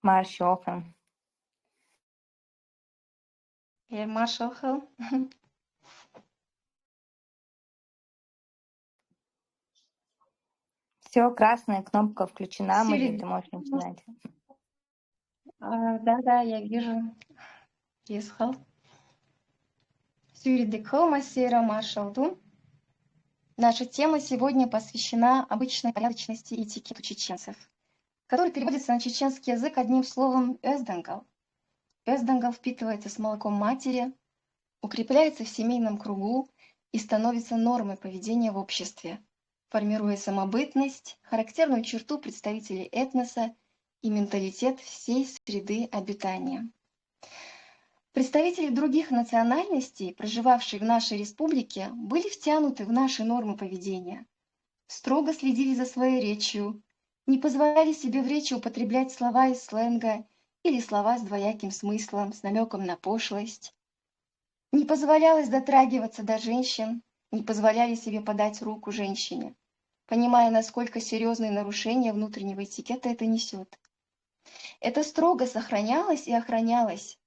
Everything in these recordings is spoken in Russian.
Маршалка. Маршалка. Все, красная кнопка включена, Мари, Сири, ты можешь начинать. да, я вижу. Исхал. Сюри Декома Сера Маршалду. Наша тема сегодня посвящена обычной порядочности и этикету чеченцев, который переводится на чеченский язык одним словом «эздангал». Эздангал впитывается с молоком матери, укрепляется в семейном кругу и становится нормой поведения в обществе, формируя самобытность, характерную черту представителей этноса и менталитет всей среды обитания. Представители других национальностей, проживавшие в нашей республике, были втянуты в наши нормы поведения, строго следили за своей речью, не позволяли себе в речи употреблять слова из сленга или слова с двояким смыслом, с намеком на пошлость. Не позволялось дотрагиваться до женщин, не позволяли себе подать руку женщине, понимая, насколько серьезные нарушения внутреннего этикета это несет. Это строго сохранялось и охранялось.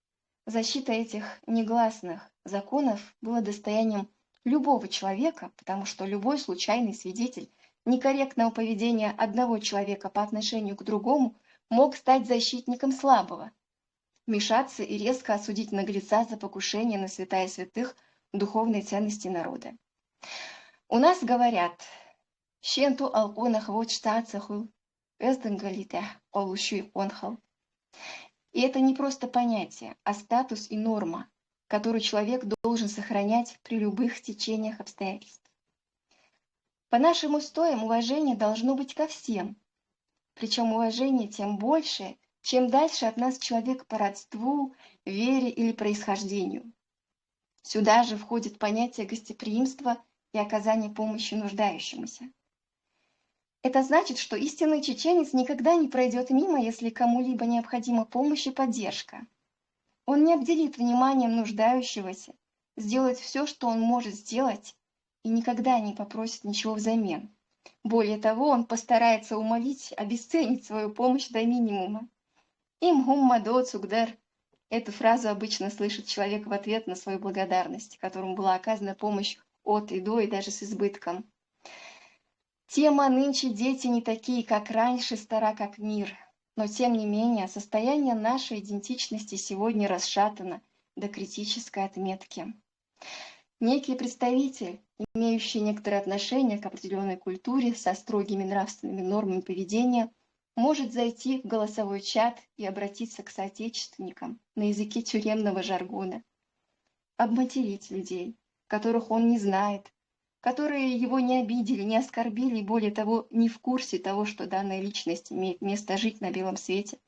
Защита этих негласных законов была достоянием любого человека, потому что любой случайный свидетель некорректного поведения одного человека по отношению к другому мог стать защитником слабого, вмешаться и резко осудить наглеца за покушение на святая святых духовной ценности народа. У нас говорят «Щенту алконах вот штацаху, эзденгалите олуши онхал». И это не просто понятие, а статус и норма, которую человек должен сохранять при любых течениях обстоятельств. По нашим устоям уважение должно быть ко всем, причем уважение тем больше, чем дальше от нас человек по родству, вере или происхождению. Сюда же входит понятие гостеприимства и оказания помощи нуждающемуся. Это значит, что истинный чеченец никогда не пройдет мимо, если кому-либо необходима помощь и поддержка. Он не обделит вниманием нуждающегося, сделает все, что он может сделать, и никогда не попросит ничего взамен. Более того, он постарается умолить, обесценить свою помощь до минимума. «Им гумма до цугдар». Эту фразу обычно слышит человек в ответ на свою благодарность, которому была оказана помощь от и до, и даже с избытком. Тема «Нынче дети не такие, как раньше, стара, как мир». Но, тем не менее, состояние нашей идентичности сегодня расшатано до критической отметки. Некий представитель, имеющий некоторое отношение к определенной культуре со строгими нравственными нормами поведения, может зайти в голосовой чат и обратиться к соотечественникам на языке тюремного жаргона, обматерить людей, которых он не знает, которые его не обидели, не оскорбили и, более того, не в курсе того, что данная личность имеет место жить на белом свете,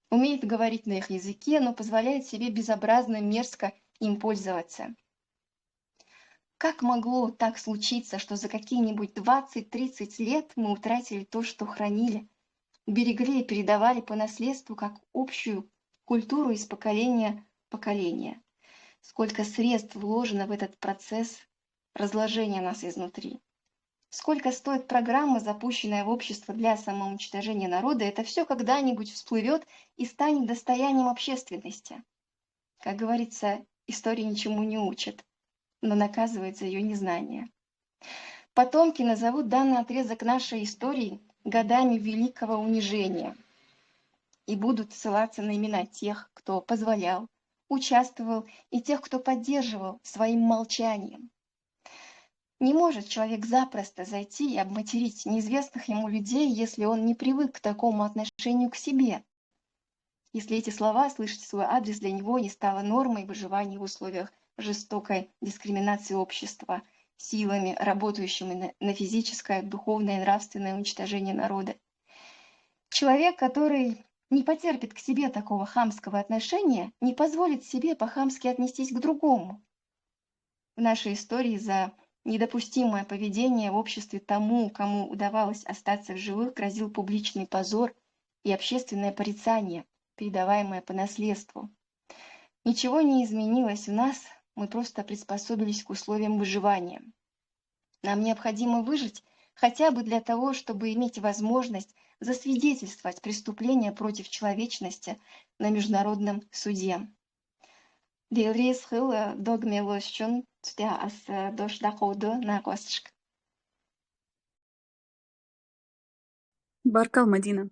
умеет говорить на их языке, но позволяет себе безобразно, мерзко им пользоваться. Как могло так случиться, что за какие-нибудь 20-30 лет мы утратили то, что хранили, берегли и передавали по наследству как общую культуру из поколения в поколение? Сколько средств вложено в этот процесс разложения нас изнутри? Сколько стоит программа, запущенная в общество для самоуничтожения народа, это все когда-нибудь всплывет и станет достоянием общественности. Как говорится, история ничему не учит, но наказывает за ее незнание. Потомки назовут данный отрезок нашей истории годами великого унижения и будут ссылаться на имена тех, кто позволял, участвовал, и тех, кто поддерживал своим молчанием. Не может человек запросто зайти и обматерить неизвестных ему людей, если он не привык к такому отношению к себе. Если эти слова слышать в свой адрес для него не стало нормой выживания в условиях жестокой дискриминации общества, силами, работающими на физическое, духовное и нравственное уничтожение народа. Человек, который не потерпит к себе такого хамского отношения, не позволит себе по-хамски отнестись к другому. В нашей истории за недопустимое поведение в обществе тому, кому удавалось остаться в живых, грозил публичный позор и общественное порицание, передаваемое по наследству. Ничего не изменилось в нас, мы просто приспособились к условиям выживания. Нам необходимо выжить хотя бы для того, чтобы иметь возможность засвидетельствовать преступление против человечности на международном суде. Дилрис хыл догмелощун тя ас дошдакоду на костышк. Баркал, Мадина.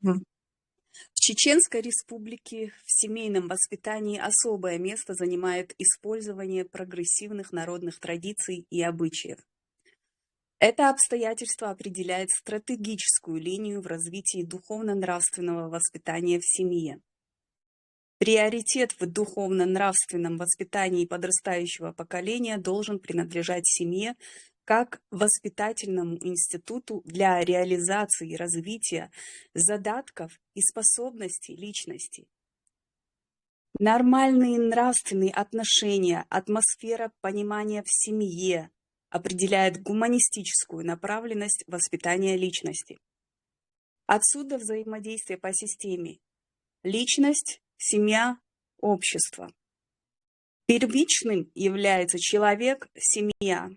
В Чеченской Республике в семейном воспитании особое место занимает использование прогрессивных народных традиций и обычаев. Это обстоятельство определяет стратегическую линию в развитии духовно-нравственного воспитания в семье. Приоритет в духовно-нравственном воспитании подрастающего поколения должен принадлежать семье как воспитательному институту для реализации и развития задатков и способностей личности. Нормальные нравственные отношения, атмосфера понимания в семье определяет гуманистическую направленность воспитания личности. Отсюда взаимодействие по системе личность, семья, общество. Первичным является человек, семья,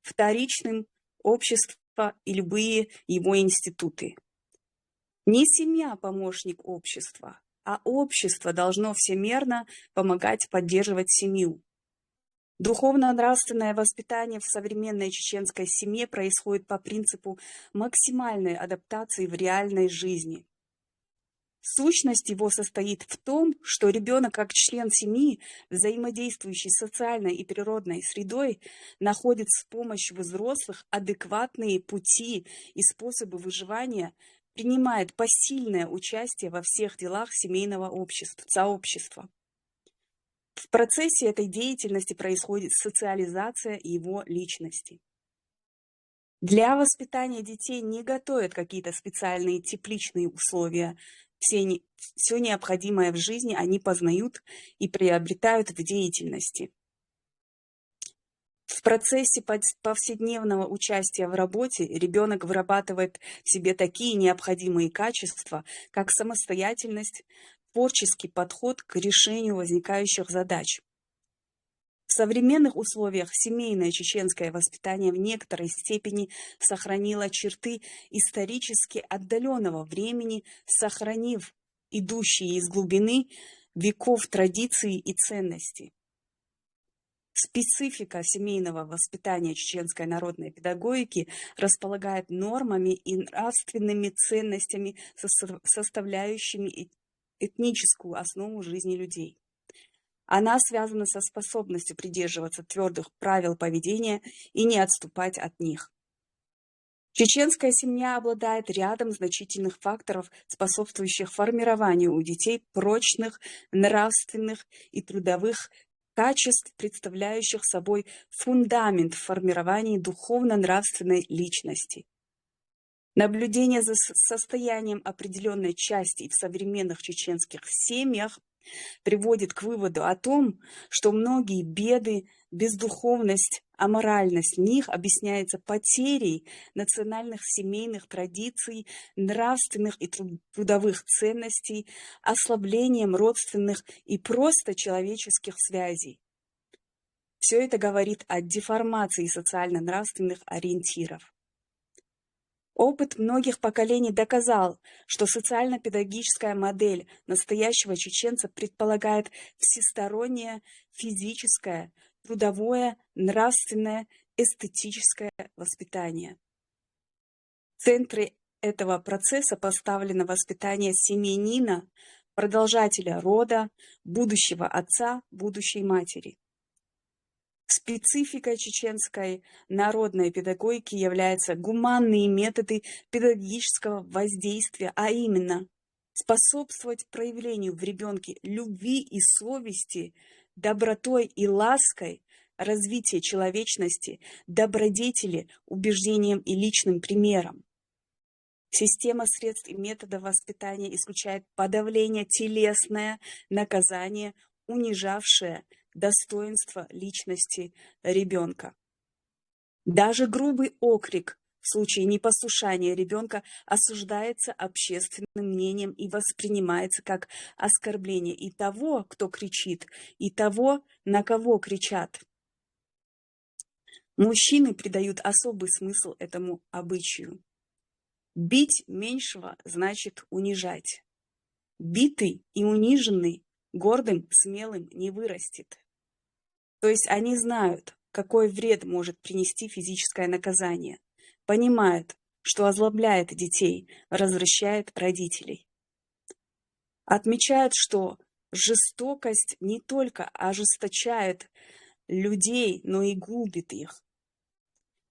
вторичным – общество и любые его институты. Не семья помощник общества, а общество должно всемерно помогать поддерживать семью. Духовно-нравственное воспитание в современной чеченской семье происходит по принципу максимальной адаптации в реальной жизни. Сущность его состоит в том, что ребенок как член семьи, взаимодействующий с социальной и природной средой, находит с помощью взрослых адекватные пути и способы выживания, принимает посильное участие во всех делах семейного сообщества. В процессе этой деятельности происходит социализация его личности. Для воспитания детей не готовят какие-то специальные тепличные условия. Все необходимое в жизни они познают и приобретают в деятельности. В процессе повседневного участия в работе ребенок вырабатывает в себе такие необходимые качества, как самостоятельность, творческий подход к решению возникающих задач. В современных условиях семейное чеченское воспитание в некоторой степени сохранило черты исторически отдаленного времени, сохранив идущие из глубины веков традиции и ценности. Специфика семейного воспитания чеченской народной педагогики располагает нормами и нравственными ценностями, составляющими этническую основу жизни людей. Она связана со способностью придерживаться твердых правил поведения и не отступать от них. Чеченская семья обладает рядом значительных факторов, способствующих формированию у детей прочных, нравственных и трудовых качеств, представляющих собой фундамент в формировании духовно-нравственной личности. Наблюдение за состоянием определенной части в современных чеченских семьях приводит к выводу о том, что многие беды, бездуховность, аморальность в них объясняется потерей национальных семейных традиций, нравственных и трудовых ценностей, ослаблением родственных и просто человеческих связей. Все это говорит о деформации социально-нравственных ориентиров. Опыт многих поколений доказал, что социально-педагогическая модель настоящего чеченца предполагает всестороннее физическое, трудовое, нравственное, эстетическое воспитание. В центре этого процесса поставлено воспитание семьянина, продолжателя рода, будущего отца, будущей матери. Спецификой чеченской народной педагогики являются гуманные методы педагогического воздействия, а именно способствовать проявлению в ребенке любви и совести, добротой и лаской, развитие человечности, добродетели, убеждением и личным примером. Система средств и методов воспитания исключает подавление телесное, наказание, унижавшее достоинство личности ребенка. Даже грубый окрик в случае непослушания ребенка осуждается общественным мнением и воспринимается как оскорбление и того, кто кричит, и того, на кого кричат. Мужчины придают особый смысл этому обычаю. Бить меньшего значит унижать. Битый и униженный гордым, смелым не вырастет. То есть они знают, какой вред может принести физическое наказание, понимают, что озлобляет детей, развращает родителей. Отмечают, что жестокость не только ожесточает людей, но и губит их.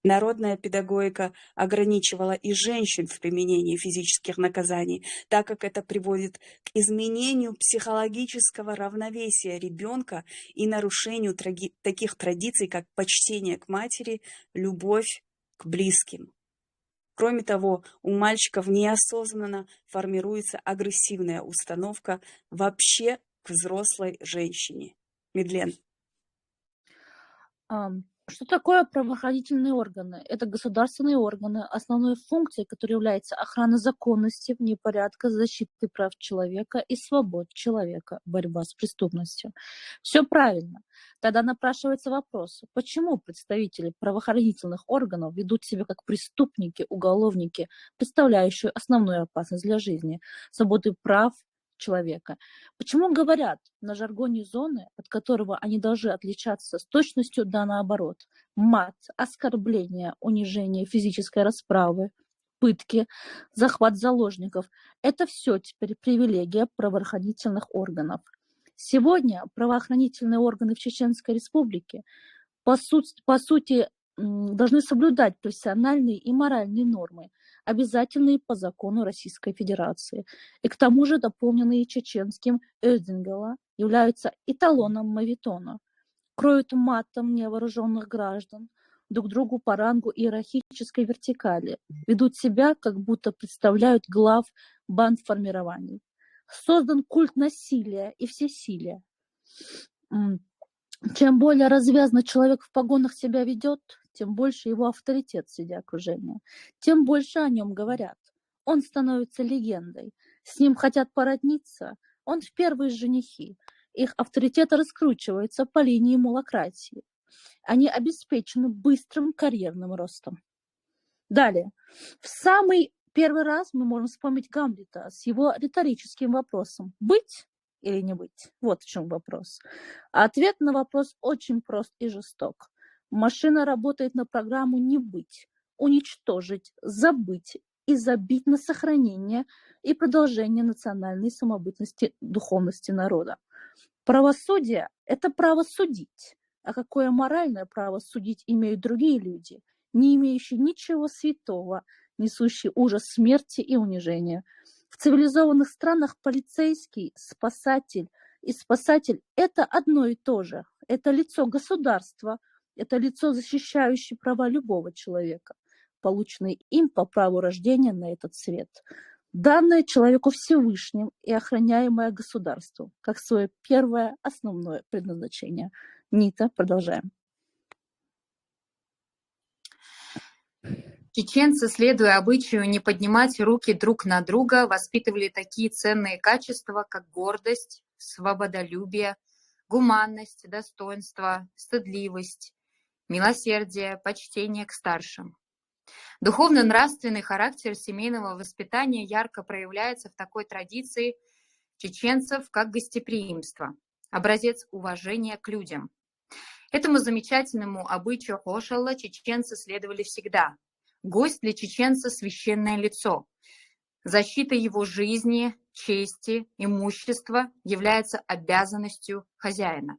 Народная педагогика ограничивала и женщин в применении физических наказаний, так как это приводит к изменению психологического равновесия ребенка и нарушению таких традиций, как почтение к матери, любовь к близким. Кроме того, у мальчиков неосознанно формируется агрессивная установка вообще к взрослой женщине. Медлен. Что такое правоохранительные органы? Это государственные органы, основной функцией которой является охрана законности, внепорядка, защиты прав человека и свобод человека, борьба с преступностью. Все правильно. Тогда напрашивается вопрос, почему представители правоохранительных органов ведут себя как преступники, уголовники, представляющие основную опасность для жизни, свободы прав человека. Почему говорят на жаргоне зоны, от которого они должны отличаться с точностью да наоборот? Мат, оскорбление, унижение, физической расправы, пытки, захват заложников – это все теперь привилегия правоохранительных органов. Сегодня правоохранительные органы в Чеченской Республике по сути должны соблюдать профессиональные и моральные нормы, обязательные по закону Российской Федерации, и к тому же дополненные чеченским Özdingala, являются эталоном мавитона, кроют матом невооруженных граждан, друг другу по рангу иерархической вертикали, ведут себя, как будто представляют глав бандформирований. Создан культ насилия и всесилия. Чем более развязно человек в погонах себя ведет, тем больше его авторитет среди окружения, тем больше о нем говорят. Он становится легендой, с ним хотят породниться, он в первые женихи. Их авторитет раскручивается по линии мулократии. Они обеспечены быстрым карьерным ростом. Далее. В самый первый раз мы можем вспомнить Гамлета с его риторическим вопросом «быть или не быть?» Вот в чем вопрос. А ответ на вопрос очень прост и жесток. Машина работает на программу «не быть», уничтожить, забыть и забить на сохранение и продолжение национальной самобытности, духовности народа. Правосудие – это право судить. А какое моральное право судить имеют другие люди, не имеющие ничего святого, несущие ужас смерти и унижения? В цивилизованных странах полицейский, спасатель и спасатель – это одно и то же. Это лицо государства, это лицо, защищающее права любого человека, полученные им по праву рождения на этот свет, данное человеку Всевышним и охраняемое государством, как свое первое основное предназначение. Нита, продолжаем. Чеченцы, следуя обычаю не поднимать руки друг на друга, воспитывали такие ценные качества, как гордость, свободолюбие, гуманность, достоинство, стыдливость, милосердие, почтение к старшим. Духовно-нравственный характер семейного воспитания ярко проявляется в такой традиции чеченцев, как гостеприимство, образец уважения к людям. Этому замечательному обычаю хошалла чеченцы следовали всегда. Гость для чеченца – священное лицо. Защита его жизни, чести, имущества является обязанностью хозяина.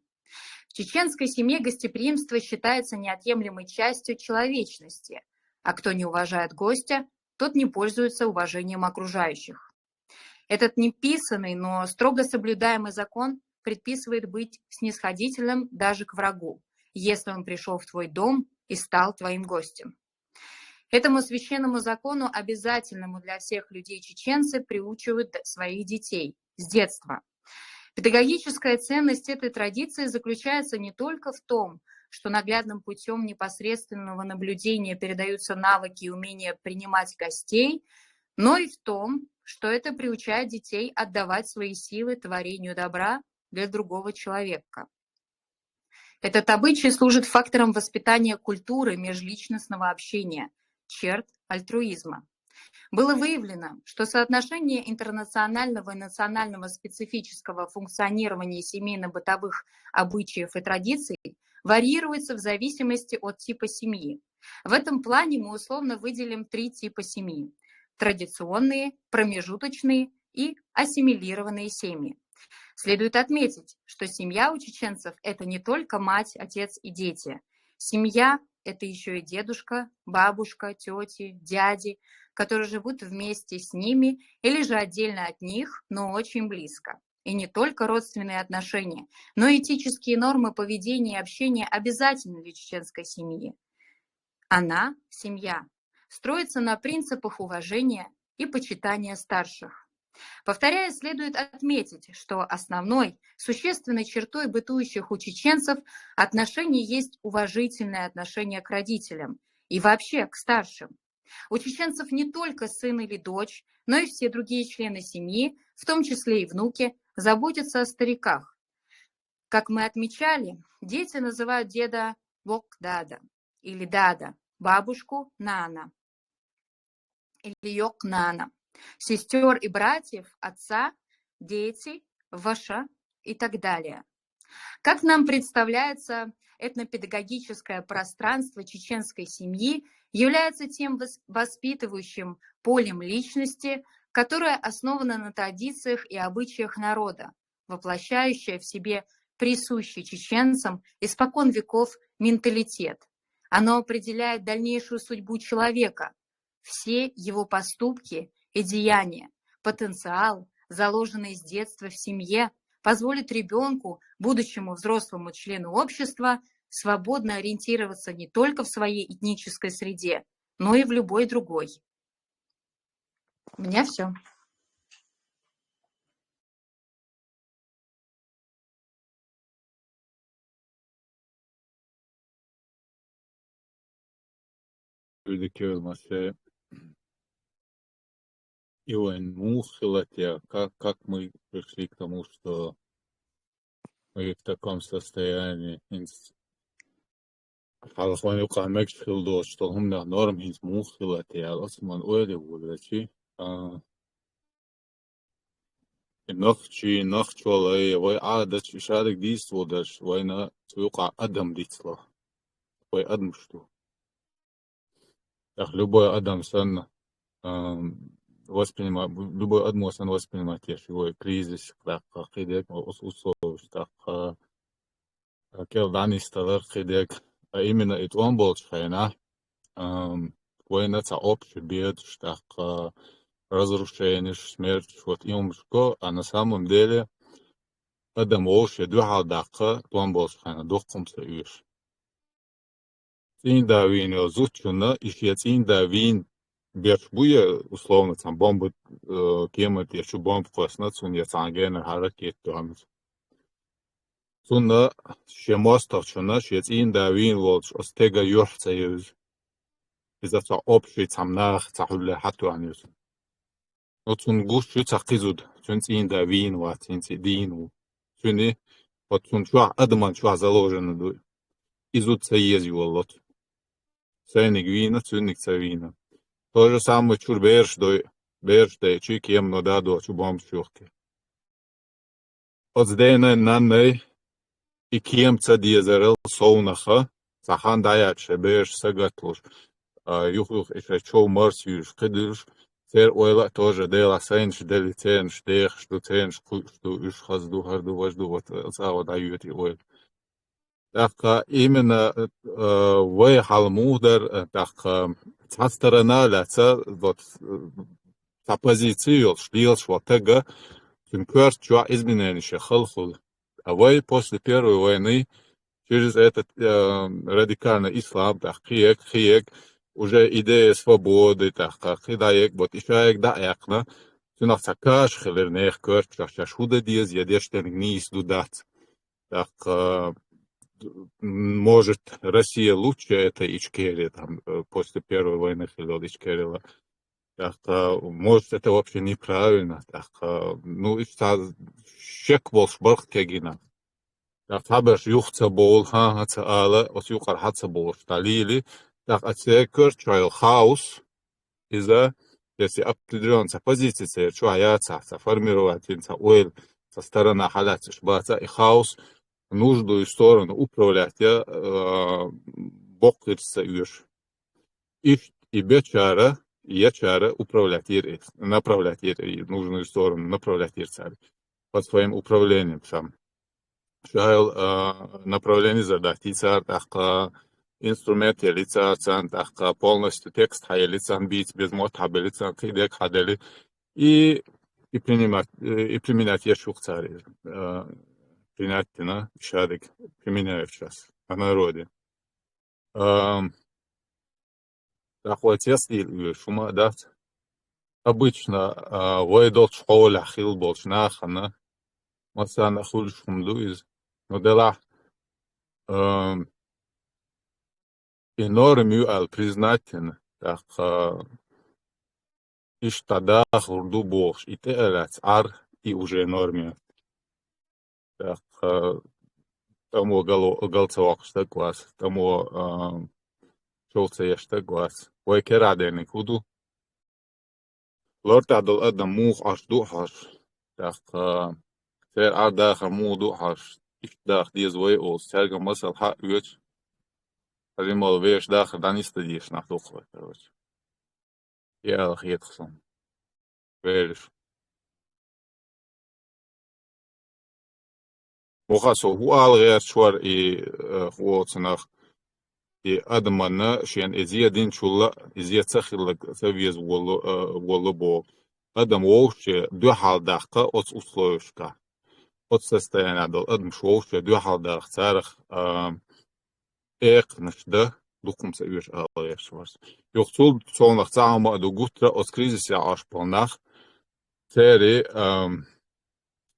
В чеченской семье гостеприимство считается неотъемлемой частью человечности, а кто не уважает гостя, тот не пользуется уважением окружающих. Этот неписанный, но строго соблюдаемый закон предписывает быть снисходительным даже к врагу, если он пришел в твой дом и стал твоим гостем. Этому священному закону, обязательному для всех людей чеченцы, приучивают своих детей с детства. Педагогическая ценность этой традиции заключается не только в том, что наглядным путем непосредственного наблюдения передаются навыки и умения принимать гостей, но и в том, что это приучает детей отдавать свои силы творению добра для другого человека. Этот обычай служит фактором воспитания культуры межличностного общения, черт альтруизма. Было выявлено, что соотношение интернационального и национального специфического функционирования семейно-бытовых обычаев и традиций варьируется в зависимости от типа семьи. В этом плане мы условно выделим 3 типа семьи: традиционные, промежуточные и ассимилированные семьи. Следует отметить, что семья у чеченцев – это не только мать, отец и дети. Семья – это еще и дедушка, бабушка, тети, дяди, которые живут вместе с ними или же отдельно от них, но очень близко. И не только родственные отношения, но и этические нормы поведения и общения обязательны для чеченской семьи. Она, семья, строится на принципах уважения и почитания старших. Повторяя, следует отметить, что основной, существенной чертой бытующих у чеченцев отношений есть уважительное отношение к родителям и вообще к старшим. У чеченцев не только сын или дочь, но и все другие члены семьи, в том числе и внуки, заботятся о стариках. Как мы отмечали, дети называют деда Вок-дада или дада, бабушку Нана или Йок-нана, сестер и братьев, отца, дети, ваша и так далее. Как нам представляется, этнопедагогическое пространство чеченской семьи является тем воспитывающим полем личности, которое основано на традициях и обычаях народа, воплощающее в себе присущий чеченцам испокон веков менталитет. Оно определяет дальнейшую судьбу человека, все его поступки и деяния, потенциал, заложенный с детства в семье, позволит ребенку, будущему взрослому члену общества, свободно ориентироваться не только в своей этнической среде, но и в любой другой. У меня все. Как мы пришли к тому, что мы в таком состоянии. Халахвани камек шилдо, что он на норм из мухилатия, осман уэли вулачи. Нахчвалай, вай адат шарик действодаш, вайна цука адам дицла. Вай адам что? Любой адам сан воспринимает, любой адам сан воспринимает его кризис, как хидек, условия, так кел данисталар хидек. А именно это он был чхайна, война ца общий бед, так разрушение, смерть, вот им что, а на самом деле адам още духа дака, он был чхайна, духом союз. Цин давин зучуна, еще цин давин бешбуя, условно, там бомбы, кемет, еще бомб классно, цун я цангена харакет туамит. Цунна шемостов чуна, еще цин давин волч, остега юрх союз. إذا تعقبش تعمناخ تعقبله حتى عنيس. وتنقوش شو تعقيزود تنتين داوين وتنتين دين وتني وتنشوا أدمان شو عزلوجنا دو إزود سيزي والله. سينك وينا تنك سوينا. То же самое чур берш дой чик ем но дадо чу бом шухке. От здена нанной и кем цадиезерел соунаха сахан даяче берш сагатлуш. Юх еще чё марсюш кидыш сер ойла тоже дела сенш делитенш дех что тенш что уж хазду харду важду вот сава дают и ой так именно вы халмудер так со стороны лица вот с оппозицией шлилш вот тега тюнкер чё изменения халхул а вы после Первой войны через этот радикальный ислам так хиек уже идея свободы, так как идаек, вот еще их даекна, ты на цакаш, хелернех, кört, как шуда диез, едешь ты не издудать. Так, может, Россия лучше это Ичкерия, там, после Первой войны Хилод Ичкерила. Так, может, это вообще неправильно. Так, ну, и щек волшбарх кегина. تعتبر يختص بول ها هتسأله وسيقر حتى بول دليلي أتذكر شوية الخاوس إذا если определенная позиция человека сформировать уэль со стороны халата шбаца и хаос в нужную сторону управлять бог ирсаюш и бечара ячара управлять направлять в нужную сторону направлять царь под своим управлением сам شايل направление задать царь так инструмент лица цан так полностью текст хай лицан бить без мотаба лицан кидек хадели и применять ешух царь принять на шадик применяю сейчас о народе такой тест или шума дать обычно войдут в школе хил больш нахана مثلا خول شمدویز modela enorm al priznaten tak ish tada khurdu box iterat ar и уже enorm tak тому галцавак что класс тому шолца яшта класс ой кераден куду лорта дол адам мух аш духаш так ter ardacher modu has dag die way o sterker muscle ha uur alleen weer dagen dan is die nacht toch ja geet gezond weer mocha so hoe al reer swar i gewoon nach die adamana shen ezia din chulla ezia tsakhilak savies wolo bo adam woche du hal daqa ots условишка от состояния дол адм шоуше ду халдах царах нышда дукумса үш алеш варс юхтул сонах цаама ду гутра от кризиса ашпонах цери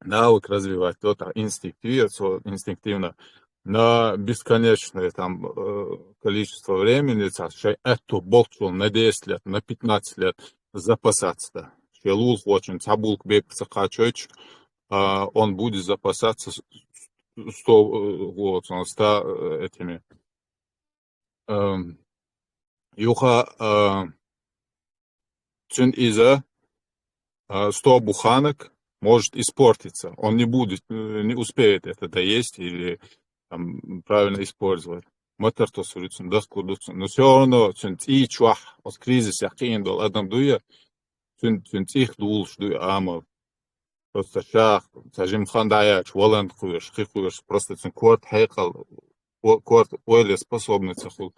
навык развивать то инстинктивно на бесконечное там количество времени царшей эту болчул на 10 лет на 15 лет запасаться челул очень цабулк бепцахачоч он будет запасаться 100 этими юха цин иза 100 буханок может испортиться. Он не успеет это доесть или там, правильно использовать. Мотор то сурицун даску дуцун. Но все равно цин и чуах от кризиса яхин дол адам дуя цин их дулш дуя амал. Просто шах, сажим хандаяч, воланд хуеш, хихуеш, просто цин корт хайкал, корт ойле способный цехул.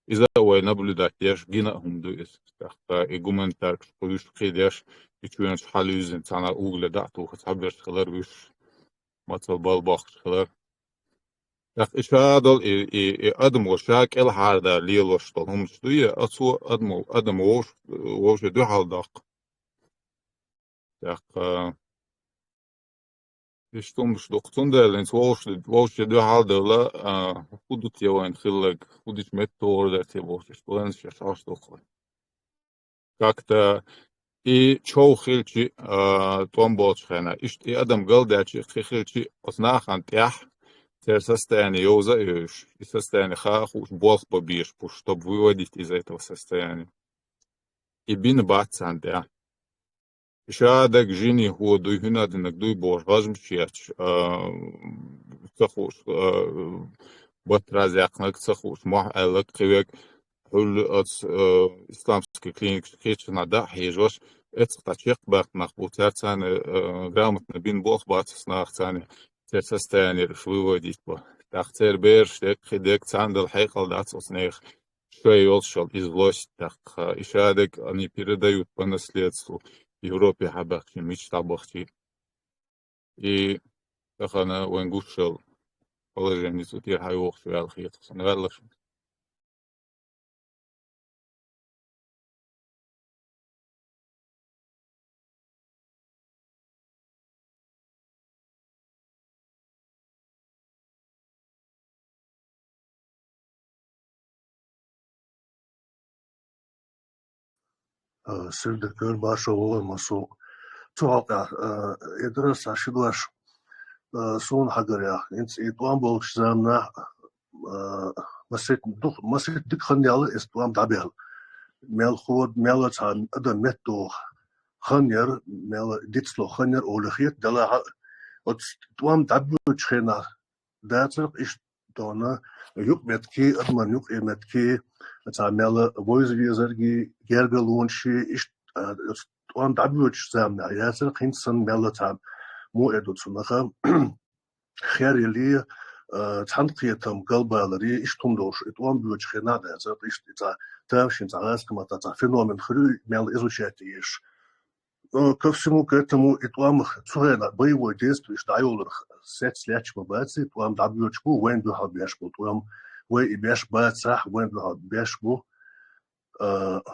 Из-за того наблюдать, я ж гина хумдуес. Так, и гуманитар, хуеш хидеш, и чуенш халюзин, цана угле да, туха цаберш хилар виш, мацал балбах хилар. Так, еще адал, и адам гошак, эл харда, лило что, хумдуя, отцу адам вовше духалдак. Так, Истомш доктундерлens волши ду халдела худут явайн хиллаг худич метоордер те волши столен шаш дохлы. Как-то и чоу хилчи том болчхена. И адам галдачи хилчи оснахан тях тер состояние йоза и состояние хахуш болх побиш, чтобы выводить из этого состояния. И бин бацан тях. شادك جيني هو دوي هنا دينك دوي بور غازم شيرش تخوش بطراز يقنك تخوش مح ألك قويك حل أتس إسلامسكي كلينيك شكيتش نادا حيجوش أتس تشيق باق مخبوط ترسان غرامت نبين بوخ باتس ناختاني ترسستاني رشوي وديت با تختير بيرش ديك خديك تاندل حيقل داتس أصنيخ شوي يولشل излость так ишадек они передают по наследству Европе хабахчи мечтабахчи и тахана венгушел положение тут я хайох швал хит сангалаш Сырдыкыр башы олы масу çoğalta edres aşıdlar سون حجريا إنت إتوام بولش زامنا مسيت دك خنيال إستوام دابيل مال خود مال تان أدم متو خنير مال ديتسلو خنير أولخيت دلا إتوام دابيل خنا داتر إيش دونا يوك متكي أدمان يوك متكي تان مال voice viewergi gergelunshi إيش إتوام دابيل زامنا ياسر خنسن مال تان مو إدوتسناخا خيريلي تحنقيتهم قلبالري إشتم دوش إتوام بيوش خنادا زات إشتا تامشين تعاس كما تاع فينومين خلو مال إزوشاتيش ко всему к этому إتوام цурена боевое действие إش дайолер сет сляч мабаци إتوام дабьёчку вен бюха бешбу إتوام вен и беш бацах вен бюха бешбу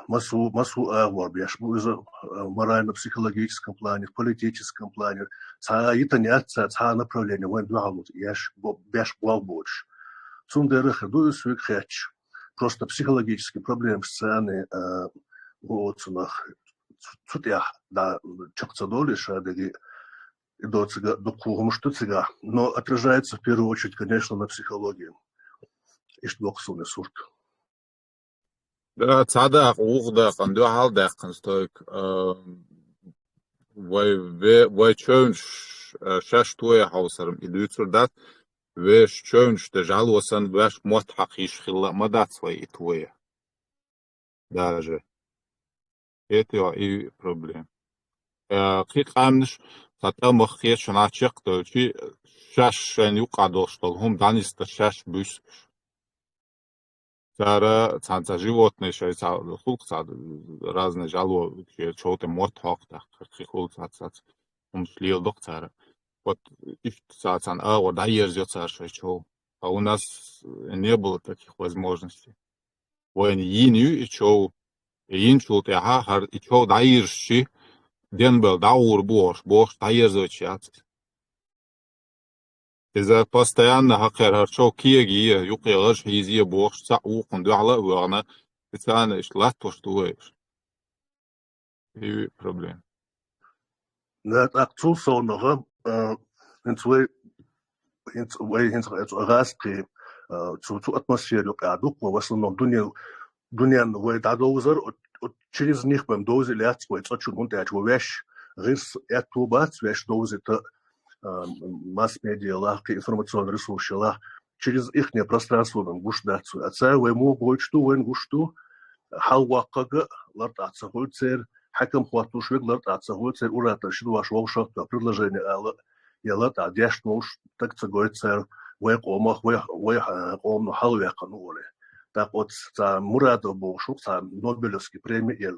массу агвар бешбу из морально-психологическом плане, в политическом плане. Это не направление, вен бюхалут, беш блалбоч. Цундерых иду свик хэч. Просто психологические проблемы сцены гоцунах. Цутях, да, чокца долиша, деги идоцига, докугому штуцига, но отражается в первую очередь, конечно, на психологии. Иштбоксуны сурт. Да, цада угда кандо халда канстоик вай чөнш шаш туя хаусарым идүцурдат веш чөнш де жалосан веш мот хакиш хилла мадат свои туя даже это и проблем кик амнш сата мохе шначек то чи шаш нюкадо что хум даниста шаш бус Цара цанца животные шайца хулцад разные жало чего-то мот хокта хулцад шлил доктора вот их цан вот да ездит царша чего а у нас не было таких возможностей воен иню и чего инчул те хар и чего да ирши ден был да урбош бош да ездит чац إذا постоянно هكر هرشو كيجي يقيلش هيزي بوش ساق وندو على وانا بتاعنا إيش لا تشتويش هي problem Net aktuell so noch in zwei raske zu атмосферу кадук в основном дунян в дадозер через них бем дозе лят свой цочу мунтач веш рис этубат веш дозе то масс-медиа лахки информационные ресурсы лах через их пространство бем гушдацу отца вему гочту вен гушту халвакага ларт атсахульцер حكم خواطو شويك لرت عتسهول تسير أولا ترشيدو واش ووشاق تا предложение ألا يلات عديش نوش تكتسغوي تسير ويقومخ ويقوم نحلو يقنولي تاقوت تا مرادو بوشوك تا نوبلوسكي بريمي إل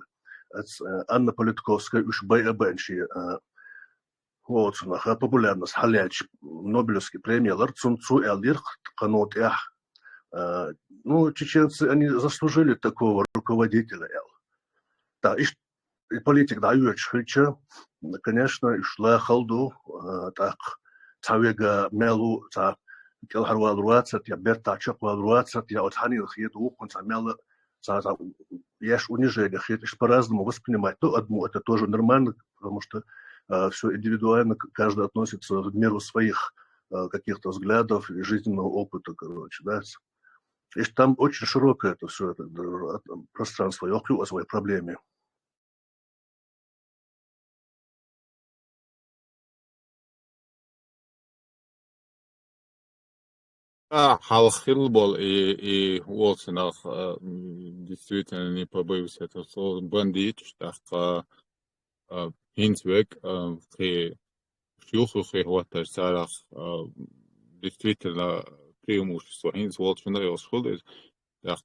أنا политиковская уж бэнши вот наха популярность халяч нобелевский премия ларцун цу элдир канот ях ну чеченцы они заслужили такого руководителя эл да и политик дает швидше, конечно, и шла халду, так, цавега мелу, так, келхарвал руацат, я бертачак руацат, я от ханил хит ухун, цамела, ешь унижение, хит, по-разному воспринимать. То одну, это тоже нормально, потому что все индивидуально, каждый относится в меру своих каких-то взглядов и жизненного опыта, короче, да. И там очень широкое это все, это пространство, я о своей проблеме. Халхилбол и Уолсенах действительно не побоюсь этого слова бандит, что Хинцвек при Шюхухе Хуатер Сарах действительно преимущество Хинц Уолсенах и Шхулдер, так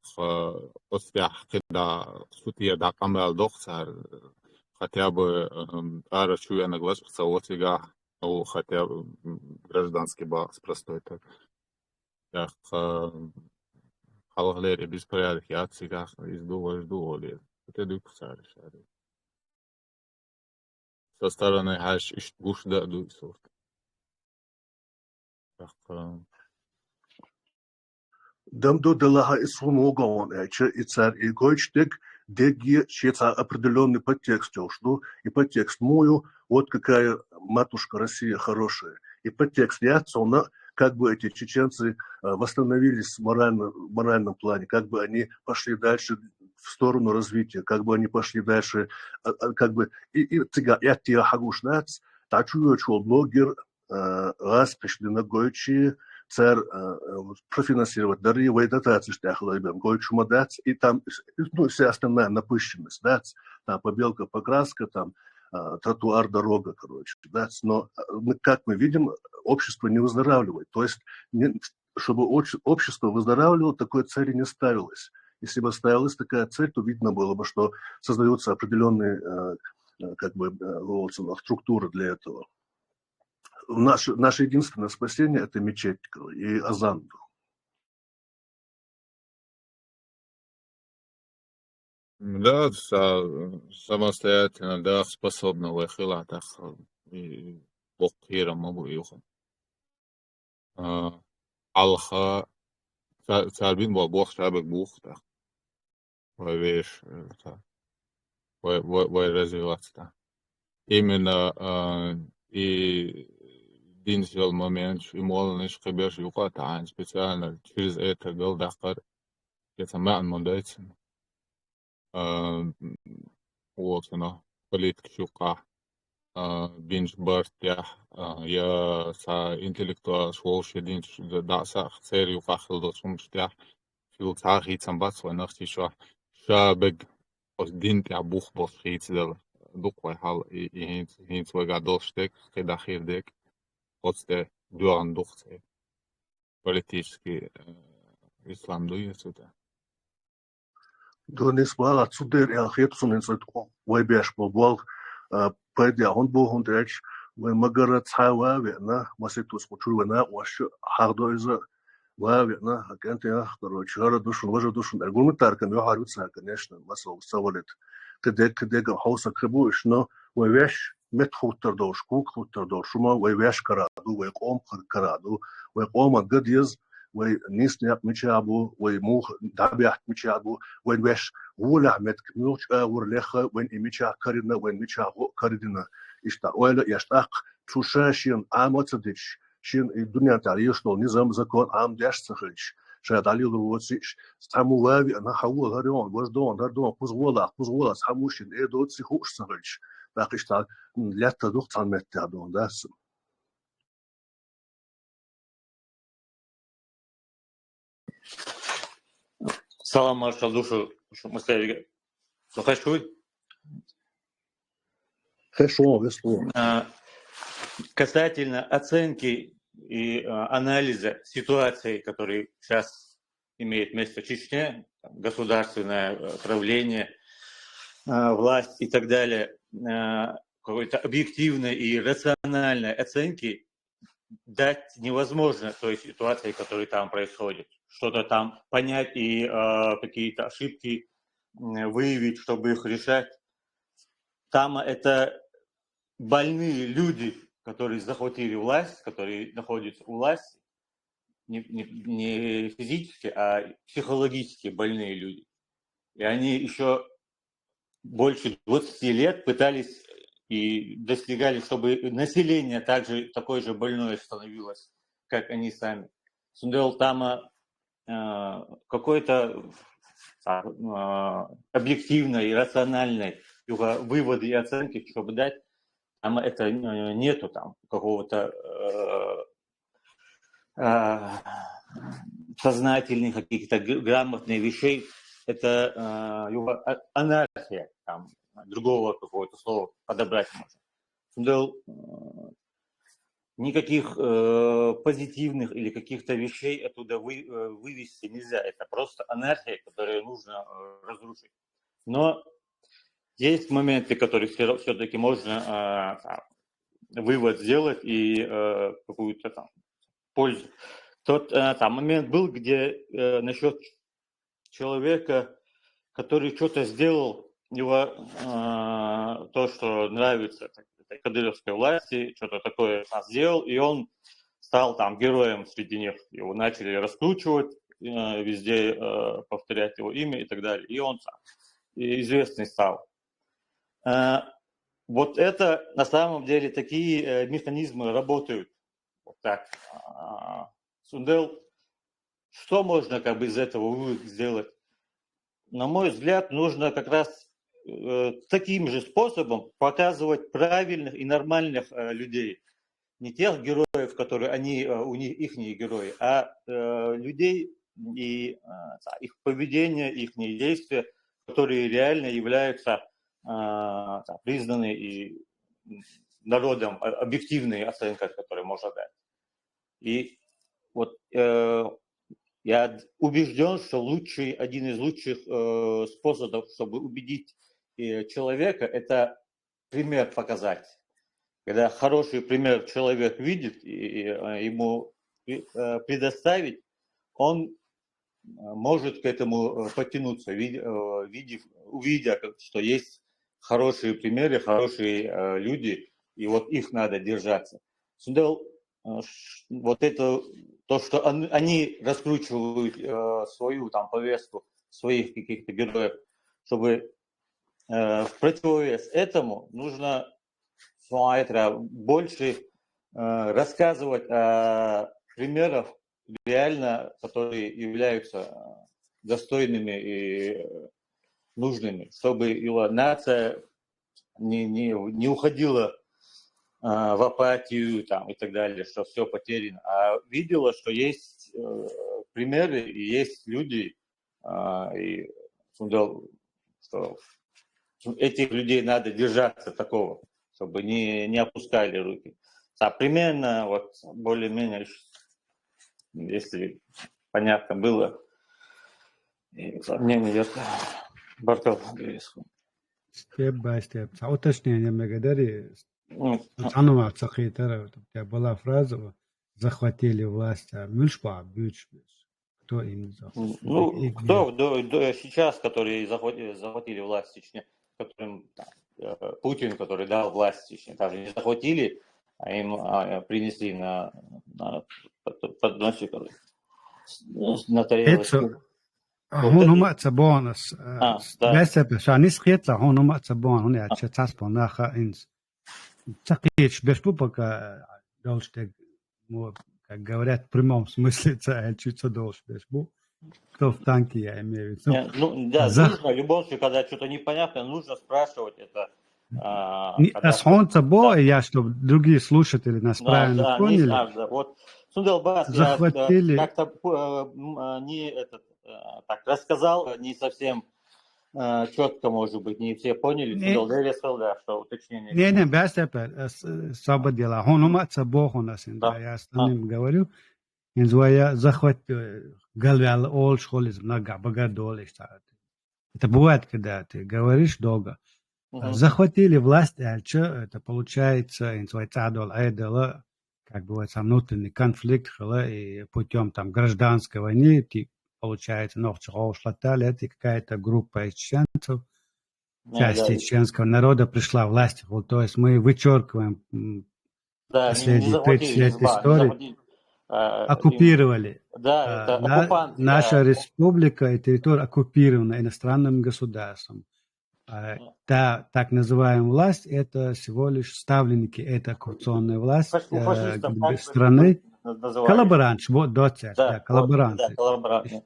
после когда судья да камел доктор хотя бы арачуя на глаз псалотига, ну хотя бы гражданский бас простой так. Так, халахлери беспорядок, я цигах издували. Это дуксари шари. Со стороны хаш иш гушда дуйсорт. Так. Дамду делаха исун огон, эче ицар игойчтек Деги чья-то определенный подтекст что и подтекст мою, вот какая матушка Россия хорошая. И подтекст яйца, он как бы эти чеченцы восстановились в моральном плане, как бы они пошли дальше в сторону развития, как бы они пошли дальше, как бы и тига я хагушнац, тачу чул блогер раз пришли на гойчи царь профинансировать дары и дотации штяхлайбем гойчу мадать и там ну вся основная напыщенность, да, там побелка, покраска, там тротуар, дорога, короче, да, но как мы видим, общество не выздоравливает, то есть чтобы общество выздоравливало, такой цели не ставилось. Если бы ставилась такая цель, то видно было бы, что создаются определенные как бы структуры для этого. Наше единственное спасение – это мечеть и азан. Да, самостоятельно, да, способна выхила, так и бокира могу юхан. Алха, царбин был бог шабек бух, так, вещь, развиваться, так. Именно и динсел момент, и молодость, хабеш юката, специально через это был дакар, это маан модайцин. Вот оно, политика шука, бинж бартях, я са интеллектуал шволши динж, да са церь юка хилдо сумштях, фил цахи цамбат свой нахтиша, шабег, os dint ja buch bos хиц дел, дуквай хал и хиц свой гадол штек, когда хирдек, отсте дуан духце, политический ислам дуется, да. Донес мал отсюда я хепсун инсайт вайбеш болбол пойдя он был он дач вы магара цава вена маситус кучуна ваш хардойза вавена аканте я короче гора душу вожу душу аргументаркан я харвица конечно масол саволит кедек хауса кребуш но вайбеш метхутер дош куктер дош шума вайбеш караду вайком караду вайком гадиз وي نيسنياب ميشابو وي موخ دابيات ميشابو وين ويش ولا مت كنوش ورلخه وين ميشا كارينا وين ميشا كارينا اشتا ولا يشتاق تشاشين اموتديش شين الدنيا تعيش لو نظام زكون عام داش تخرج شاد علي الروتسيش سامو وابي انا حول هريون وجدون هردون قزولا ساموشين ايدوت سيخوش تخرج باقي اشتا لا تدوق تعمت تعدون داس Салам, маршал душу, мысли. Слухай, Хорошо, весло. Касательно оценки и анализа ситуации, который сейчас имеет место в Чечне, государственное правление, власть и так далее, какой-то объективной и рациональной оценки дать невозможно той ситуации, которая там происходит. Что-то там понять и какие-то ошибки выявить, чтобы их решать. Там это больные люди, которые захватили власть, которые находятся у власти, не физически, а психологически больные люди. И они еще больше 20 лет пытались и достигали, чтобы население такое же больное становилось, как они сами. Сундел там какой-то объективной, рациональной выводы и оценки, чтобы дать, там это нету там какого-то сознательных каких-то грамотных вещей. Это анархия, там другого какого-то слова подобрать можно. Сундел никаких позитивных или каких-то вещей оттуда вывести нельзя. Это просто анархия, которую нужно разрушить. Но есть моменты, которые все-таки можно вывод сделать и какую-то там пользу. Тот там момент был, где насчет человека, который что-то сделал, его то, что нравится кадыровской власти, что-то такое сделал, и он стал там героем среди них. Его начали раскручивать, везде повторять его имя и так далее. И он известный стал. Вот это на самом деле такие механизмы работают. Вот так. Сундел, что можно как бы из этого вывод сделать? На мой взгляд, нужно как раз таким же способом показывать правильных и нормальных людей. Не тех героев, которые у них ихние герои, а людей и их поведение, их действия, которые реально являются признаны и народом объективной оценкой, которую можно дать. И вот я убежден, что один из лучших способов, чтобы убедить человека, это пример показать. Когда хороший пример человек видит и ему предоставить, он может к этому потянуться, увидя, что есть хорошие примеры, хорошие люди, и вот их надо держаться. Вот это то, что они раскручивают свою там повестку своих каких-то героев, чтобы в противовес этому нужно больше рассказывать о примерах реально, которые являются достойными и нужными, чтобы его нация не уходила в апатию там, и так далее, что все потеряно, а видела, что есть примеры и есть люди, и что этих людей надо держаться такого, чтобы не опускали руки. Примерно, вот более-менее, если понятно было, мнение идет Бартов. Step by step. Уточнение благодарю. Анума Цахитара, была фраза «захватили власть», а Мюльшпа, кто им захватил? Ну, кто сейчас, которые захватили власть в Чечне, которым Путин, который дал власть в Чечне, даже не захватили, а им принесли на подносе, на тарелочку. هون ما تبونس بس بشانيس خيط هون ما تبون هون يعني تاسبون ناخا إنس تقيش بيشبوبك должен как говорят в прямом смысле учиться должен бешбу кто в танке я имею в виду. Ну да, нужно в любом случае, когда что-то непонятно, нужно спрашивать это. Он собой, я чтобы другие слушатели нас правильно поняли. Вот Сундел Бас, захватили. Я как-то так рассказал, не совсем четко, может быть, не все поняли. Сундел Дэвис сказал, да, что уточнение. Не, без этого, слабо дела. Он умат собой у нас, я остальным говорю. Я захватил, галвял ол школы, много богадолы. Это бывает, когда ты говоришь долго. Захватили власть, а что это получается, как бы внутренний конфликт, и путем там гражданской войны, получается, это какая-то группа чеченцев, часть чеченского народа пришла власть, вот, то есть мы вычеркиваем последние 30 лет истории, оккупировали. Да, это оккупант. Наша республика и территория оккупирована иностранным государством. Так называемая власть, это всего лишь ставленники, это оккупационная власть страны. Коллаборант, вот доцер, коллаборант. Да, коллаборант,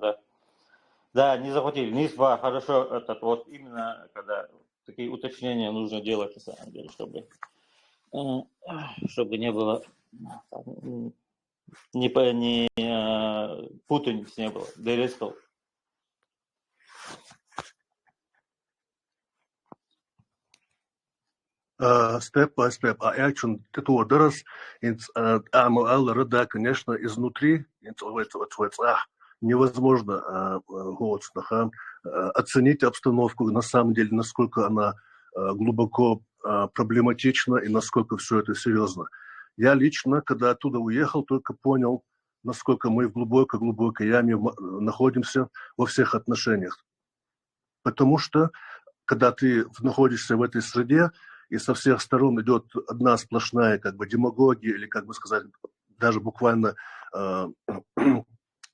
да. Да, не захватили, НИСБА, хорошо, вот именно, когда такие уточнения нужно делать, на самом деле, чтобы не было, путаниц не было, дерестов. Степ по степ, а я чун это дорос, амал рада, конечно, изнутри, невозможно оценить обстановку, на самом деле, насколько она глубоко проблематична и насколько все это серьезно. Я лично, когда оттуда уехал, только понял, насколько мы в глубокой яме находимся во всех отношениях. Потому что, когда ты находишься в этой среде, и со всех сторон идет одна сплошная как бы демагогия, или, как бы сказать, даже буквально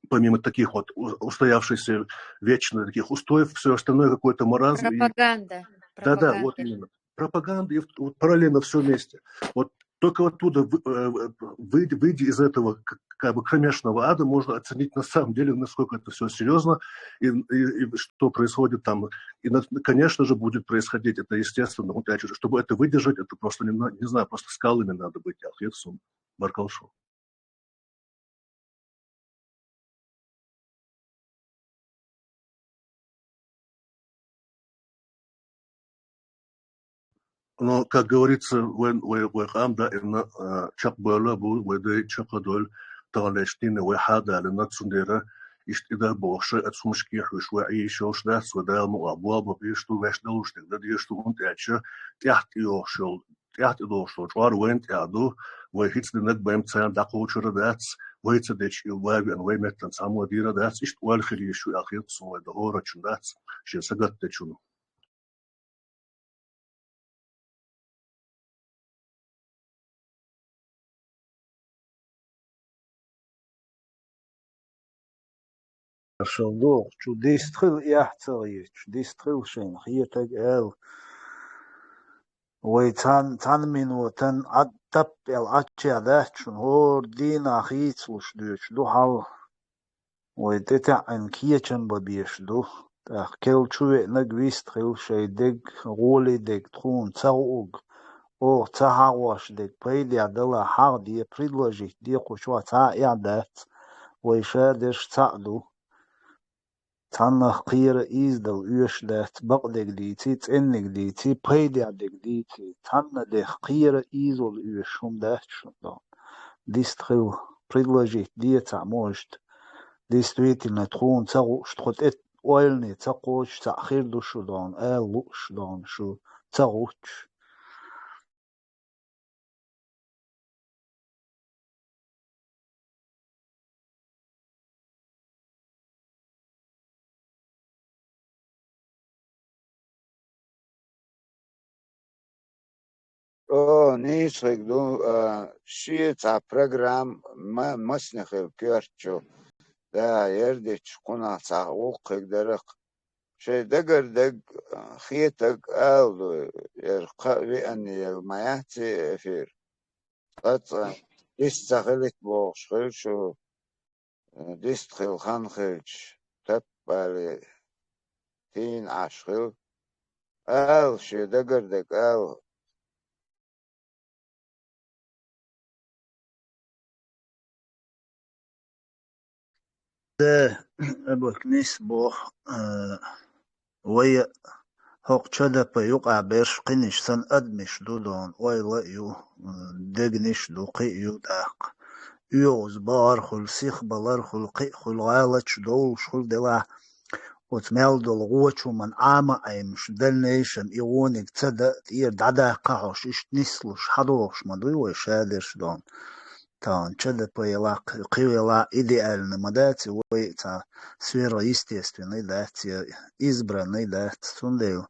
помимо таких вот устоявшихся вечно таких устоев, все остальное какой-то маразм. Пропаганда. Да, вот именно. Пропаганда и вот параллельно все вместе. Вот только оттуда, выйдя из этого как бы кромешного ада, можно оценить на самом деле, насколько это все серьезно и что происходит там. И, конечно же, будет происходить это естественно. Вот, чтобы это выдержать, это просто, не знаю, просто скалами надо быть. Ахирсум, Баркалшу. Но, как говорится, да, чак было, чакадоль, талечтин, хада, нацундера, إذا بوشة أتسمشكي حوشوا عيشوش داس ودال مقابوا ببيشتو باش دلوشتك دا ديشتو هون تأتشا تحت يوشل تحت يوشل جوار وين تأدو وهيتس دنك بهم تسان دقو شر داتس وهيتس ديش يواجه أن وين متن سامو ديرا داتس إشت والخلي شو أخير تسمو دهورة شن داتس شين سقط تشونو شلدوق شو ديستخل يحتغي شو ديستخل شين خيتك ال ويتان من وتن عدب العتشي ذات شن هور دينا خيت وش دوش دو حال ويتتع ان كيتشن ببيش دو تأكل شوي نجويستخل شي دق غولي دق تخون تاوغ او تهاوش دق بيدي عدلا حق دي بريدلوجي دي قشوة تا إعدات ويشادش تعدو تانخ قير إيزدل يشلت بقدك ديتي تنك ديتي بيدع دك ديتي تانا دخ قير إيزول يشهم داتشون دون ديستخل بريدلوجيت ديتا موجد ديستويتي نتخون تغوش تخوت ات ويلني تقوش تأخير دوشو دون لوش دون شو تغوش نيشك دو شيء تاع بروجرام ما مسنخ كيرتشو دا يردش قنا تاع وقك درق شيء دقر دق خيتك آل يرقى بأني المياتي فير قط ديستخلت بوش خلشو ديستخل خانخلش تبالي تين عشخل آل شيء دقر دق آل ده أبوك نسبو ويا هوق تشدا بيوقع بيرش قنش سن أدمش دودون ويلا يو دقنش دو قي يو داق يوز بار خل سيخ بلار خل قي خل غالتش دول شخل دلا وتمال دول غوتشو من عاما أيمش دلنيشن إيوونيك تدا تير دادا قاوش إش نسلوش حدوش مدوي ويشادرش دون تان تشدا بيلا قيولا إديالنا مداتي ويتا سفيرا естественной дати избранной дати сундею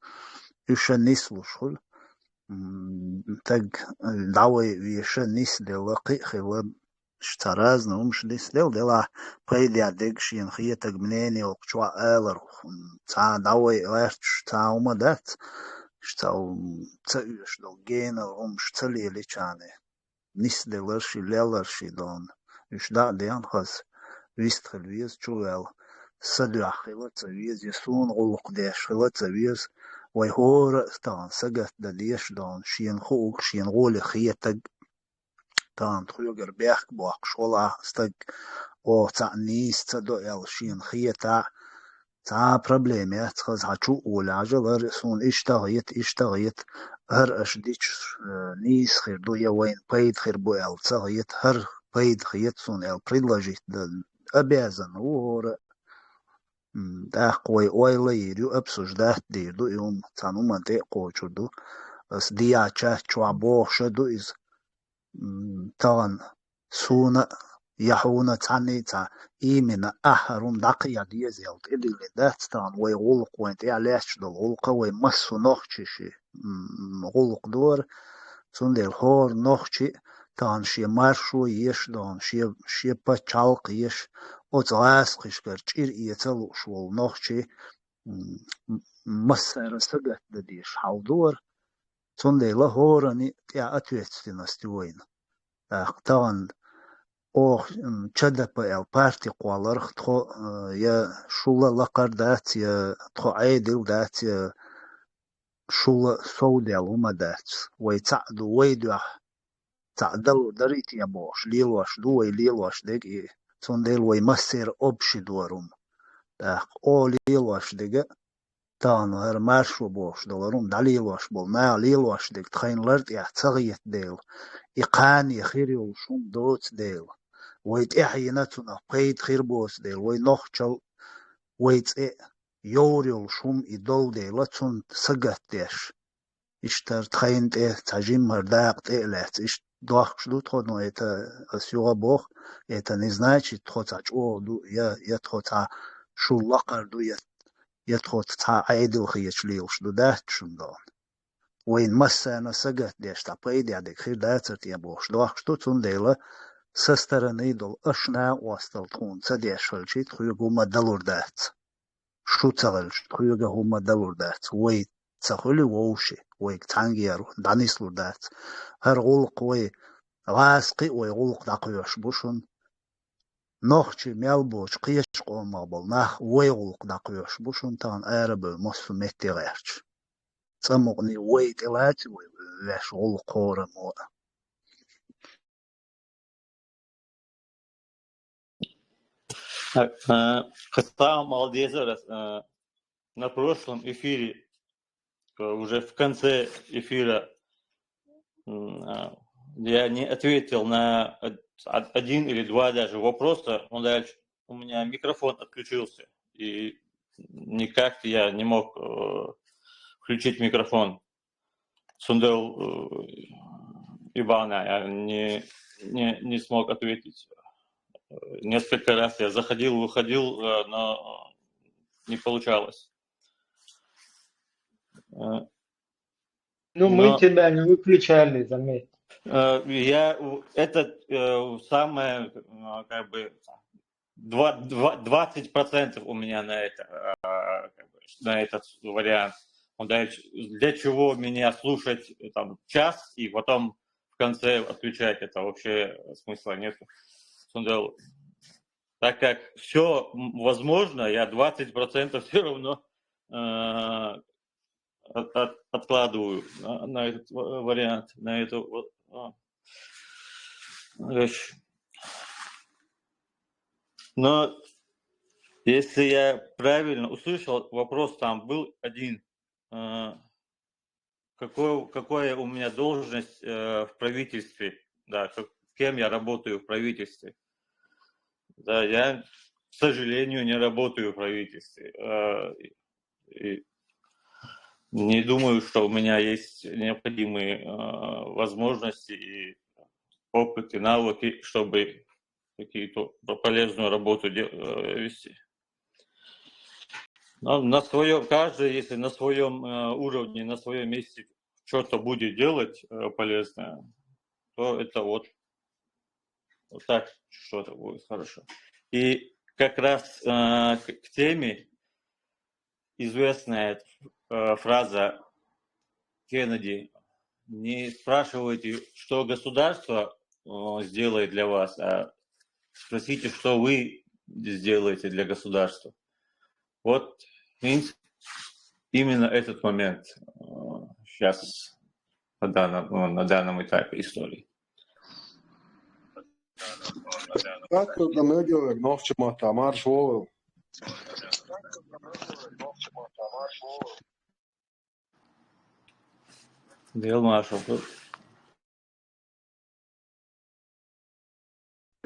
еще нислу шхул так давай еще нислела قيخلا اشترازنا ومش نسلل دلا بيدي دقشين خيتك منيني وقشوا آلر تا داوي لارتش تا ومدات شتاو تأيش دو جينا ومش تلي ليشاني نسللرشي ليلرشي دون إش دا ديان خاص ويستخل ويز شوال سدو خلت ويز يسون غلق ديش خلت ويز ويهور تان سقط ديش دون شين خوك شين غولي خيتك تان تخيوغر بيخ بوق شولا استق او تعنيس تدو يل شين خيتا تا بروبليمات خز هاتشو ولا عجل رسون اشتغيت هر اشديش نيس خير دو يوين بيد خير بو ال تغيت هر بيد خيت سون ال بريدلوجيت أبيزن وهور داق ويلا يريو أبسوش دات ديردو يوم تانو منطق قوشدو بس ديا چه چوا بوشدو إز تان سونا يحونا تاني تا إيمنا أحرم دقيا ديزيلت إدي لدات تان وي غلق وانت إعلاش دو غلق وي مسو نوخشي غلق دور سون ديل هور نوخشي تان شيء مارشو يش دان شيء بتشالق يش أتغاس خشكر تير يتلو شوال نخشي مسر سجت دديش حودور تندي لهورني تيا أتويتستنا استوين تان أو تشدب البارتي قوالرخ تخو يا شولا لقر دات يا تخو عيدل دات يا شولا سوديال وما دات ويتعدو ويدو تعدلو دريت يا بوش ليلوش دوي ليلوش دقي تنديل ويمسير أبشي دورم داق أو ليلوش دقي تان هر مارشو بوش دولارون دليلوش بول نا ليلوش دق تخين لرد يحتغيت ديل إقان يخيري وشوم دوت ديل ويت إحيناتنا قيد خير بوس ديل وي نخشل ويت يوري وشوم إدول ديل تون سقت ديش إشتر تخين تجيم هرداق لات إش دوخ شدو تخونو إتا أسيوغا بوخ إتا نزنايشي تخو تاج أو دو يا تخو تا شو لقر دو يتخو تا عيدل خيش ليوش دو دات شندون وين مسانا سقت ديش تا قيد يعدك خير داتر يا بوش دوخ شدو تون ديلا سسترني دول أشنا واستل تخون تديش فلشي تخيوغو ما دلور دات شو تغلش تخيوغو ما دلور دات وي تخولي ووشي ويك تانجيرو دانيسلور دات هر غلق وي غاسقي وي غلق داقيوش بوشون نوخشي ميالبوش قيش قوما بول ناخ وي غلق داقيوش بوشون تان آربو مصف متي غيرش تسمغني وي تلاتي وي ويش غلق قورم Хостам Алдезерас на прошлом эфире, уже в конце эфира, я не ответил на один или два даже вопроса, но дальше у меня микрофон отключился, и никак я не мог включить микрофон. Сундел Ивана, я не смог ответить. Несколько раз я заходил, выходил, но не получалось. Ну, мы тебя не выключали, заметь. Это самое, как бы, 20% у меня на этот вариант. Для чего меня слушать там час и потом в конце отключать? Это вообще смысла нет. Так как все возможно, я 20% все равно откладываю на этот вариант, на эту вещь. Но если я правильно услышал, вопрос там был один. Какая у меня должность в правительстве? Да, кем я работаю в правительстве? Да, я, к сожалению, не работаю в правительстве. И не думаю, что у меня есть необходимые возможности и опыт, и навыки, чтобы какие-то полезную работу вести. Но на своем, каждый, если на своем уровне, на своем месте что-то будет делать полезное, то это вот так что-то будет хорошо. И как раз к теме известная фраза Кеннеди: не спрашивайте, что государство сделает для вас, а спросите, что вы сделаете для государства. Вот именно этот момент сейчас на данном этапе истории. Kako da međuljeg novćemo tamar švolu? Dėl maršo.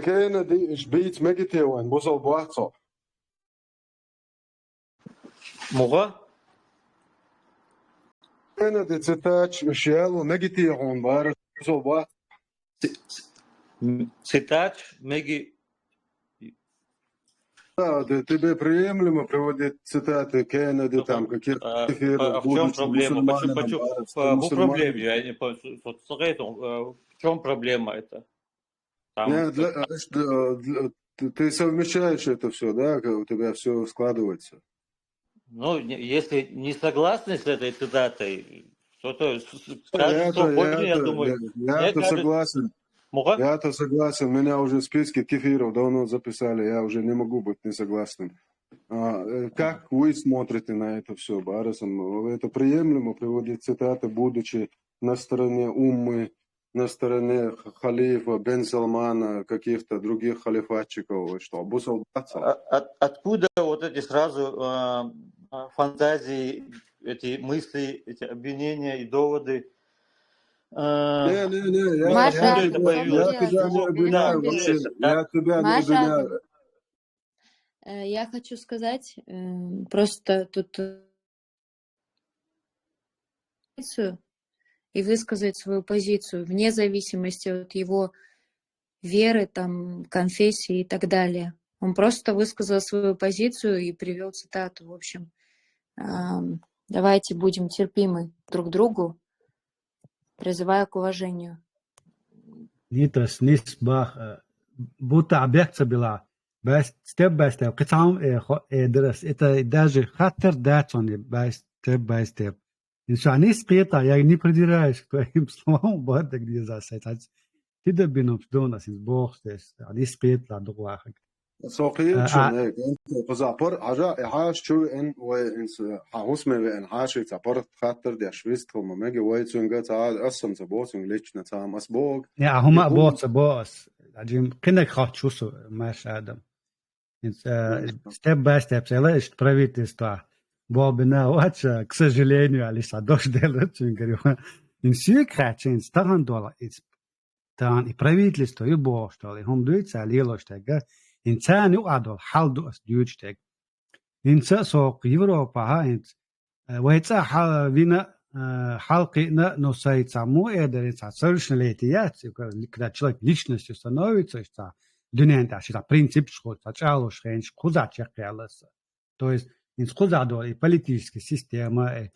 Kennedy šbīts megitievain, busal buatso. Muga? Kennedy citač šielu megitievain, var busal buatso. Citač Да, тебе приемлемо приводить цитаты Кеннеди, Ну, там, каких-то а эфиров, в чем будучи проблема? мусульманином, По проблеме, я не в чем проблема это? Там, Нет, ты совмещаешь это все, да, как у тебя все складывается. ну, если не согласны с этой цитатой, кто-то скажет, Я-то, что больше, я я-то, думаю. Мне я-то кажется, согласен. Я-то согласен. Меня уже в списке кефиров давно записали. Я уже не могу быть не согласным. Как вы смотрите на это все, Барасан? Это приемлемо приводить цитаты, будучи на стороне Уммы, на стороне халифа, Бен Салмана, каких-то других халифатчиков, что Откуда вот эти сразу фантазии, эти мысли, эти обвинения и доводы? Не, Откуда я это появилось? тебя не обвиняю вообще. Я тебя не Маша, обвиняю. я хочу сказать, просто тут и высказать свою позицию вне зависимости от его веры, там, конфессии и так далее. Он просто высказал свою позицию и привел цитату. В общем, давайте будем терпимы друг к другу, призывая к уважению. Nitas nisbah buta объекта была. Step by step. Катам درس. Это даже хатер датсон step by step. Иншан не спета, я не придираешь к твоим словам, бада где засать. Ты добинув до нас из Бог здесь. Не спета дуахак. سوقيت شو هيك انت بزعبر عجا اعاش شو ان وانس حوسمه وان عاشي تعبر خاطر دي شويست هم ما جي وايت سونغا تاع اصلا تبوس انجليش نتام اسبوق Ja, هما بوس بوس. عجيم كنك خاط شو سو ماش آدم. Step by step. Целое правительство. Бобина вача, к сожалению, Алиса дождь делает, говорю. Все кратче, $100. Там и правительство, и Бог, что ли. Хом дуется, алило, что ли. إنسان يقعد حال دوس ديوجتك إنسان سوق يوروبا ها ويتسا فينا حلقنا نصيت مو قادر إنسان سيرشناليتيات когда человек личностью становится что дунен та что принцип что сначала шенч куда чекалось то есть куда и политическая система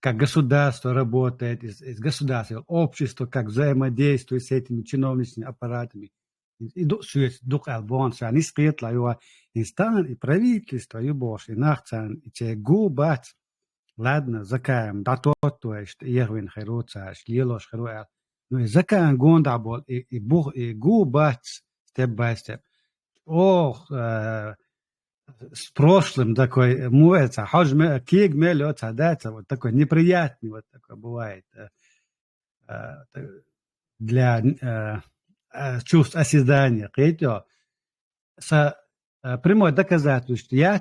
как государство работает из государства общество как взаимодействует с этими чиновничными аппаратами дух Албанцы, они спят лайва инстан и правительство, и бошь, и нахцан, и те губат, ладно, закаем, да то есть, ервин херуца, шлилош херуэл, ну и закаем гонда бол, и бух, и губат, степ бай степ. Ох, с прошлым такой, муэца, хожме, киг мелёца, дается, вот такой неприятный, вот такой бывает, для чувств осязания, прямое доказательство. Я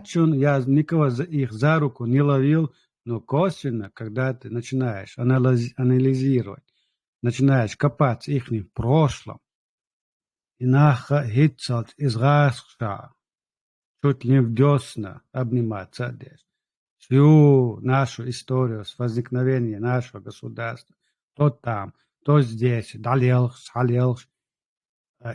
никого их за руку не ловил, но косвенно, когда ты начинаешь анализировать, начинаешь копаться их в прошлом, и наха хитцать из раска, чуть ли в десна обниматься здесь. Всю нашу историю с возникновения нашего государства, то там, то здесь, далелх, халелх,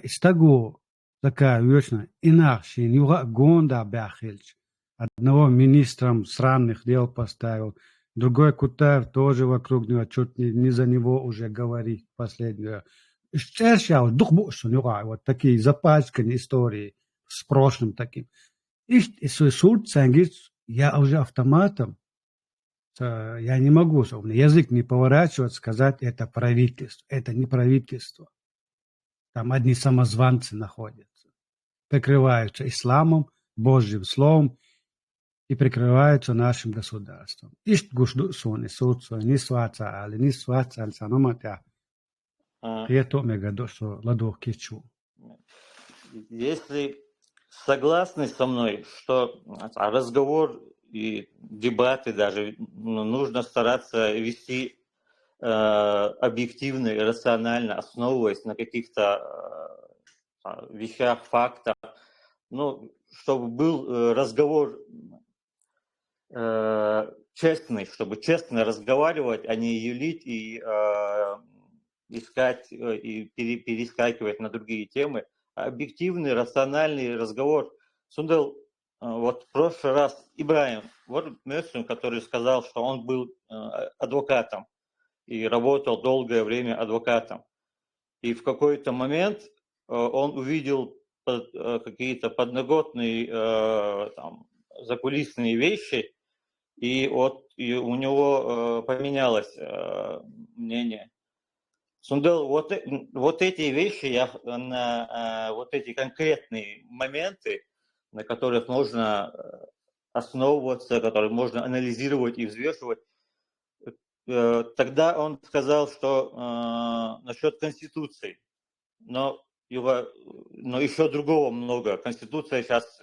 истагу такая вечная, иначе него гонда бяхильч. Одного министром странных дел поставил, другой Кутаев тоже вокруг него, чуть не за него уже говорит последнее. Исчерчал, дух больше вот такие запачканные истории с прошлым таким. И суд говорит, я уже автоматом, я не могу, язык не поворачивать, сказать, это правительство, это не правительство. Там одни самозванцы находятся, прикрываются исламом, Божьим словом и прикрываются нашим государством. Ишт гушду сони суцу, не сваца, али саноматя. Прието мегадо, что ладох кичу. Если согласны со мной, что разговор и дебаты даже нужно стараться вести объективно и рационально, основываясь на каких-то вещах, фактах, ну, чтобы был разговор честный, чтобы честно разговаривать, а не юлить и искать и перескакивать на другие темы. Объективный, рациональный разговор. Сундел вот в прошлый раз Ибраим, вот Мерсин, который сказал, что он был адвокатом и работал долгое время адвокатом. И в какой-то момент он увидел какие-то подноготные там, закулисные вещи, и вот и у него поменялось мнение. Сундел, вот эти вещи, вот эти конкретные моменты, на которых можно основываться, которые можно анализировать и взвешивать, тогда он сказал, что насчет Конституции, но еще другого много. Конституция сейчас,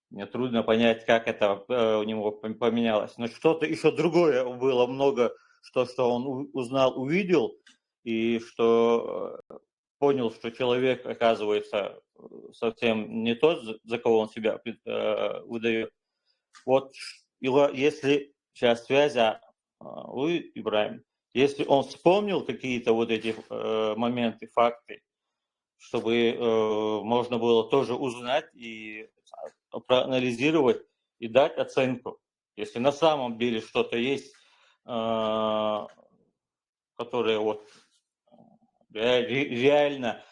мне трудно понять, как это у него поменялось, но что-то еще другое было много, что он узнал, увидел, и что понял, что человек, оказывается, совсем не тот, за кого он себя выдает. Вот если сейчас связь, Ибраим, если он вспомнил какие-то вот эти моменты, факты, чтобы можно было тоже узнать и проанализировать и дать оценку. Если на самом деле что-то есть, которое вот реально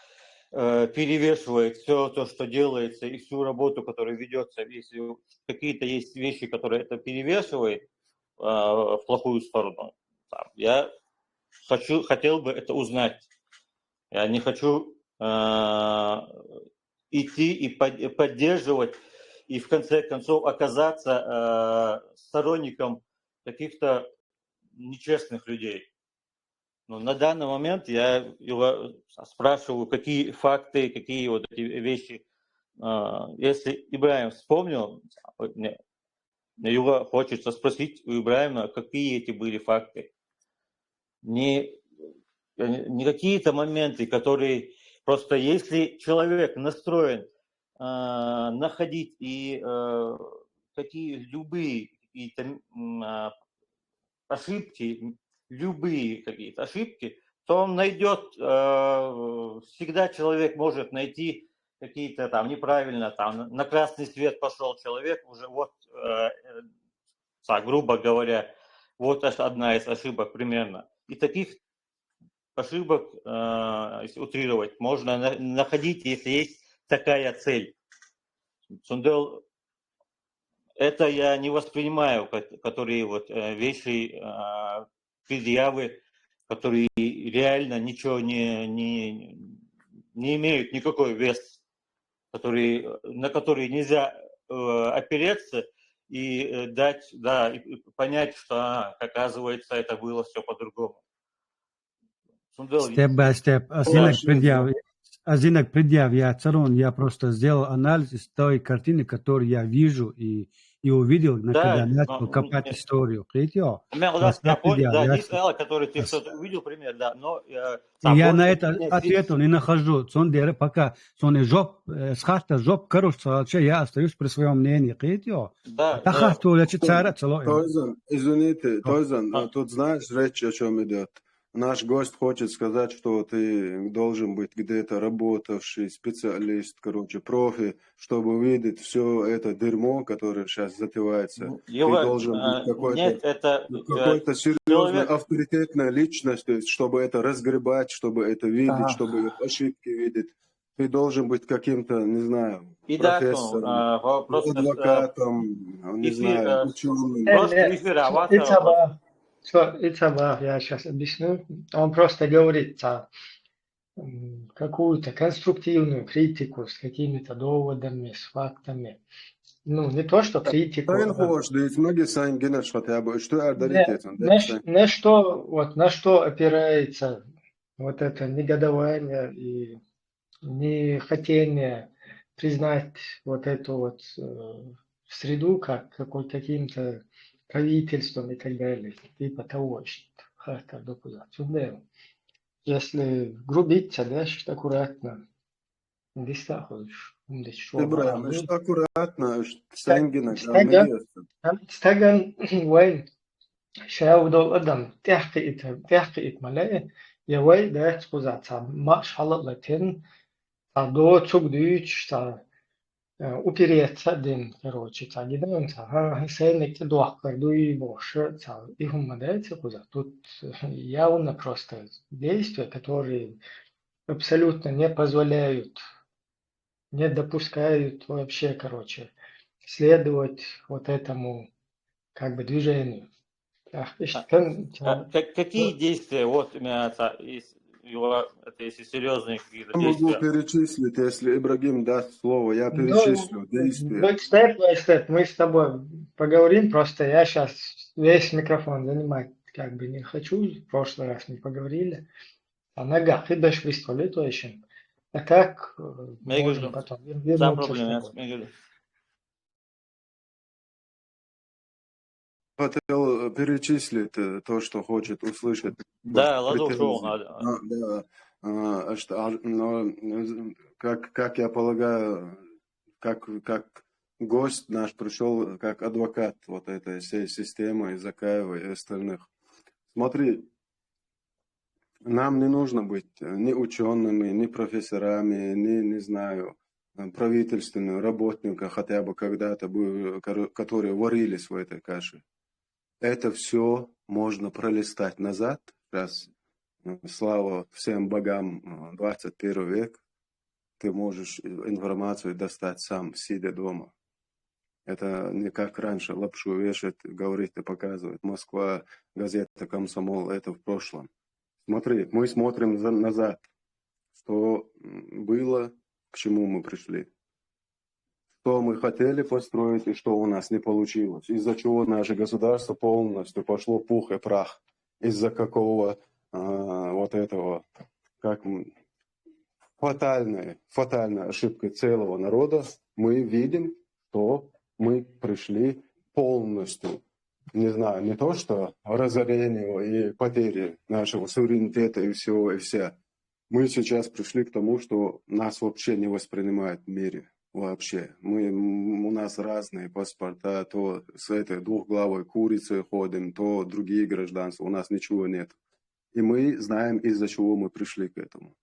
перевешивает все то, что делается, и всю работу, которая ведется, если какие-то есть вещи, которые это перевешивает в плохую сторону, я хотел бы это узнать. Я не хочу идти и поддерживать, и в конце концов оказаться сторонником каких-то нечестных людей. Но на данный момент я его спрашиваю, какие факты, какие вот эти вещи. Если Ибраим вспомнил, мне его хочется спросить у Ибраима, какие эти были факты. Не какие-то моменты, которые просто если человек настроен находить и любые какие-то ошибки, то он найдет, всегда человек может найти какие-то там неправильно, там на красный свет пошел человек, уже вот, грубо говоря, вот одна из ошибок примерно. И таких ошибок, если утрировать, можно находить, если есть такая цель. Сундел, это я не воспринимаю, которые вот вещи, предъявы, которые реально ничего не имеют никакой вес, на которые нельзя опереться и дать, и понять, что, оказывается, это было все по-другому. Step by step. Азинок предъяв, я просто сделал анализ той картины, которую я вижу и увидел, когда начал копать историю. Есть который ты что-то увидел, пример, да, но... Я на это ответа не нахожу. Пока жоп короче, я остаюсь при своем мнении. Извините, Тойзан, тут знаешь, речь о чем идет. Наш гость хочет сказать, что ты должен быть где-то работавший специалист, профи, чтобы увидеть все это дерьмо, которое сейчас затевается. Ты должен быть какой-то серьезной, авторитетной личностью, чтобы это разгребать, чтобы это видеть, чтобы ошибки видеть. Ты должен быть каким-то, не знаю, профессором, адвокатом, не знаю, ученым. Я сейчас объясню. Он просто говорит какую-то конструктивную критику с какими-то доводами, с фактами. Ну, не то, что критику. На что опирается вот это негодование и нехотение признать вот эту вот среду как каким-то правительством и так далее, типа того, что если грубиться, да, что аккуратно, аккуратно, стаган وين شاود الأدم تحقيق ملاء يوي ده تقول ما شاء الله لتن دو تسوق ديش упереться один, короче, гидаем, сейник дуах и больше, их умадается куда. Тут явно просто действия, которые абсолютно не позволяют, не допускают вообще, короче, следовать вот этому как бы движению. Какие действия, вот именно если серьезные какие-то Я могу действия? перечислить, если Ибрагим даст слово, я перечислю действия. Step by step, мы с тобой поговорим, просто я сейчас весь микрофон занимать как бы не хочу, в прошлый раз не поговорили. А нога, ты дашь выступить, то еще. А как можем потом вернуться с тобой. Хотел перечислить то, что хочет услышать. Да, ладно, шоу надо. Но, как я полагаю, как гость наш пришел как адвокат вот этой всей системы, Закаева и остальных. Смотри, нам не нужно быть ни учеными, ни профессорами, не знаю, правительственными работниками, хотя бы когда-то были, которые варились в этой каше. Это все можно пролистать назад. Сейчас, слава всем богам, 21 век, ты можешь информацию достать сам, сидя дома. Это не как раньше, лапшу вешать, говорить и показывать. Москва, газета «Комсомол» — это в прошлом. Смотри, мы смотрим назад, что было, к чему мы пришли. Что мы хотели построить и что у нас не получилось. Из-за чего наше государство полностью пошло пух и прах. Из-за какого вот этого, как фатальная ошибка целого народа, мы видим, что мы пришли полностью, не знаю, не то что разорению и потери нашего суверенитета и всего и вся. Мы сейчас пришли к тому, что нас вообще не воспринимают в мире. Вообще. У нас разные паспорта, то с этой двухглавой курицей ходим, то другие гражданства, у нас ничего нет. И мы знаем, из-за чего мы пришли к этому.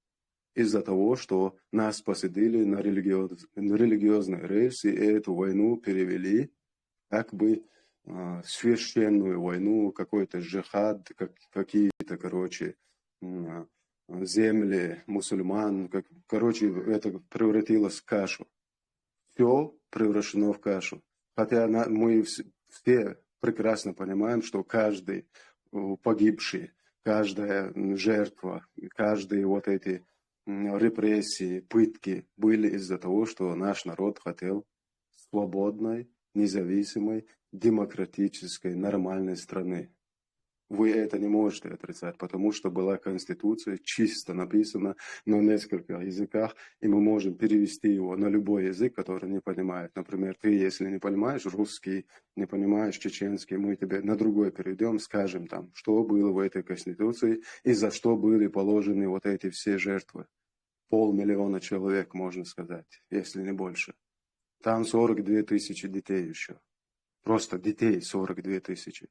Из-за того, что нас посадили на религиозные рельсы и эту войну перевели как бы священную войну, какой-то джихад, какие-то, короче, земли мусульман. Короче, это превратилось в кашу. Все превращено в кашу. Хотя мы все прекрасно понимаем, что каждый погибший, каждая жертва, каждые вот эти репрессии, пытки были из-за того, что наш народ хотел свободной, независимой, демократической, нормальной страны. Вы это не можете отрицать, потому что была Конституция, чисто написана на нескольких языках, и мы можем перевести его на любой язык, который не понимает. Например, ты, если не понимаешь русский, не понимаешь чеченский, мы тебе на другой перейдем, скажем там, что было в этой Конституции и за что были положены вот эти все жертвы. 500 000 человек, можно сказать, если не больше. Там 42 тысячи детей еще. Просто детей 42 тысячи.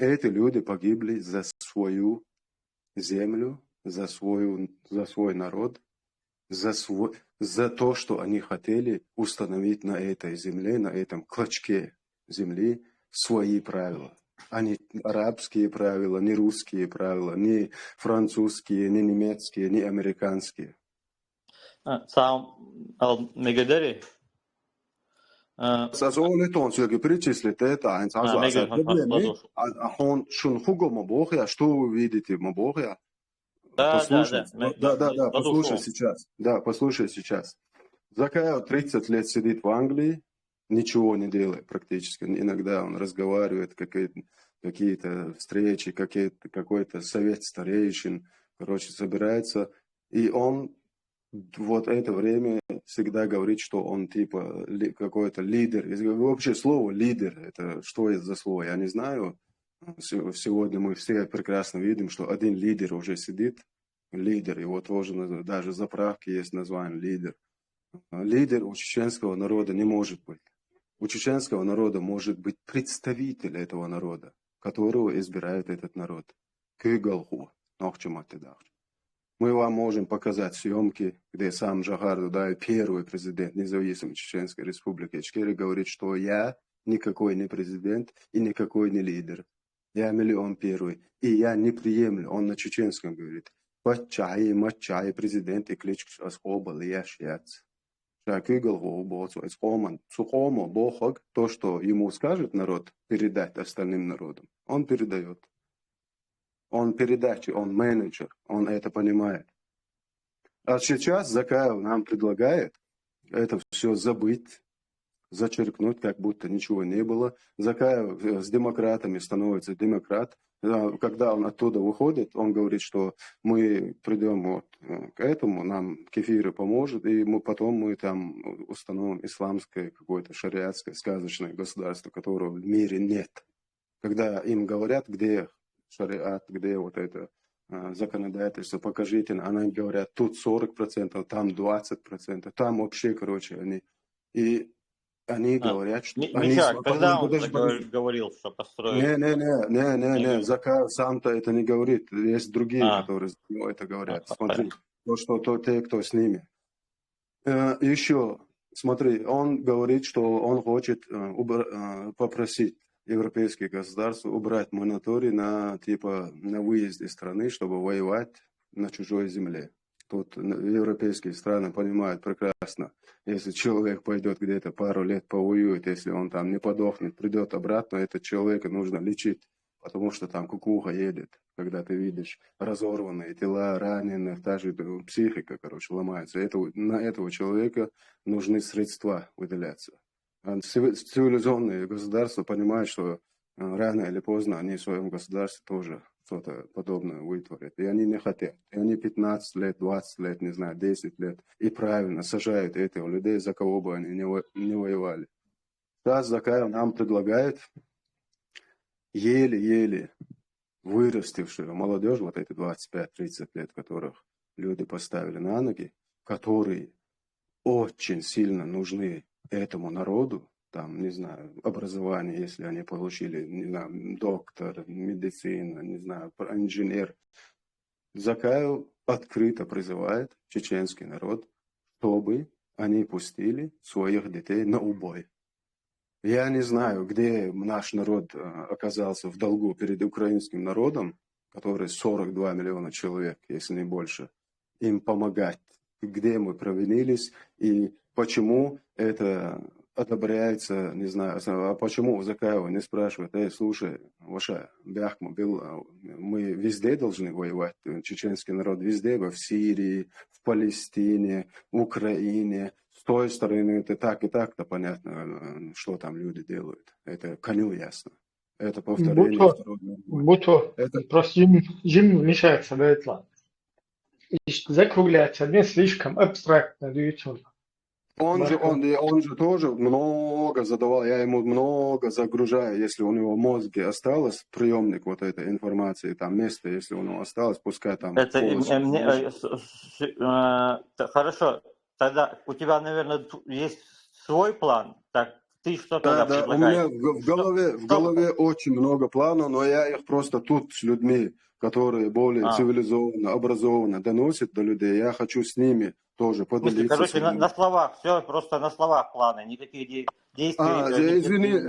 Эти люди погибли за свою землю, за свой народ, за то, что они хотели установить на этой земле, на этом клочке земли свои правила. А не арабские правила, не русские правила, не французские, не немецкие, не американские. Also ohne Ton söge перечислить это eins. Also проблемы, он шунхуго мобохя, что вы видите мобохя? Послушай, да, послушай сейчас. Да, послушай сейчас. Закаев 30 лет сидит в Англии, ничего не делает практически. Иногда он разговаривает, какие-то встречи, какой-то совет старейшин, короче, собирается. И он вот это время всегда говорит, что он типа какой-то лидер. Вообще слово лидер, это что это за слово, я не знаю. Сегодня мы все прекрасно видим, что один лидер уже сидит. Лидер, его тоже даже заправки есть название лидер. Лидер у чеченского народа не может быть. У чеченского народа может быть представитель этого народа, которого избирает этот народ. Кыгалху, нохчематедах. Мы вам можем показать съемки, где сам Джахар-Дудаев, первый президент независимой Чеченской Республики Ичкерия, говорит, что я никакой не президент и никакой не лидер. Я миллион первый. И я не приемлю. Он на чеченском говорит. Пачай, мачай, президент и кличка Аскоба, Лияшьяц. То, что ему скажет народ, передать остальным народам, он передает. Он передачи, он менеджер, он это понимает. А сейчас Закаев нам предлагает это все забыть, зачеркнуть, как будто ничего не было. Закаев с демократами становится демократ. Когда он оттуда выходит, он говорит, что мы придем вот к этому, нам кефир поможет, и потом мы там установим исламское какое-то шариатское сказочное государство, которого в мире нет. Когда им говорят, где шариат, где вот это законодательство, покажите, они говорят, тут 40%, там 20%, там вообще, короче, они говорят, что... Мичак, когда он говорил, что построить? Не, Закаев сам-то это не говорит. Есть другие, которые это говорят. Смотри, те, кто с ними. Еще, смотри, он говорит, что он хочет попросить европейские государства убрать мораторий на выезд из страны, чтобы воевать на чужой земле. Тут европейские страны понимают прекрасно, если человек пойдет где-то пару лет повоюет, если он там не подохнет, придет обратно, этого человека нужно лечить, потому что там кукуха едет, когда ты видишь разорванные тела, раненых, та же психика, короче, ломается. На этого человека нужны средства выделяться. Цивилизованные государства понимают, что рано или поздно они в своем государстве тоже что-то подобное вытворят. И они не хотят. И они 15 лет, 20 лет, не знаю, 10 лет. И правильно сажают этих людей, за кого бы они не воевали. Сейчас Закаев нам предлагает еле-еле вырастившую молодежь, вот эти 25-30 лет, которых люди поставили на ноги, которые очень сильно нужны этому народу, там, не знаю, образование, если они получили, не знаю, доктор, медицина, не знаю, инженер. Закаев открыто призывает чеченский народ, чтобы они пустили своих детей на убой. Я не знаю, где наш народ оказался в долгу перед украинским народом, который 42 миллиона человек, если не больше, им помогать, где мы провинились и почему это одобряется, не знаю, а почему Закаева не спрашивает, слушай, ваша бяхма был, мы везде должны воевать, чеченский народ везде, в Сирии, в Палестине, в Украине, с той стороны это так и так-то понятно, что там люди делают, это коню ясно, это повторение второго мира. Это просто Jim мешается до этого. И закругляется, не слишком абстрактно даются. Он же тоже много задавал, я ему много загружаю, если у него в мозге осталось приемник вот этой информации, там место, если у него осталось, пускай там... Хорошо, тогда у тебя, наверное, есть свой план, так ты что тогда предлагаешь? У меня в голове очень много планов, но я их просто тут с людьми, которые более цивилизованно, образованно доносят до людей, я хочу с ними тоже поделиться. Короче, на словах, все просто на словах планы, никаких действий.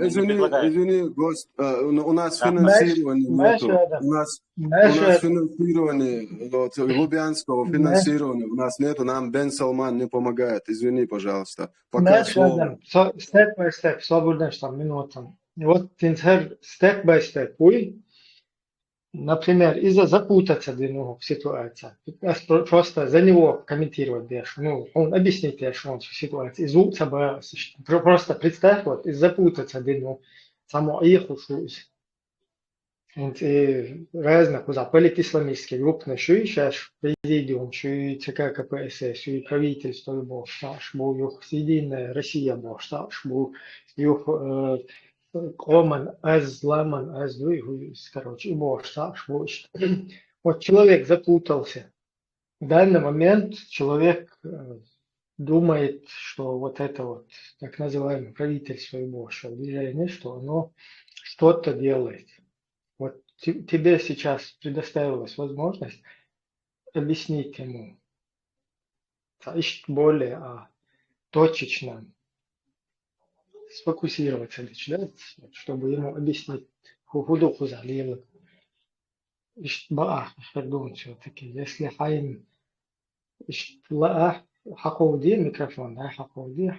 Извини, гость, у нас финансирования нету. У нас финансирования, Лубянского финансирования у нас нету, нам Бен Салман не помогает. Извини, пожалуйста. Пока слово. Step by step, свободно, что минутам. Вот step by step, например, из-за запутаться для него в ситуации, просто за него комментировать дальше, он объяснит дальше он всю ситуацию, просто представь, вот, и запутаться для него, само их ушусь. И разных, политисламистские группы, что и сейчас президиум, что и ЦК КПСС, что и правительство, что был Единая Россия, что был Роман, Ламан, короче, и Бошташ. Вот человек запутался. В данный момент человек думает, что вот это вот так называемое правительство и Боша движение, что оно что-то делает. Вот тебе сейчас предоставилась возможность объяснить ему, более точечно сфокусироваться, да, чтобы ему объяснить худуху залил. Думаю, все-таки, если Хаим Хакуди, микрофон, да, Хакуди,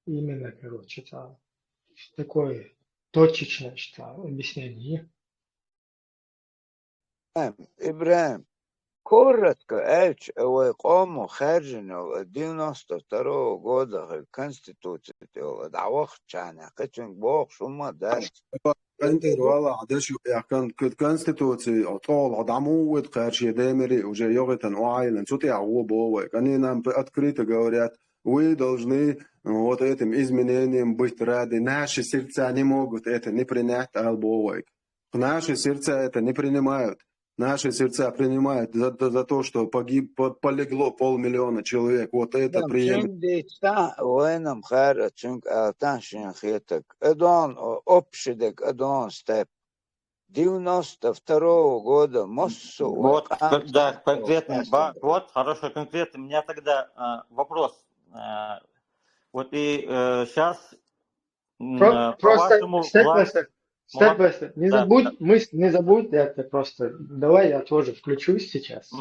именно, короче, это такое точечное объяснение. إبراهيم كورتك إيش ويقوموا خارجنا 92 года الكونستيتوتي دعوخ يعني قتن بوخ شو ما دارت انت والله عدش كان كونستيتوتي اطول عدمود قارشي دامري уже йогатан уайлен что ты обо они нам открыто говорят вы должны вот этим изменением быть рады. Наши сердца не могут это не принять албовой. Наши сердца это не принимают. Наши сердца принимают за то, что полегло 500 000 человек. Вот это приемлемо. وينم خارج شنك تانشين خيتك ادون общедек ادون степ 92 года моссу. Вот, да, конкретно, вот, хороший конкретно. У меня тогда вопрос. Вот и сейчас, по-вашему, Степ-by-степ. Не забудь это просто. Давай я тоже включусь сейчас.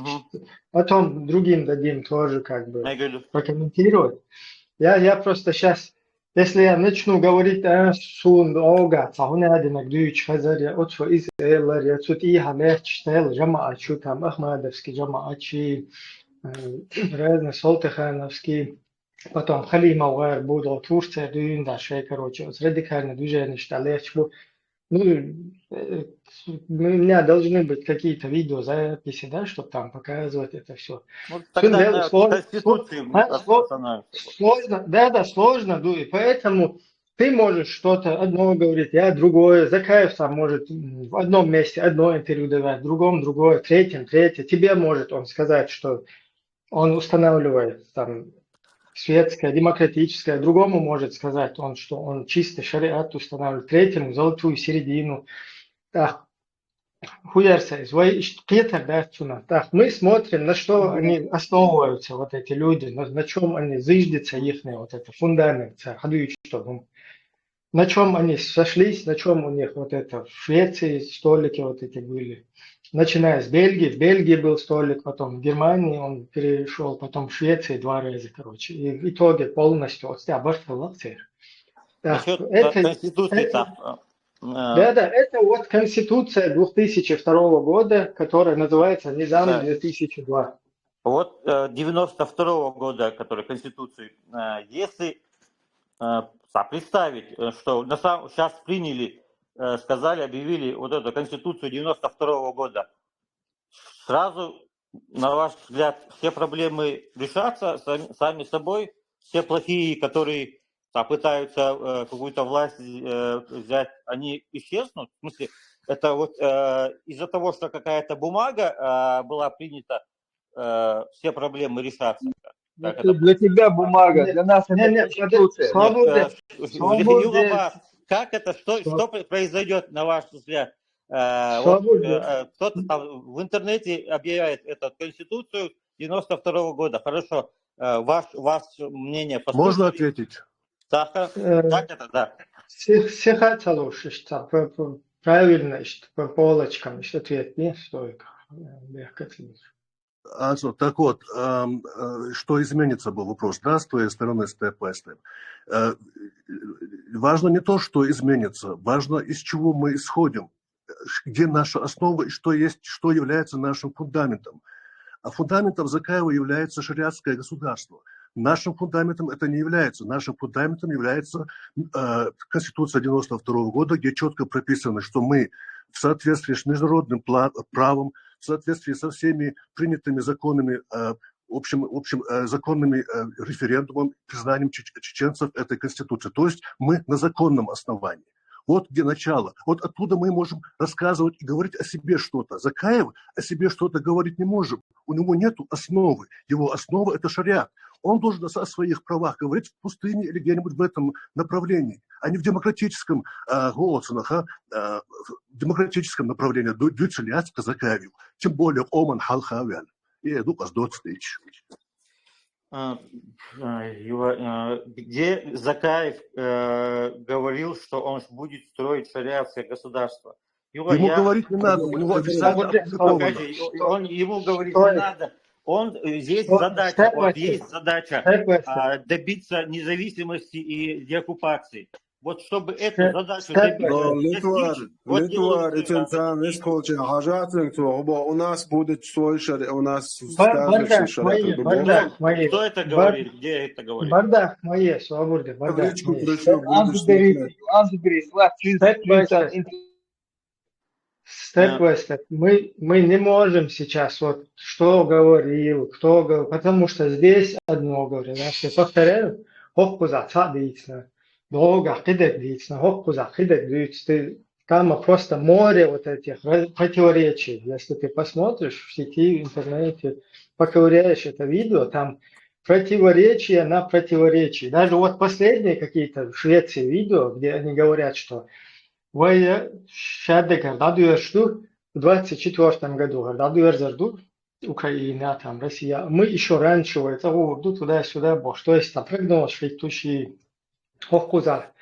Потом другим дадим тоже как бы прокомментировать. Я просто сейчас, если я начну говорить сун ога, цахунадинак дүйч хазаря, отсо из элларя, цут и хамех чтел, жамаат шу там Ахмадовский, жамаатчи, разные Солтыхановский, потом Халима Уэр, Будо, Турция, дюн, да, шей, короче, радикальное движение, шталечку. Ну, у меня должны быть какие-то видеозаписи, да, чтобы там показывать это все. Вот тогда сложно, да, сложно, и поэтому ты можешь что-то одно говорить, я другое. Закаев сам может в одном месте одно интервью давать, в другом другое, третьем третье. Тебе может он сказать, что он устанавливает там светское, демократическое, другому может сказать он, что он чисто шариат устанавливает, третьему золотую середину. Так, хуярся, так, мы смотрим, на что они основываются, вот эти люди, на чем они зыждятся, их вот это фундамент, на чем они сошлись, на чем у них вот это в Швеции столики вот эти были. Начиная с Бельгии, в Бельгии был столик, потом в Германии он перешел, потом в Швеции 2 раза, короче. И в итоге полностью от себя Конституции. Это вот Конституция 2002 года, которая называется Низам 2002. Вот 92 года, которая Конституция, если представить, что сейчас приняли, сказали, объявили вот эту Конституцию 92 года, сразу, на ваш взгляд, все проблемы решатся сами собой, все плохие, которые пытаются какую-то власть взять, они исчезнут? В смысле, это вот из-за того, что какая-то бумага была принята, все проблемы решатся? Это для тебя бумага, для нас это Конституция. Как это, что произойдет, на ваш взгляд? Кто-то там в интернете объявляет эту Конституцию 92 года. Хорошо, ваше мнение послушайте. Можно ответить? Так это, да. Все хотят, правильно, по полочкам, ответ не столько. Так вот, что изменится, был вопрос, да, с твоей стороны, степ-by-степ. Важно не то, что изменится, важно, из чего мы исходим, где наша основа и что является нашим фундаментом. А фундаментом Закаева является шариатское государство. Нашим фундаментом это не является. Нашим фундаментом является Конституция 92 года, где четко прописано, что мы в соответствии с международным правом, в соответствии со всеми принятыми законами, общим законными референдумом, признанием чеченцев этой Конституции. То есть мы на законном основании. Вот где начало. Вот оттуда мы можем рассказывать и говорить о себе что-то. Закаев о себе что-то говорить не может. У него нет основы. Его основа – это шариат. Он должен о своих правах говорить в пустыне или где-нибудь в этом направлении, а не в демократическом демократическом направлении. Дюцелиат казакавил, тем более оман халхавян. И иду поздоцтыч. Где Закаев говорил, что он будет строить шариатское государство? Ему говорить не надо, у него официально опубликовано. Ему говорить не надо. Есть задача добиться независимости и деоккупации. Вот чтобы эту задачу добиться... Литвар, у нас будет свой шариат, у нас сказочный шариат. Кто это говорит? Где это говорит? Бардах мои, свободы, бардах Степ-бай-степ. Мы не можем сейчас вот что говорил, кто говорил, потому что здесь одно говорю. Я повторяю, хоппуза цадыйцна, долго хидек хоппуза хидек дыйцна. Там просто море вот этих противоречий. Если ты посмотришь в сети, в интернете, поковыряешь это видео, там противоречия на противоречии. Даже вот последние какие-то в Швеции видео, где они говорят, что вы шадекар дадуершту в 24 году, дадуерзарду Украина, там Россия. Мы еще раньше это туда-сюда бог. То есть там прыгнул швейцарский хохкузар.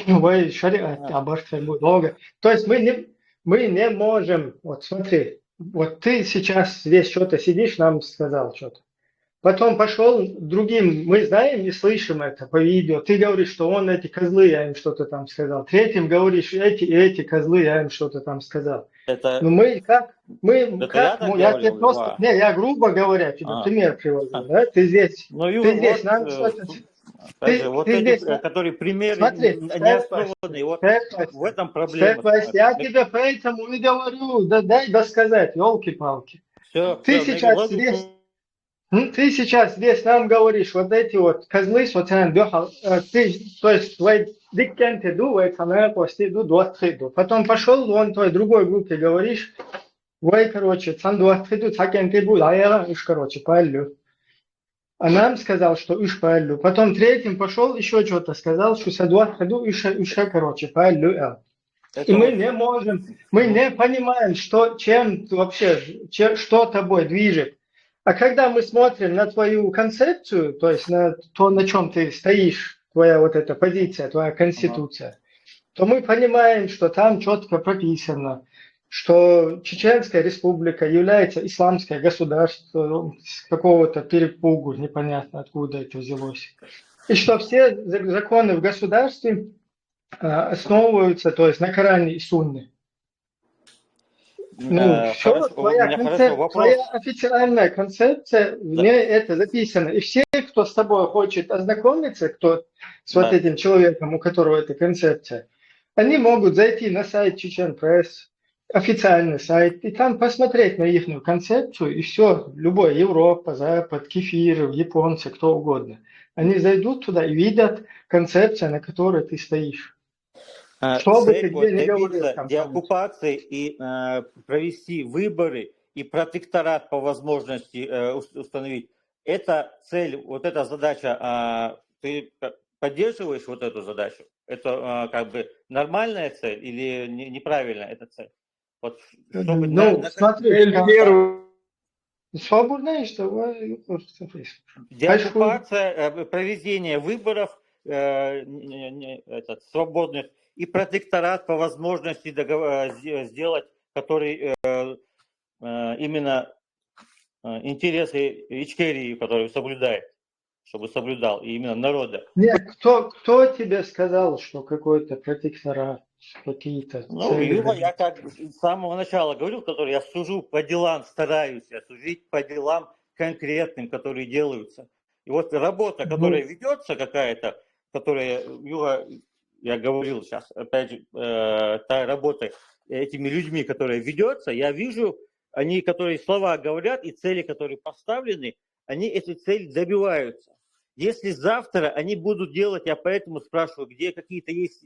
Вы шариат аборты долго. То есть мы не можем. Вот смотри, вот ты сейчас здесь что-то сидишь, нам сказал что-то. Потом пошел другим, мы знаем и слышим это по видео. Ты говоришь, что он эти козлы, я им что-то там сказал. Третьим говоришь, эти козлы, я им что-то там сказал. Это... Ну я тебе просто, я грубо говоря, тебе пример привожу, да? Ты здесь, нам что-то... Который пример неоснованный, вот в этом проблема. Я тебе поэтому и говорю, дай досказать, елки-палки. Ты сейчас здесь нам говоришь, вот эти вот козлы, ты, то есть, потом пошел, вон той другой группе говоришь, короче, а нам сказал, что иш палю. Потом третьим пошел, еще что-то сказал, что короче, палю. И мы не можем, мы не понимаем, чем что тобой движет. А когда мы смотрим на твою концепцию, то есть на то, на чем ты стоишь, твоя вот эта позиция, твоя конституция, то мы понимаем, что там четко прописано, что Чеченская республика является исламское государство с какого-то перепугу, непонятно откуда это взялось. И что все законы в государстве основываются, то есть на Коране и Сунне. Твоя официальная концепция, в ней это записано. И все, кто с тобой хочет ознакомиться, кто с вот этим человеком, у которого эта концепция, они могут зайти на сайт Чечен Пресс, официальный сайт, и там посмотреть на их концепцию, и все, любой, Европа, Запад, кефир, японцы, кто угодно. Они зайдут туда и видят концепцию, на которой ты стоишь. Цель добиться деоккупации и провести выборы и протекторат по возможности установить. Это цель, вот эта задача, ты поддерживаешь вот эту задачу? Это как бы нормальная цель или неправильная эта цель? Вот, чтобы смотри, свободная, что деоккупация, проведение выборов свободных и протекторат по возможности сделать, который именно интересы Ичкерии, который соблюдает, чтобы соблюдал, и именно народа. Нет, кто тебе сказал, что какой-то протекторат, какие-то цели? Я как с самого начала говорил, который я сужу по делам, стараюсь судить по делам конкретным, которые делаются. И вот работа, которая ведется какая-то, которая, я говорил сейчас, опять же, та работа этими людьми, которая ведется, я вижу, они, которые слова говорят, и цели, которые поставлены, они этой цели добиваются. Если завтра они будут делать, я поэтому спрашиваю, где какие-то есть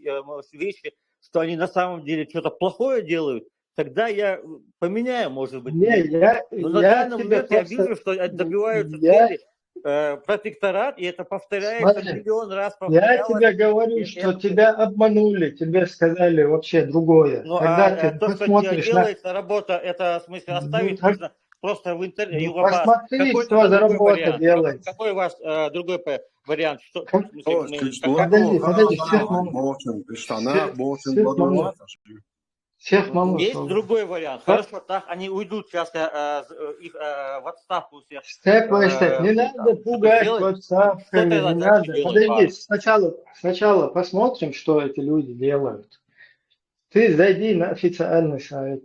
вещи, что они на самом деле что-то плохое делают, тогда я поменяю, может быть. На данный момент я вижу, что добиваются цели протекторат, и это повторяется Смотри, миллион раз я повторялось. тебе говорю, И что это- тебя обманули, тебе сказали вообще другое. Ну, Когда а ты то, что посмотришь на... делается работа, это в смысле Ну, оставить так- можно просто в интернете. ну, Югобас. посмотри, Какой что тогда за другой работа вариант? делается. Какой ваш другой вариант? Что, Как- в смысле, мы- Оскільки как- Подожди, лако подожди, хара всех хара маму. мочин штанах мочин Всех ладу маму. ваташ. Всех маму. Есть другой вариант. Как? Хорошо, так они уйдут сейчас их в отставку всех. Степ by степ. Не надо пугать Что WhatsApp, не тогда надо. дальше Подожди, делать? сначала посмотрим, что эти люди делают. Ты зайди на официальный сайт.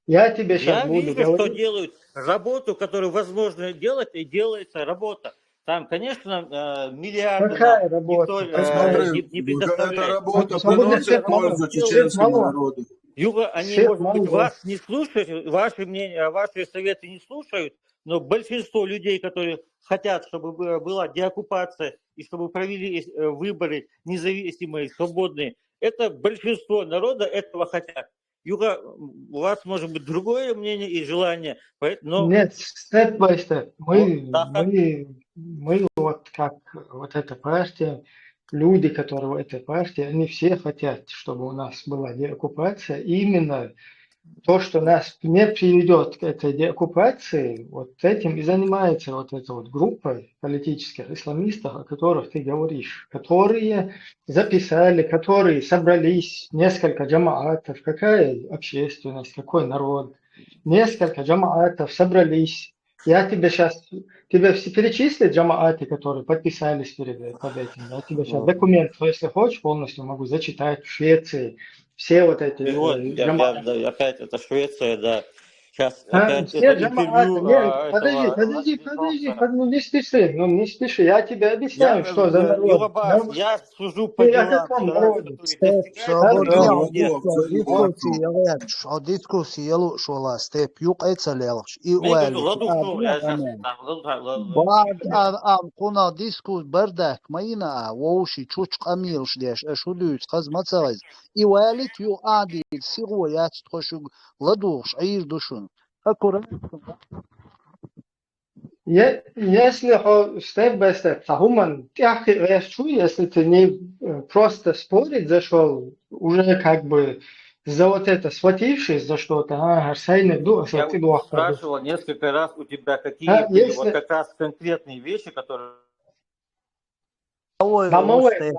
Я тебе сейчас Я буду вижу, что говорить. делают работу, которую возможно делать, и делается работа. Там, конечно, миллиарды Какая нам работа? никто Посмотри, не эта предоставляет. работа Свобода приносит всех мало. пользу Всех чеченскому мало. народу. Юга, они, Всех может быть, мало. вас не слушают, ваши мнения, ваши советы не слушают, но большинство людей, которые хотят, чтобы была деоккупация и чтобы провели выборы независимые, свободные, это большинство народа этого хотят. Юга, у вас может быть другое мнение и желание, но... Нет, степ by степ. Вот так как- Мы вот как вот эта партия, люди, которые в этой партии, они все хотят, чтобы у нас была деоккупация. И именно то, что нас не приведет к этой деоккупации, вот этим и занимается вот эта вот группа политических исламистов, о которых ты говоришь, которые записали, которые собрались, несколько джамаатов, какая общественность, какой народ, несколько джамаатов собрались. Я тебе сейчас, тебе все перечислят джамааты, которые подписались под этим. Я тебе сейчас документ, если хочешь, полностью могу зачитать в Швеции. Все вот эти И вот, джамааты. да, опять это Швеция, да. Сейчас А, опять все это джамааты. интервью Нет, этого подожди, Литовца. не спеши, я тебе объясняю, что за народ. Югобас, я сужу по Ты о делам каком человека, народе? который Step достигает sabotio уровня нет. diskusija šola step juk ecelielš i Я говорю, ueli ладушну, я сейчас بعد am kuna diskus berdek maina woshi chuch qamilsh desh ashulut qaz matsaz i ueli yu adi sigu yat tkhoshu ladursh ayir dushun akura Если степ by степ, Сахуман, я чую, если ты не просто спорить зашел, уже как бы за вот это схватившись за что-то, Арсайны, Я ты спрашивал несколько раз у тебя, какие были если... вот как раз конкретные вещи, которые... Домовой.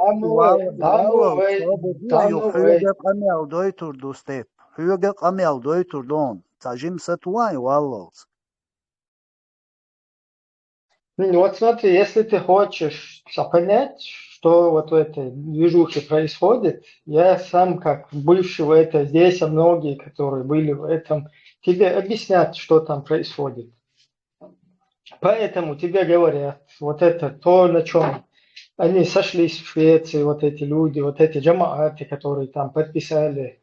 qamel doitur do step huga qamel doitur don tajim satwai wallos. Ну вот смотри, если ты хочешь понять, что вот в этой движухе происходит, я сам как бывший в это здесь, а многие, которые были в этом, тебе объяснят, что там происходит. Поэтому тебе говорят, вот это то, на чем они сошлись в Швеции, вот эти люди, вот эти джамааты, которые там подписали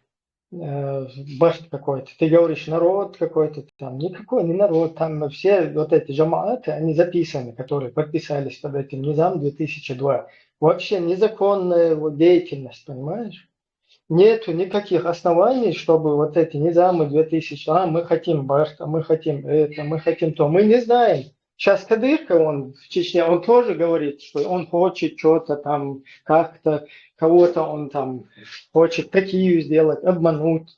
башт какой-то. Ты говоришь, народ какой-то там. Никакой не народ. Там все вот эти джамааты, они записаны, которые подписались под этим низам 2002. Вообще незаконная вот деятельность, понимаешь? Нету никаких оснований, чтобы вот эти низамы 2000, мы хотим башт, мы хотим это, мы хотим то. Мы не знаем. Сейчас Кадырка, он в Чечне, он тоже говорит, что он хочет что-то там, как-то, кого-то он там хочет такие сделать, обмануть,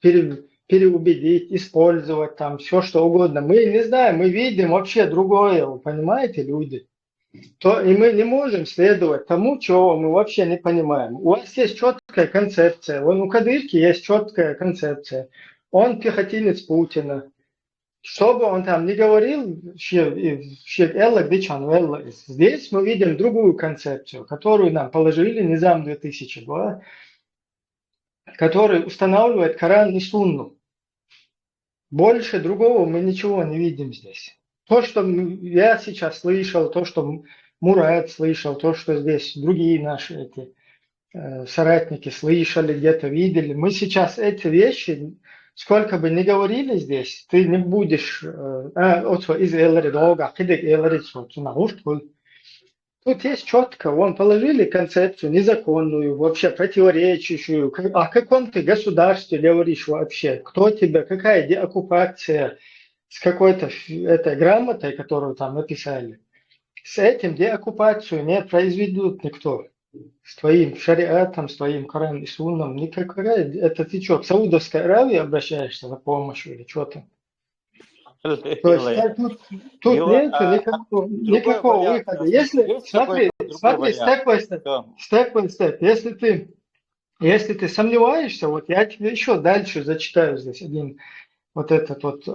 переубедить, использовать там, все что угодно. Мы не знаем, мы видим вообще другое, вы понимаете, люди. И мы не можем следовать тому, чего мы вообще не понимаем. У вас есть четкая концепция, вон у Кадырки есть четкая концепция. Он пехотинец Путина. Что бы он там ни говорил, здесь мы видим другую концепцию, которую нам положили Низам 2002, который устанавливает Коран и Сунну. Больше другого мы ничего не видим здесь. То, что я сейчас слышал, то, что Мурат слышал, то, что здесь другие наши эти соратники слышали, где-то видели, мы сейчас эти вещи... Сколько бы ни говорили здесь, ты не будешь... Тут есть четко, вон положили концепцию незаконную, вообще противоречащую. О каком ты государстве говоришь вообще? Кто тебе, какая деоккупация с какой-то этой грамотой, которую там написали? с этим деоккупацию не произведут никто. С твоим шариатом, с твоим Коран и Сунном. Никакая. Это ты что, к Саудовской Аравии обращаешься за помощью или что там? То есть тут нет никакого выхода. Если, смотри, степ-бай-степ. Если ты сомневаешься, вот я тебе еще дальше зачитаю здесь один вот этот вот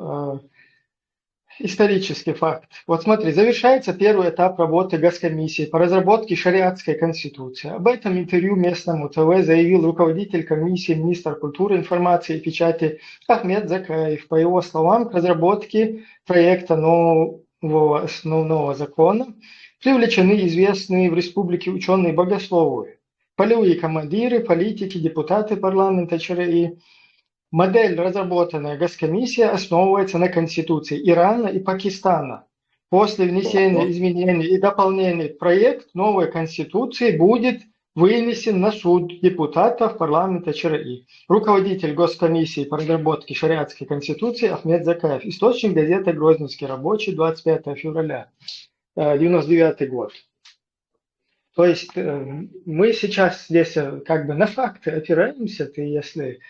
исторический факт. Вот смотри, завершается первый этап работы Госкомиссии по разработке шариатской конституции. Об этом интервью местному ТВ заявил руководитель комиссии, министр культуры, информации и печати Ахмед Закаев. По его словам, к разработке проекта нового основного закона привлечены известные в республике ученые-богословы, полевые командиры, политики, депутаты парламента ЧРИ. Модель, разработанная Госкомиссией, основывается на Конституции Ирана и Пакистана. После внесения изменений и дополнений в проект новой Конституции будет вынесен на суд депутатов парламента ЧРИ. Руководитель Госкомиссии по разработке шариатской Конституции Ахмед Закаев. Источник газеты «Грозненский рабочий», 25 февраля, 1999 год. То есть мы сейчас здесь как бы на факты опираемся. Ты если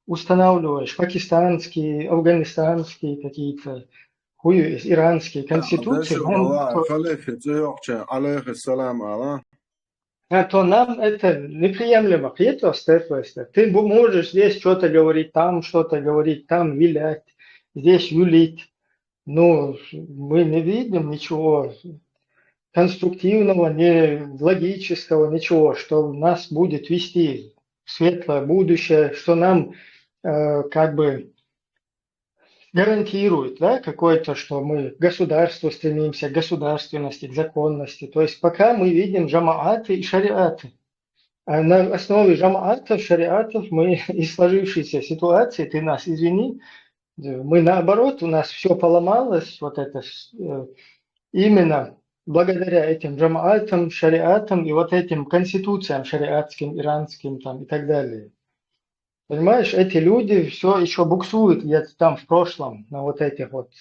устанавливаешь пакистанские, афганистанские какие-то, иранские конституции, то нам это неприемлемо. Это степ-бай-степ. Ты можешь здесь что-то говорить, там что-то говорить, там вилять, здесь юлить. Но мы не видим ничего конструктивного, не логического, ничего, что нас будет вести в светлое будущее, что нам как бы гарантирует, да, какое-то, что мы к государству стремимся, к государственности, к законности. То есть пока мы видим джамааты и шариаты. А на основе джамаатов, шариатов мы из сложившейся ситуации, ты нас извини, мы наоборот, у нас все поломалось, вот это именно благодаря этим джамаатам, шариатам и вот этим конституциям шариатским, иранским там, и так далее. Понимаешь, эти люди все еще буксуют где-то там в прошлом на вот этих вот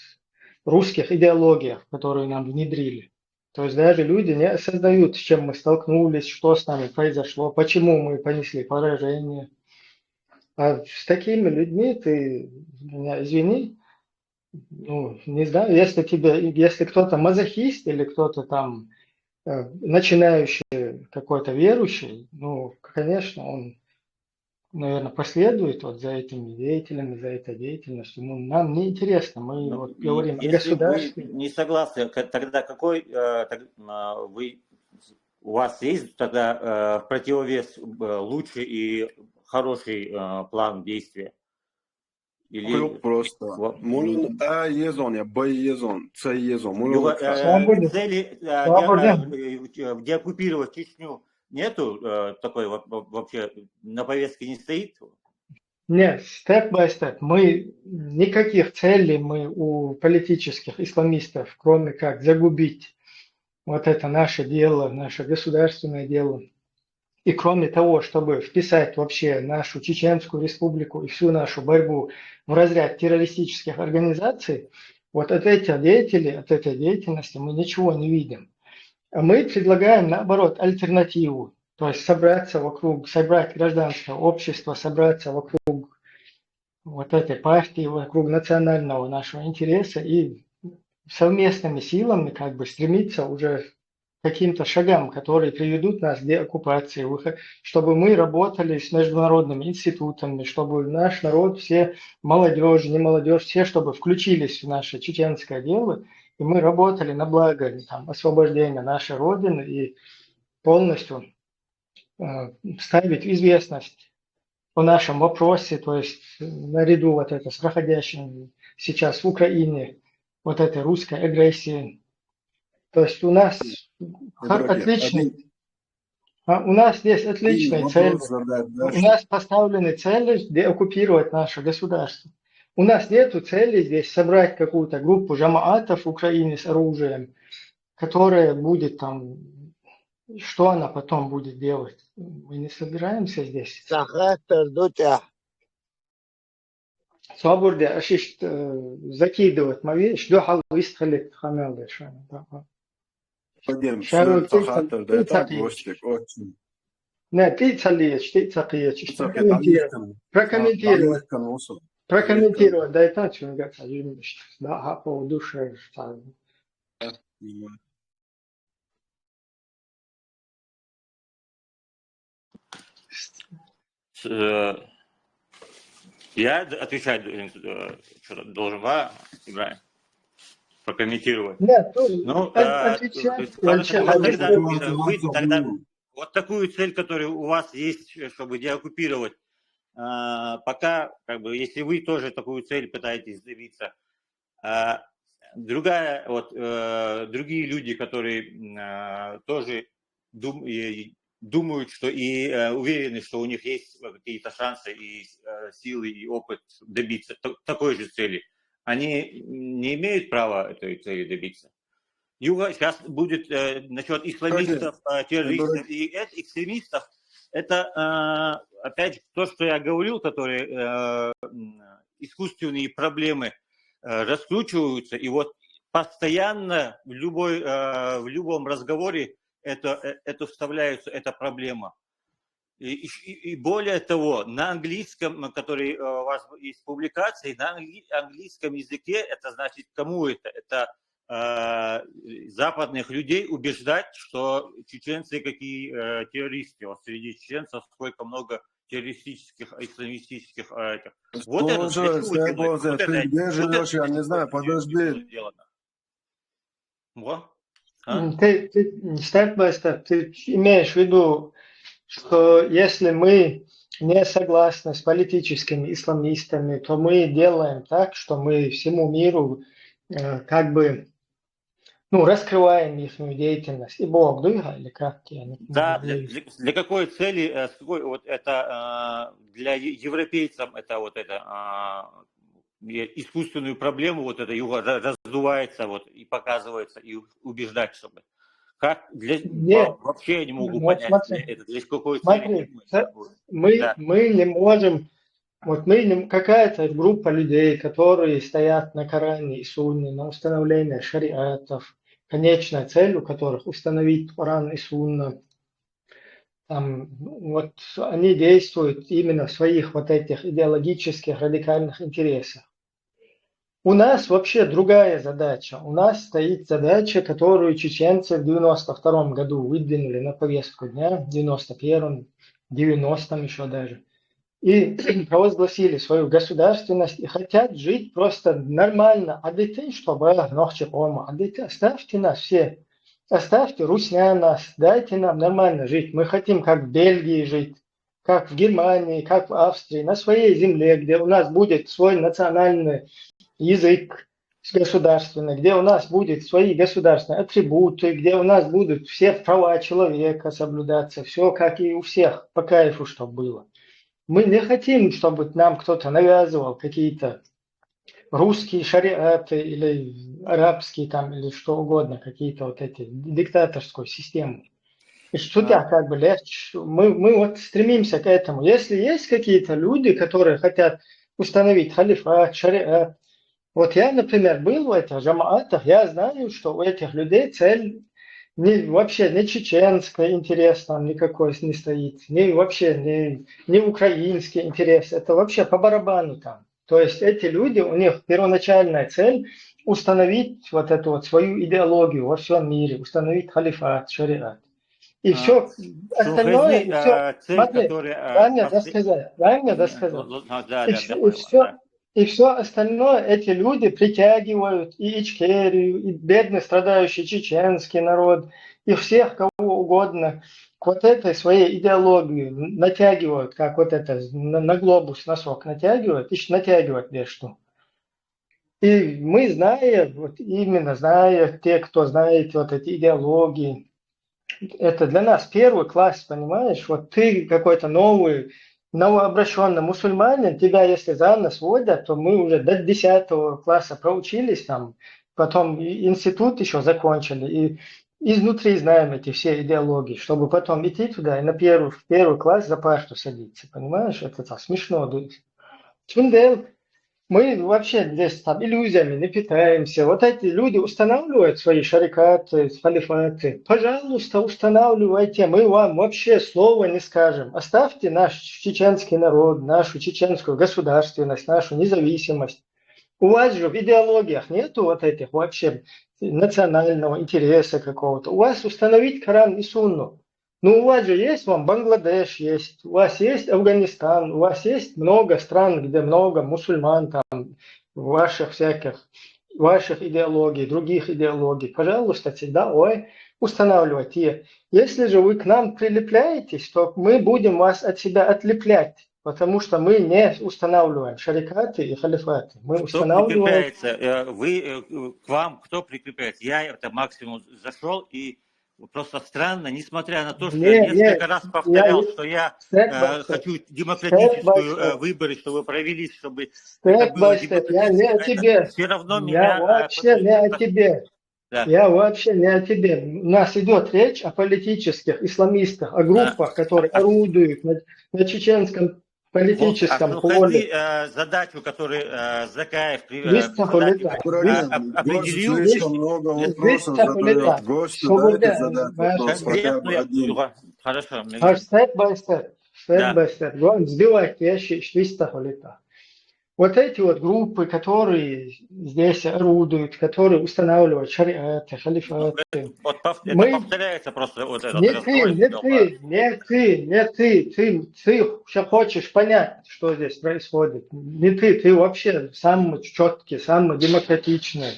русских идеологиях, которые нам внедрили. То есть даже люди не осознают, с чем мы столкнулись, что с нами произошло, почему мы понесли поражение. А с такими людьми ты меня извини, ну, не знаю, если кто-то мазохист или кто-то там начинающий какой-то верующий, ну, конечно, он, наверное, последует вот за этими деятелями, за этой деятельностью. Ну, нам не интересно, мы вот говорим о государстве. Если вы не согласны, тогда какой у вас есть тогда в противовес лучший и хороший план действия? Yok просто. Mulun A yezon ya B yezon, C yezon. Цели деоккупировать Чечню нету такой вообще на повестке не стоит? Нет, степ-бай-степ. Мы никаких целей мы у политических исламистов, кроме как загубить вот это наше дело, наше государственное дело. И кроме того, чтобы вписать вообще нашу Чеченскую республику и всю нашу борьбу в разряд террористических организаций, вот от этих деятелей, от этой деятельности мы ничего не видим. А мы предлагаем, наоборот, альтернативу. То есть собрать гражданское общество, собраться вокруг вот этой партии, вокруг национального нашего интереса и совместными силами как бы стремиться уже каким-то шагам, которые приведут нас к деоккупации, чтобы мы работали с международными институтами, чтобы наш народ, все молодежь, не молодежь, все, чтобы включились в наше чеченское дело, и мы работали на благо там, освобождения нашей Родины и полностью ставить в известность о нашем вопросе, то есть наряду вот это с проходящим сейчас в Украине, вот этой русской агрессии. То есть у нас отличный, у нас здесь отличные цели. У нас поставлены цели деоккупировать наше государство. У нас нет цели здесь собрать какую-то группу джамаатов в Украине с оружием, которая будет там, что она потом будет делать. Мы не собираемся здесь. Свобода закидывать мовей, что халвист халит хамел. Вадим, Шару все хатер, да это гвоздик, очень. Не, ты цалиешь, прокомментировать. Прокомментировать, да и так, что да, по душе. Я отвечать должен, Ибрahim, прокомментировать. Нет, Ну, отвечать. вы тогда вот такую цель, которая у вас есть, чтобы деоккупировать, пока, как бы, если вы тоже такую цель пытаетесь добиться, другие люди, которые тоже думают, что и уверены, что у них есть какие-то шансы и силы и опыт добиться такой же цели, они не имеют права этой цели добиться. Юга сейчас будет насчет исламистов, террористов и экстремистов. Это, опять же, то, что я говорил, которые искусственные проблемы раскручиваются, и вот постоянно в любом разговоре это вставляется, эта проблема. И более того, на английском, который у вас есть публикации, на английском языке, это значит, кому это? Это западных людей убеждать, что чеченцы какие террористы. Вот среди чеченцев сколько много террористических, исламистических этих. Вот это ты где живешь, я не знаю, подожди. Ты степ-бай-степ, ты имеешь в виду, что если мы не согласны с политическими исламистами, то мы делаем так, что мы всему миру как бы раскрываем их деятельность. И Бог, да, или как? Да, для какой цели, вот это для европейцев это вот это искусственную проблему, вот это раздувается вот, и показывается, и убеждать, чтобы. Как вообще я не могу понять, смотри, для какой цели. Мы не можем, какая-то группа людей, которые стоят на Коране и Сунне, на установление шариатов, конечная цель у которых установить Коран и Сунна, вот они действуют именно в своих вот этих идеологических радикальных интересах. У нас вообще другая задача. У нас стоит задача, которую чеченцы в 92 году выдвинули на повестку дня, в 91-м, 90-м еще даже. И провозгласили свою государственность и хотят жить просто нормально. Оставьте нас все. Оставьте русня нас. Дайте нам нормально жить. Мы хотим как в Бельгии жить, как в Германии, как в Австрии, на своей земле, где у нас будет свой национальный язык государственный, где у нас будут свои государственные атрибуты, где у нас будут все права человека соблюдаться, все как и у всех, по кайфу, чтобы было. Мы не хотим, чтобы нам кто-то навязывал какие-то русские шариаты или арабские там, или что угодно, какие-то вот эти диктаторскую систему. И что как бы легче. Мы вот стремимся к этому. Если есть какие-то люди, которые хотят установить халифат, шариат, вот я, например, был в этих джамаатах, я знаю, что у этих людей цель вообще не чеченский интерес там никакой не стоит, вообще не украинский интерес, это вообще по барабану там. То есть эти люди, у них первоначальная цель установить вот эту вот свою идеологию во всем мире, установить халифат, шариат. И все остальное, дай мне досказать. И все остальное эти люди притягивают и Ичкерию, и бедный страдающий чеченский народ, и всех кого угодно к вот этой своей идеологии натягивают, как вот это на глобус носок натягивают, и натягивают без что. И мы знаем, вот именно зная, те, кто знает вот эти идеологии, это для нас первый класс, понимаешь? Вот ты какой-то новообращенный мусульманин, тебя если за нас водят, то мы уже до 10 класса проучились там, потом институт еще закончили, и изнутри знаем эти все идеологии, чтобы потом идти туда и в первый класс за парту садиться, понимаешь? Это так смешно. Чундел, Мы вообще здесь там иллюзиями не питаемся. Вот эти люди устанавливают свои шарикаты, халифаты. Пожалуйста, устанавливайте. Мы вам вообще слова не скажем. Оставьте наш чеченский народ, нашу чеченскую государственность, нашу независимость. У вас же в идеологиях нету вот этих вообще национального интереса какого-то. У вас установить Коран и Сунну. Ну, у вас же есть, вам Бангладеш есть, у вас есть Афганистан, у вас есть много стран, где много мусульман, там, ваших идеологий, других идеологий. Пожалуйста, всегда, устанавливайте. Если же вы к нам прилепляетесь, то мы будем вас от себя отлеплять. Потому что мы не устанавливаем шарикаты и халифаты. Мы Кто устанавливаем... прикрепляется? К вам кто прикрепляется? Я это максимум зашел и просто странно, несмотря на то, что я несколько раз повторял, что я хочу демократическую выборы, чтобы провели, чтобы это было Я не о тебе. все равно Я вообще не о тебе. Да. Я вообще не о тебе. У нас идет речь о политических исламистах, о группах, которые орудуют на чеченском политическом поле. Задачу, которую Закаев определил. Слишком много вопросов задает гость, дайте задать вопрос хотя бы один. Хорошо. Step by step. Главное, сбивать вещи из чистого листа. Вот эти вот группы, которые здесь орудуют, которые устанавливают шариаты, халифаты. Это повторяется просто вот это. Не ты хочешь понять, что здесь происходит. Не ты вообще самый четкий, самый демократичный,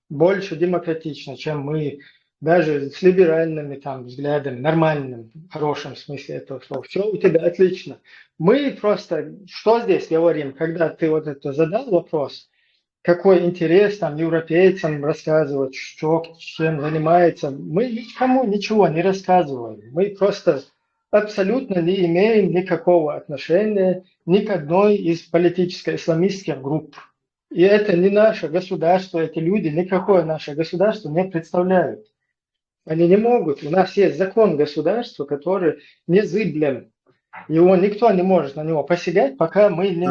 больше демократичный, чем мы, даже с либеральными там взглядами, нормальным, в хорошем смысле этого слова. Все у тебя отлично. Мы просто, что здесь говорим, когда ты вот это задал вопрос, какой интерес там европейцам рассказывать, что, чем занимается, мы никому ничего не рассказываем. Мы просто абсолютно не имеем никакого отношения ни к одной из политическо-исламистских групп. И это не наше государство, эти люди никакое наше государство не представляют. Они не могут. У нас есть закон государства, который незыблем. Его никто не может на него посягать, пока мы не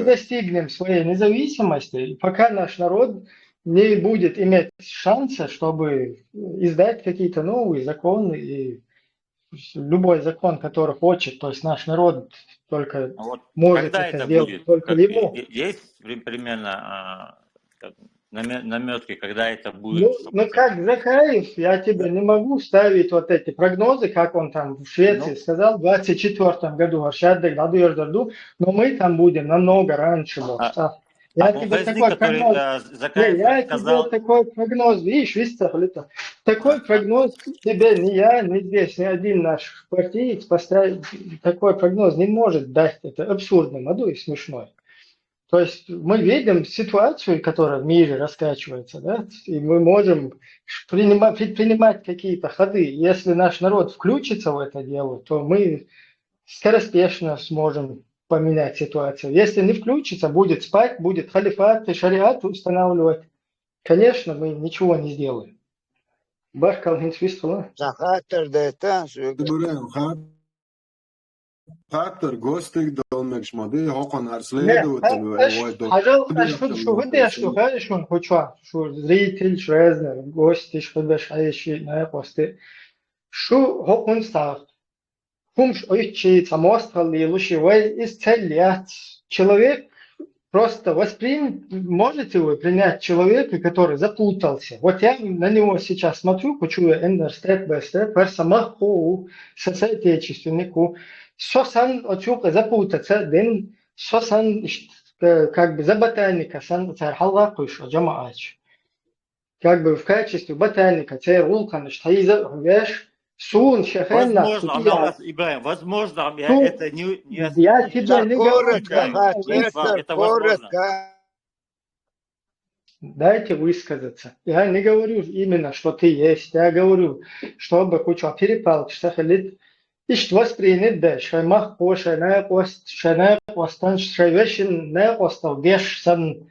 достигнем своей независимости, пока наш народ не будет иметь шанса, чтобы издать какие-то новые законы. И любой закон, который хочет, то есть наш народ только может это сделать, только ему. Есть примерно наметки, когда это будет? Ну как Закаев, я тебе не могу ставить вот эти прогнозы, как он там в Швеции сказал, в 2024 году, но мы там будем намного раньше. Я тебе такой прогноз, видишь, такой прогноз тебе ни я, ни здесь, ни один наш партиец поставить, такой прогноз не может дать. Это абсурдно, и смешной. То есть мы видим ситуацию, которая в мире раскачивается, да, и мы можем предпринимать какие-то ходы. Если наш народ включится в это дело, то мы скороспешно сможем поменять ситуацию. Если не включится, будет спать, будет халифат и шариат устанавливать. Конечно, мы ничего не сделаем. Баркал Хинсвистала. Хаттер гостик долмекш моды Хокон следователь. Пожалуйста, что вы что хорошо, что зритель, шрезер, гости, что бешающий на посты. Что Хокон став? Хумш ойчи самострали лучевой исцелять. Человек просто можете вы принять человека, который запутался. Вот я на него сейчас смотрю, почему эндер степ бай степ, персамаху, соотечественнику. Сосан очука запутаться, ден сосан как бы за ботаника сан цархаллакуш джамаач. Как бы в качестве ботаника царь вулкан штаиза веш сун шахенна. Возможно, я это не я тебе не говорю. Это возможно. Дайте высказаться. Я не говорю именно, что ты есть. Я говорю, чтобы куча перепал, штахалит. Ишт воспринят да, шаймах по шайная постан шайвешин не остал беш сан.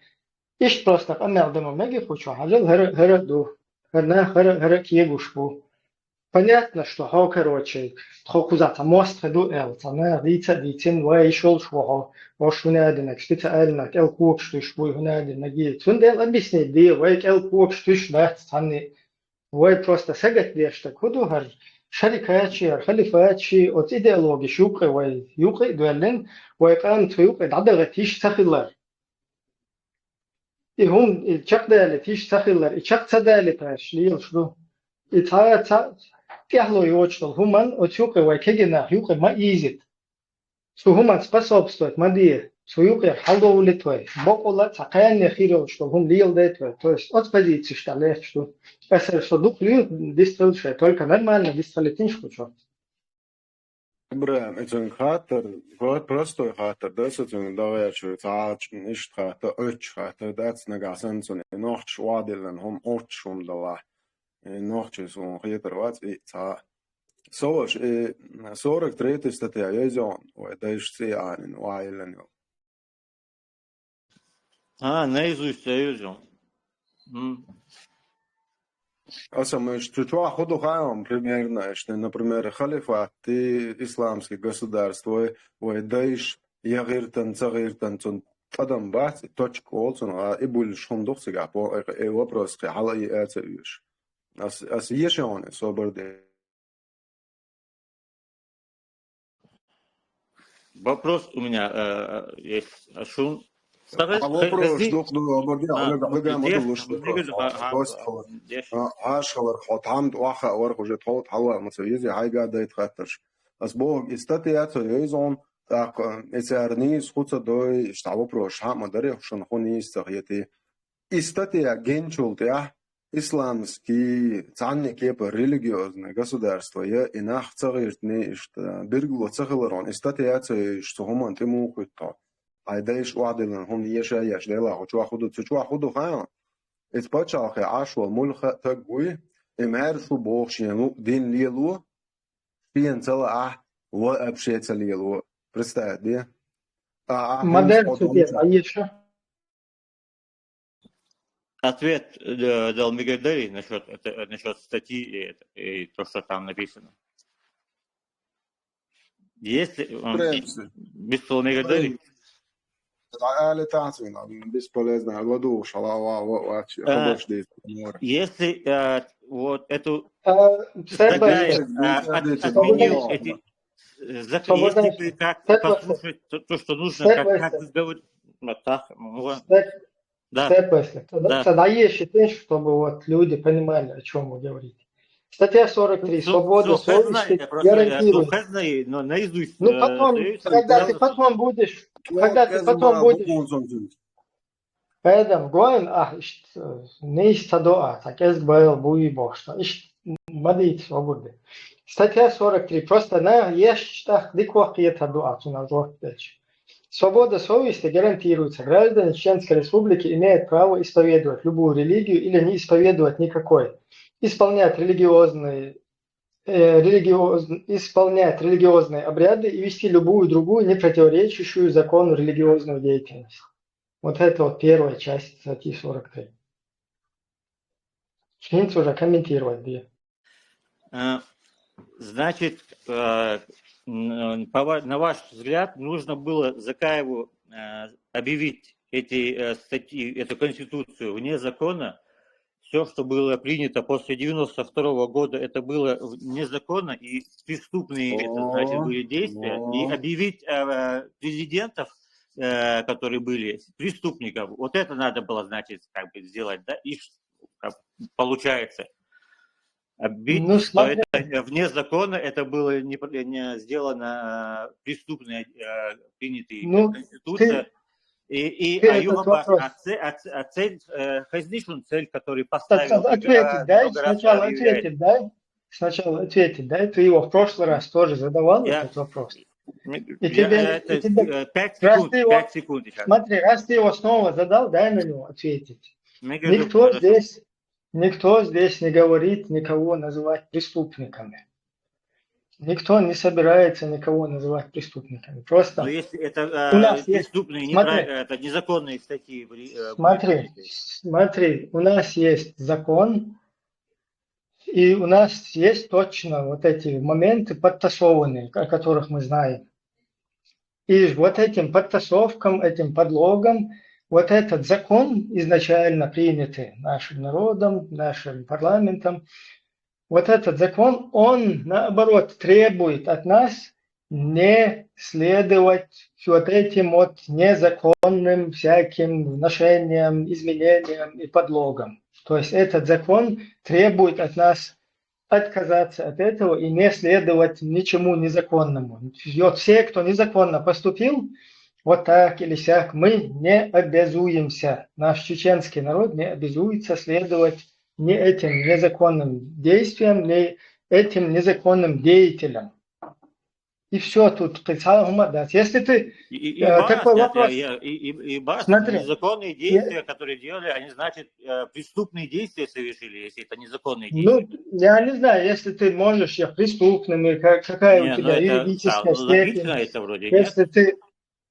Ишт просто камел демо меги хочу, хажал граду, грна гра киегушку. Понятно, что хо, короче, хокузата мост ходу элц, она рица дитин вайшол швохо, ошунадинак, штица эльнак, эл кук штуш буй хунадинак гит. Сундел объясни, ди, вайк эл кук штуш бахт, санни, вай просто сагат дешта, худу хар, شركاتشي خليفاتشي أو إيديولوجي شوقي ويوقي دولن ويقام تيوقي دعدغة تيش سخيلر هم الشق دالة تيش سخيلر الشق تدالة تاش ليل شلو إتها تيحلو يوچل همان أتيوقي ويكيجنا يوقي ما إيزيت سو همان способствует مدير سو يوقي حلو ولتوي بقولا تقيان يخيرو شلو هم ليل ديتوي то есть от позиции шталев что если что дух лил дистрелше только нормально дистрелетиншку что إبراهيم إذن خاطر простой خاطر das إذن داوية تعاج nicht خاطر أتش خاطر das نجاسن سن نوخ شوادلن هم أتش هم دوا نوخ سن خيتر وات تا سوش سورك تريت استطيع يزون ودايش سي عن وعيلن наизусть я видел. Мы чуть-чуть ходу хаем примерно, что, например, халифаты исламские государства, даиш ягиртан, цагиртан, адам бат, точка олцун, а и больше хундух сега по вопрос, хала и это вещь. Ас еще он соборды. Вопрос у меня есть. Ашун. вопрос, что Ашхалар Хотамд Ваха Орхуже Тот Хала Мацуизи Хайга Дайт Хатташ. Асбог истатиято Йойзон так эцерни схуца дой штабу проша модари шанхуни истахияти. Истатия генчултя исламский цанники по религиозное государство я инах цагиртни биргло цагиларон истатиято что хуман тему кутто. Айдеш уадилан هم يشا يشدلا وشوا خدو خان اتباچا خي عاشو ملخ تقوي امهر شو بوخشينو دين ليلو فين تلا وابشيت ليلو представь модель цвет а еще ответ дал Мигадери насчет статьи и то, что там написано. Если без Мигадери если вот эту отменил эти если бы как послушать то, что нужно, как говорить, да. Тогда есть считаешь, чтобы вот люди понимали, о чем вы говорите. Статья 43. Свобода совести гарантирует. Но наизусть. Ну потом, когда ты потом будешь, Поэтому гоин, не из садоа, так я сбавил буи бог, что мадить свободы. Статья 43. Просто на ештах диквахиета дуа, свобода совести гарантируется. Граждане Чеченской Республики имеют право исповедовать любую религию или не исповедовать никакой. Исполнять религиозные обряды и вести любую другую, не противоречащую закону религиозную деятельность. Вот это вот первая часть статьи 43. Шинц уже комментировать где. Значит, на ваш взгляд, нужно было Закаеву объявить эти статьи, эту конституцию вне закона. Все, что было принято после 92 года, это было незаконно и преступные это, значит, были действия. И объявить президентов, которые были преступников, вот это надо было, значит, как бы сделать, да, и получается. Объявить, что это вне закона, это было не сделано преступные принятые конституция. И цель, цель, который поставил... Сначала ответить, да? Ты его в прошлый раз тоже задавал этот вопрос. И тебе, 5 секунд. Смотри, раз ты его снова задал, дай на него ответить. Никто здесь не говорит никого называть преступниками. Никто не собирается никого называть преступниками. Просто но если это у нас преступные, есть... это незаконные статьи. Смотри, у нас есть закон И у нас есть точно вот эти моменты подтасованные, о которых мы знаем. И вот этим подтасовкам, этим подлогам, вот этот закон, изначально принятый нашим народом, нашим парламентом, вот этот закон, он, наоборот, требует от нас не следовать вот этим вот незаконным всяким вношениям, изменениям и подлогам. То есть этот закон требует от нас отказаться от этого и не следовать ничему незаконному. Вот все, кто незаконно поступил, вот так или сяк, мы не обязуемся. Наш чеченский народ не обязуется следовать ни этим незаконным действиям, ни этим незаконным деятелям. И все тут. Если ты... такой вопрос. Смотри, незаконные действия, которые делали, они, значит, преступные действия совершили, если это незаконные действия. Ну, я не знаю, если ты можешь, я преступными, какая у тебя юридическая степень. Это вроде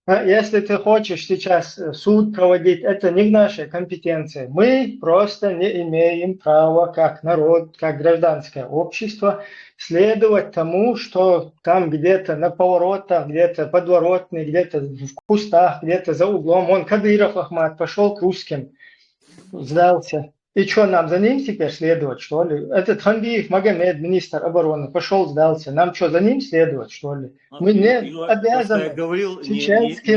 Если ты хочешь сейчас суд проводить, это не в нашей компетенции. Мы просто не имеем права, как народ, как гражданское общество, следовать тому, что там где-то на поворотах, где-то подворотный, где-то в кустах, где-то за углом. Он, Кадыров Ахмат, пошел к русским, сдался. И что, нам за ним теперь следовать, что ли? Этот Ханбиев Магомед, министр обороны, пошел, сдался. Нам что, за ним следовать, что ли? Мы не обязаны. Чеченский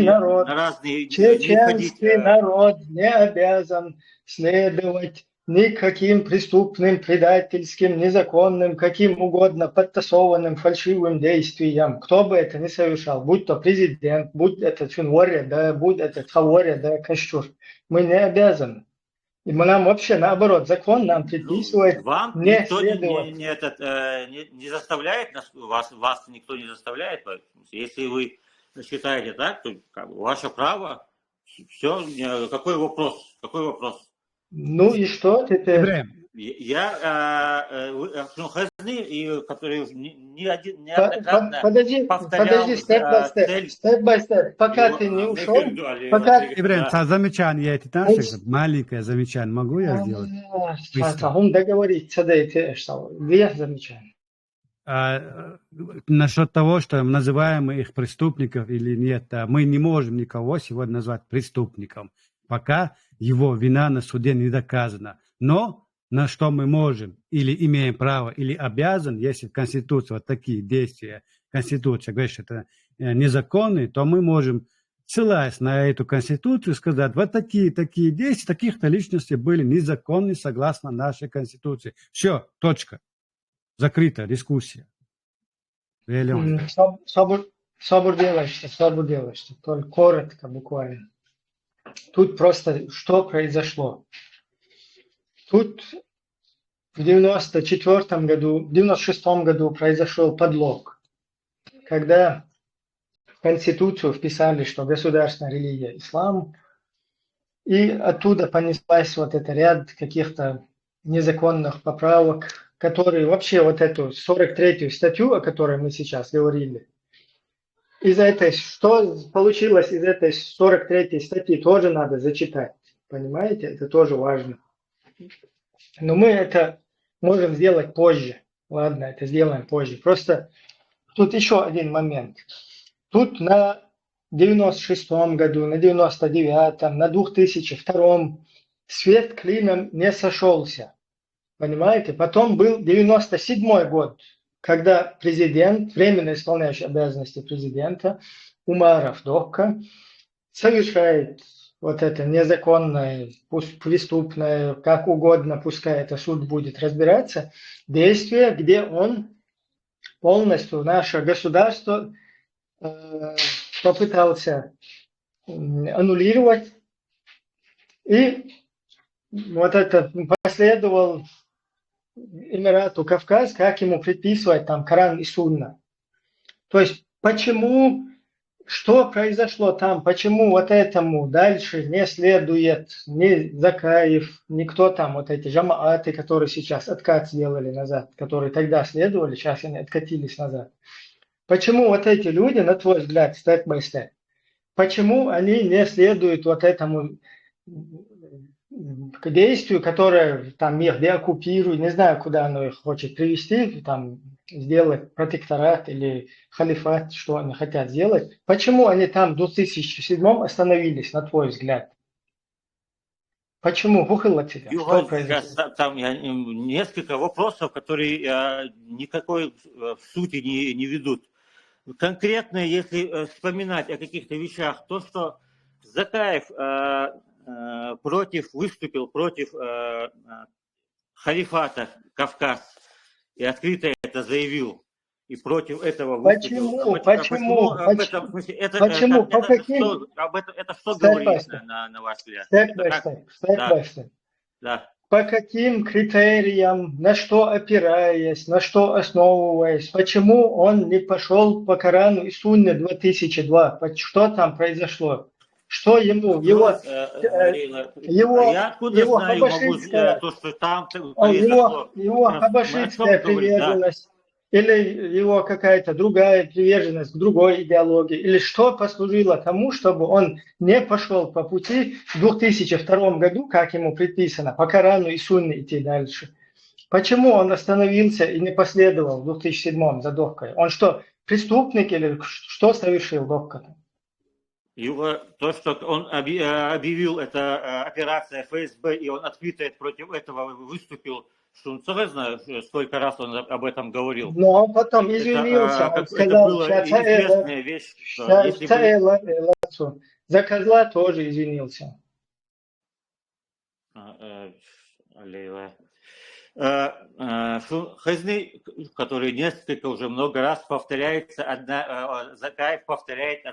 народ не обязан следовать никаким преступным, предательским, незаконным, каким угодно подтасованным, фальшивым действиям. Кто бы это ни совершал, будь то президент, будь это Финвория, да, будь это Хавория, да, Кащур. Мы не обязаны. И нам вообще наоборот, закон нам предписывает вам не никто следовать. не заставляет, вас никто не заставляет. Если вы считаете так, то ваше право. Все, какой вопрос? Ну и что теперь? Хазни, который неоднократно Подожди, степ-бай-степ. Пока ты не ушел, Ибрahim, замечание эти наши, маленькое замечание, могу я сделать? Он договориться, дайте, что две замечания. Насчет того, что называем их преступников или нет, мы не можем никого сегодня назвать преступником, пока его вина на суде не доказана. Но на что мы можем или имеем право, или обязан, если в Конституции вот такие действия, Конституция говорит, что это незаконные, то мы можем, ссылаясь на эту Конституцию, сказать, вот такие действия, таких-то личностей были незаконны согласно нашей Конституции. Все, точка. Закрыта дискуссия. Собор делаешь, только коротко буквально. Тут просто что произошло? Тут в 94 году, в 96 году произошел подлог, когда в Конституцию вписали, что государственная религия ислам, и оттуда понеслась вот этот ряд каких-то незаконных поправок, которые вообще вот эту 43-ю статью, о которой мы сейчас говорили, что получилось из этой 43-й статьи, тоже надо зачитать. Понимаете? Это тоже важно. Но мы это можем сделать позже. Ладно, это сделаем позже. Просто тут еще один момент. Тут на 96-м году, на 99-м, на 2002-м свет клином не сошелся. Понимаете? Потом был 97-й год, когда президент, временно исполняющий обязанности президента, Умаров Докка, совершает вот это незаконное, пусть преступное, как угодно, пускай это суд будет разбираться, действие, где он полностью наше государство попытался аннулировать. И вот это последовал Эмирату Кавказ, как ему предписывать там Коран и Сунна. То есть почему, что произошло там, почему вот этому дальше не следует ни Закаев, никто там, вот эти жамааты, которые сейчас откат сделали назад, которые тогда следовали, сейчас они откатились назад. Почему вот эти люди, на твой взгляд, степ-бай-степ, почему они не следуют вот этому к действию, которое там их деоккупирует, не знаю, куда оно их хочет привести, там сделать протекторат или халифат, что они хотят сделать. Почему они там в 2007 остановились, на твой взгляд? Почему? Бухало тебя. Что Югаль, произошло? там несколько вопросов, которые никакой в сути не ведут. Конкретно, если вспоминать о каких-то вещах, то, что Закаев выступил против халифата Кавказ и открыто это заявил, и против этого выступил. Почему? Об этом, в смысле, это что говорит, на ваш взгляд? Step-by-step. Да. По каким критериям, на что опираясь, на что основываясь, почему он не пошел по Корану и Сунне 2002? Что там произошло? Что ему, его хабашитская, то, что там произошло? Его хабашитская приверженность, или его какая-то другая приверженность к другой идеологии, или что послужило тому, чтобы он не пошел по пути в 2002 году, как ему предписано, по Корану и Сунне идти дальше. Почему он остановился и не последовал в 2007 за Дохкой? Он что, преступник или что совершил Дохка? То, что он объявил, это операция ФСБ, и он открыто против этого выступил, что он знаю, сколько раз он об этом говорил. Но он потом извинился, он сказал, это была известная вещь. За Козла тоже извинился. Хазни, который несколько уже много раз повторяется, Закаев повторяет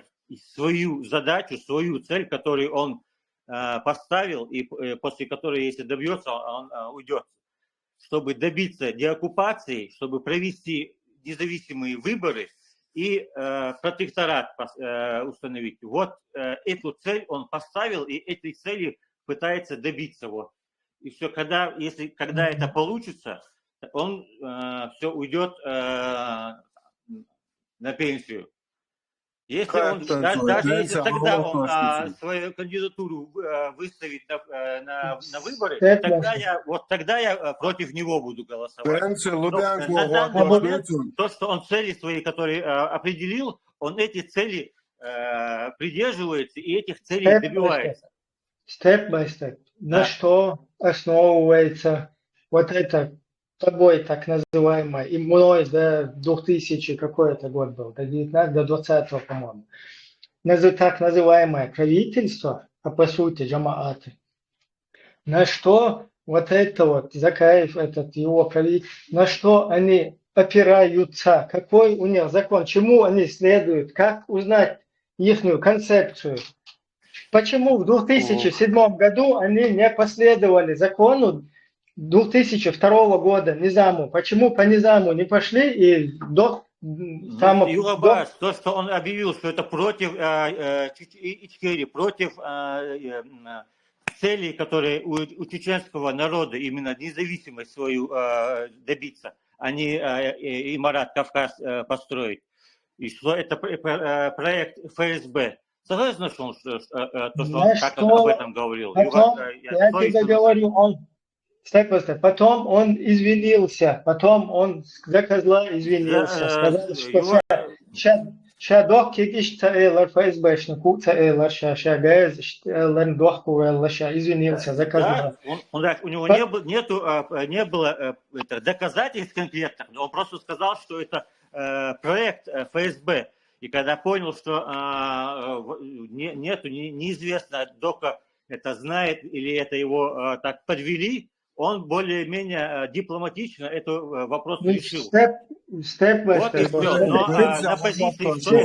свою задачу, свою цель, которую он поставил, и после которой, если добьется, он уйдет. Чтобы добиться деоккупации, чтобы провести независимые выборы и протекторат установить. Вот эту цель он поставил, и этой цели пытается добиться. Вот. И все, когда это получится, он все уйдет на пенсию. Если даже если тогда он свою кандидатуру выставит на выборы, тогда я против него буду голосовать. Но на данный момент то, что он цели свои, которые определил, он эти цели придерживается и этих целей добивается. Степ-бай-степ. На что основывается вот это тобой так называемое, и мной до 2000, какой это год был, до 19, до 20, по-моему, так называемое правительство, а по сути джамааты, на что вот это вот Закаев, этот его правительство, на что они опираются, какой у них закон, чему они следуют, как узнать их концепцию. Почему в 2007 году они не последовали закону 2002 года Низаму? Почему по Низаму не пошли и до... Юлабаш, то, что он объявил, что это против Ичкери, против целей, которые у чеченского народа, именно независимость свою добиться, а не Имарат Кавказ построить. И что это проект ФСБ. Согласен, что он как он об этом говорил? Потом, я тебе говорю, потом он извинился, потом он за Козла извинился, сказал, что сейчас дохки ФСБшник, извинился за Козла. У него не было доказательств конкретных, он просто сказал, что это проект ФСБ. И когда понял, что неизвестно, Дока это знает или это его так подвели, он более-менее дипломатично этот вопрос решил. Вот и все. Но на позиции, что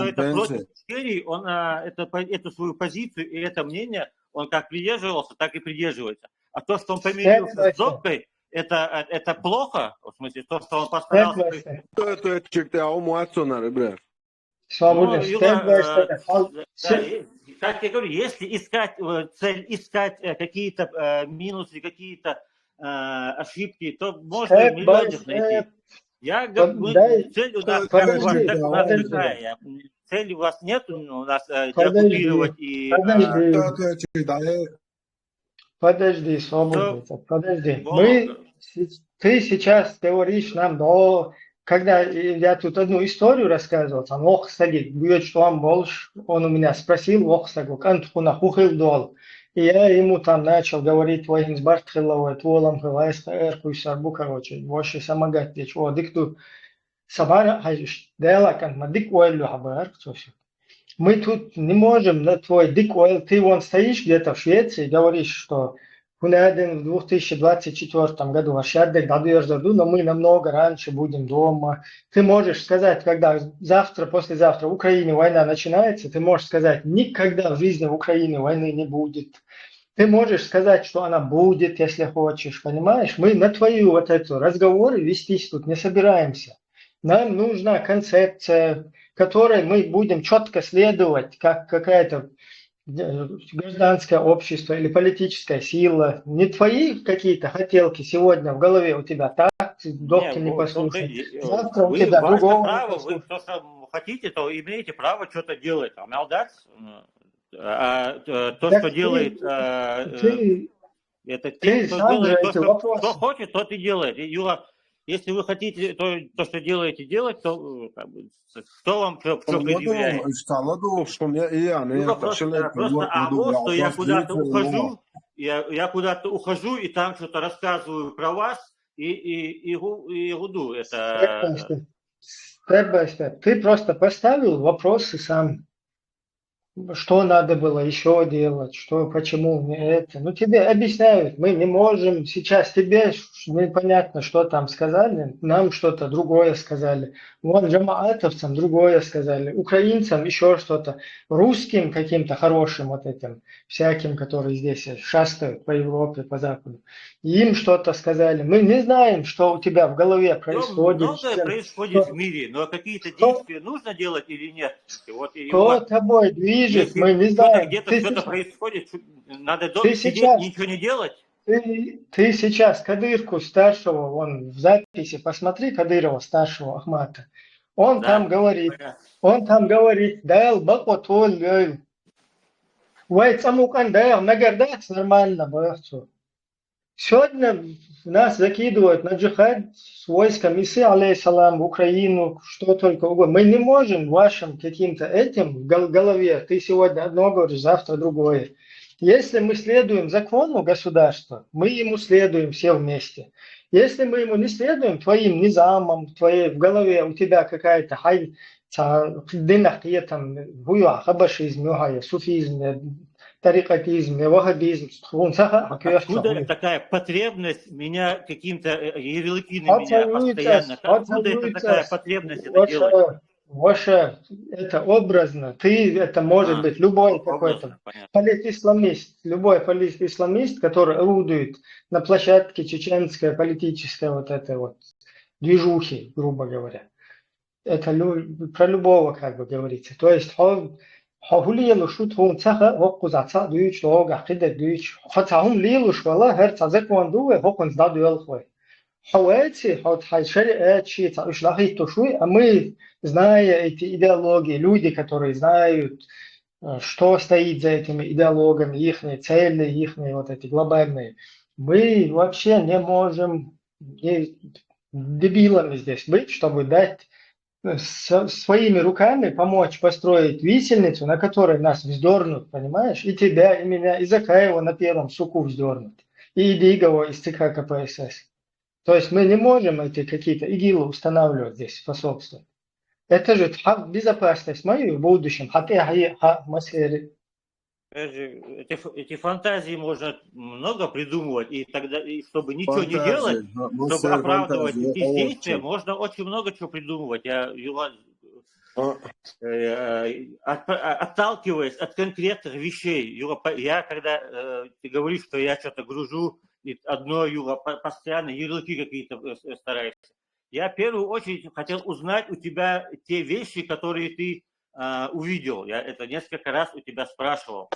это против Ичкерии, он эту свою позицию и это мнение, он как придерживался, так и придерживается. А то, что он помирился с Докой, это плохо, в смысле, то, что он постарался... Как я говорю, если искать цель, искать какие-то минусы, какие-то ошибки, то можно миллион их найти. Я говорю, цель у нас такая. Цели у вас нет, у нас деоккупировать и... Подожди, свободница, подожди. Ты сейчас говоришь нам, когда я тут одну историю рассказывал, там Охсаги, бьет, что он больше, он у меня спросил Охсагу, Антхуна Хухил дол. И я ему там начал говорить, Вайхинс Бартхилова, Тволам Хилайска, Эрку и Сарбу, короче, больше самогат, дикту Сабара, Дела, Мадик Уэлю Хабар, все. Мы тут не можем на твой дик ойл, ты вон стоишь где-то в Швеции, говоришь, что в 2024 году но мы намного раньше будем дома. Ты можешь сказать, когда завтра, послезавтра в Украине война начинается, ты можешь сказать, никогда в жизни в Украине войны не будет. Ты можешь сказать, что она будет, если хочешь, понимаешь? Мы на твою вот эту разговоры вестись тут не собираемся. Нам нужна концепция, которой мы будем четко следовать, как какая-то гражданское общество или политическая сила. Не твои какие-то хотелки сегодня в голове у тебя так, доктор не послушает. Завтра у тебя другого право, вы то, что хотите, то имеете право что-то делать. А то, что делает... Это те, кто делает кто хочет, тот и делает. Юра, если вы хотите то, что делаете, делать, то кто вам что предъявляет? Просто я куда-то ухожу, я куда-то ухожу и там что-то рассказываю про вас и гуду. Это... Степ-бай-степ. Ты просто поставил вопросы сам. Что надо было еще делать, почему не это. Ну, тебе объясняют, мы не можем сейчас, тебе непонятно, что там сказали, нам что-то другое сказали. Вон джамаатовцам другое сказали, украинцам еще что-то, русским каким-то хорошим вот этим, всяким, которые здесь шастают по Европе, по Западу. Им что-то сказали. Мы не знаем, что у тебя в голове происходит. Многое происходит в мире, но какие-то действия нужно делать или нет? Кто тобой движет? Мы не знаем. Где-то что-то происходит, надо дома сидеть, ничего не делать. Ты сейчас Кадырку старшего, вон в записи, посмотри Кадырова старшего Ахмата. Он там говорит, дайл бакотоль, вайцамукан дайл, нагардать нормально, бахцу. Сегодня нас закидывают на джихад с войском Исы, алейхиссалам, в Украину, что только угодно. Мы не можем вашим каким-то этим в голове, ты сегодня одно говоришь, завтра другое. Если мы следуем закону государства, мы ему следуем все вместе. Если мы ему не следуем, твоим низамам, в голове у тебя какая-то хабашизм, суфизм, тарикатизм, ваххабизм. Откуда такая потребность меня каким-то ярлыки на меня постоянно? Откуда это такая потребность это делать? Ваше, это образно. Это может быть любой какой-то политисламист, любой политисламист, который орудует на площадке чеченской политической вот этой вот движухи, грубо говоря. Это про любого как бы говорится. То есть حولي شوت هون تخا وقوز عصا دويش لوج عقيدة دويش فتحهم ليلوش والله هرت عزك واندوه هوكن زدادو يلخوي حواتي حوت حيشري شيء تعيش лахито шуй, а мы, зная эти идеологии, люди, которые знают, что стоит за этими идеологиями, их цели, их вот эти глобальные, мы вообще не можем дебилами здесь быть, чтобы дать своими руками помочь построить висельницу, на которой нас вздернут, понимаешь? И тебя, и меня, и Закаева на первом суку вздернут. И Идигова из ЦК КПСС. То есть мы не можем эти какие-то игилы устанавливать здесь, способствовать. Это же безопасность мою в будущем. Эти фантазии можно много придумывать, и тогда, чтобы ничего не делать, чтобы оправдывать бездействие, можно очень много чего придумывать. Отталкиваясь от конкретных вещей, Юра, когда ты говоришь, что я что-то гружу, и одно, Юра, постоянно ярлыки какие-то стараешься. Я в первую очередь хотел узнать у тебя те вещи, которые ты увидел. Я это несколько раз у тебя спрашивал.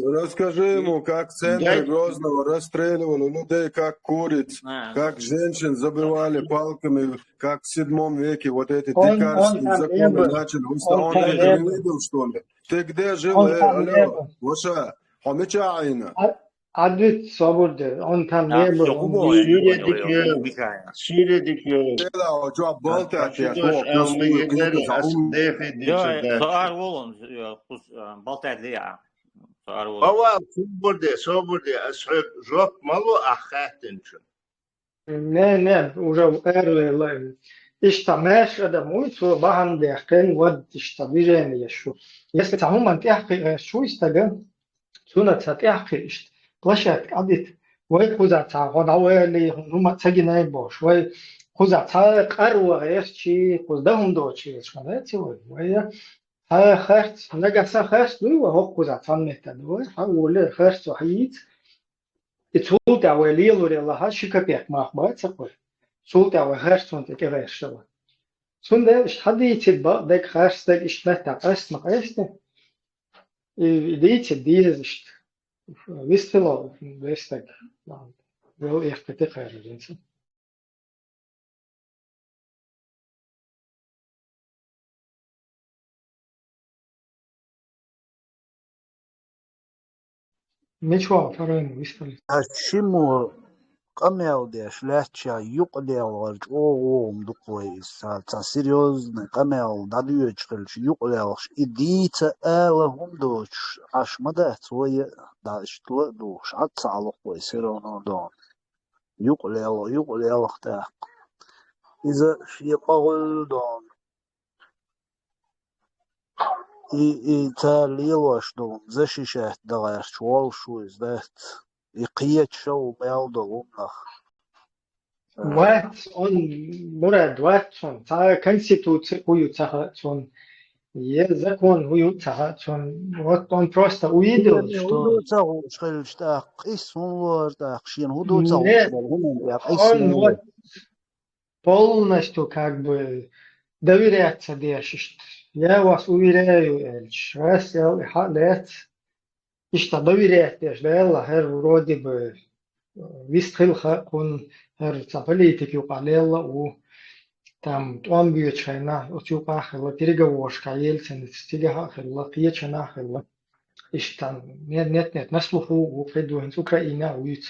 Расскажи ему, как в центре Грозного расстреливали людей, как куриц, как женщин забивали палками, как в 7 веке вот эти дикарские законы начали. Он это не видел, что ли? Ты где жил? Алло, Ваша, Advit свободы, он там не Все, был, он Губо, я не понял, Sürekli, Михаил. sürekli Ela o cevap baltat ya Açılış soğuk nasıl almayı kızı um. defedilse Ja, de. Saar Wolon, Baltet Lea. Saar Wolon. Hava сободы, asıl job malu ahkatinçin. не, уже эрли, إيش ماشي هذا مويت وبهم ديحكين ود إيش بيجاني يشوف يسمع هم أنت أحكي شو يستجن سنة تحكي إيش بلاشات قديت وي خوزا تا غداوي هم تجينا يبوش وي خوزا تا قروا إيش شيء خوزدهم دوتشي إيش مالتي وي ها خرت نجاسا خرت لو وهو خوزا تنمت دوي حاول خرت وحيد يتولد أولي لوري الله شكبيك ما أخبرت سقول سولت أول خرت وانت كغير Sonda işte hadi içi dek harstek işte ne takas işte ideice diye işte vistelo destek wel echt te krijgen zijn. Ничего, фарен вистели. هشمو قميل ديش لاتشا يقلي ورج اوم دقوي تا سيريوز قميل داديو تشكلش يقلي ورش إديت هم دوش عش مدات وي داش دوش عتصالح وي سيرونو دون يقلي وقتا إذا شي قول دون إي تالي وش دون زشي شهد دغير شوال شو إزدهت يقيت شو ميل دون Ват он мурад ват он та конституция уются он есть закон уются он вот он просто увидел что нет он вот полностью как бы доверяется дешит. Я вас уверяю, Эльч, раз я лет, и что доверяет деш, да Элла, вроде бы вистхилха он политики укалела у там он бьет чайна, утюпахила, переговорка, Ельцин, стигахила, киечанахила, и что нет, на слуху у предвоенц Украина уют.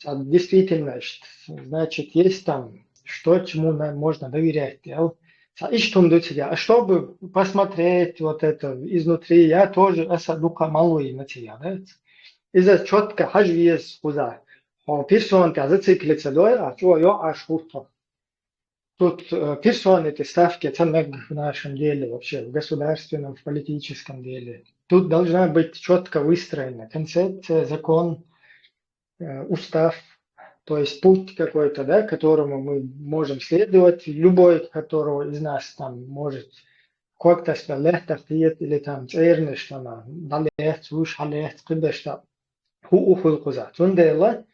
Действительно, значит, есть там, что чему можно доверять. И что он а чтобы посмотреть вот это изнутри, я тоже духа малый на тебя, да? Из-за четко хажвиес куда. Персонка зациклится, да, а что я аж хурто. Тут персоны, эти ставки, в нашем деле, вообще в государственном, в политическом деле. Тут должна быть четко выстроена концепция, закон, устав, то есть путь какой-то, да, которому мы можем следовать, любой, которого из нас там может как-то спелехтахтиет или там цернештана, далех, слушалех, скибешта, ухулкуза. Тундела,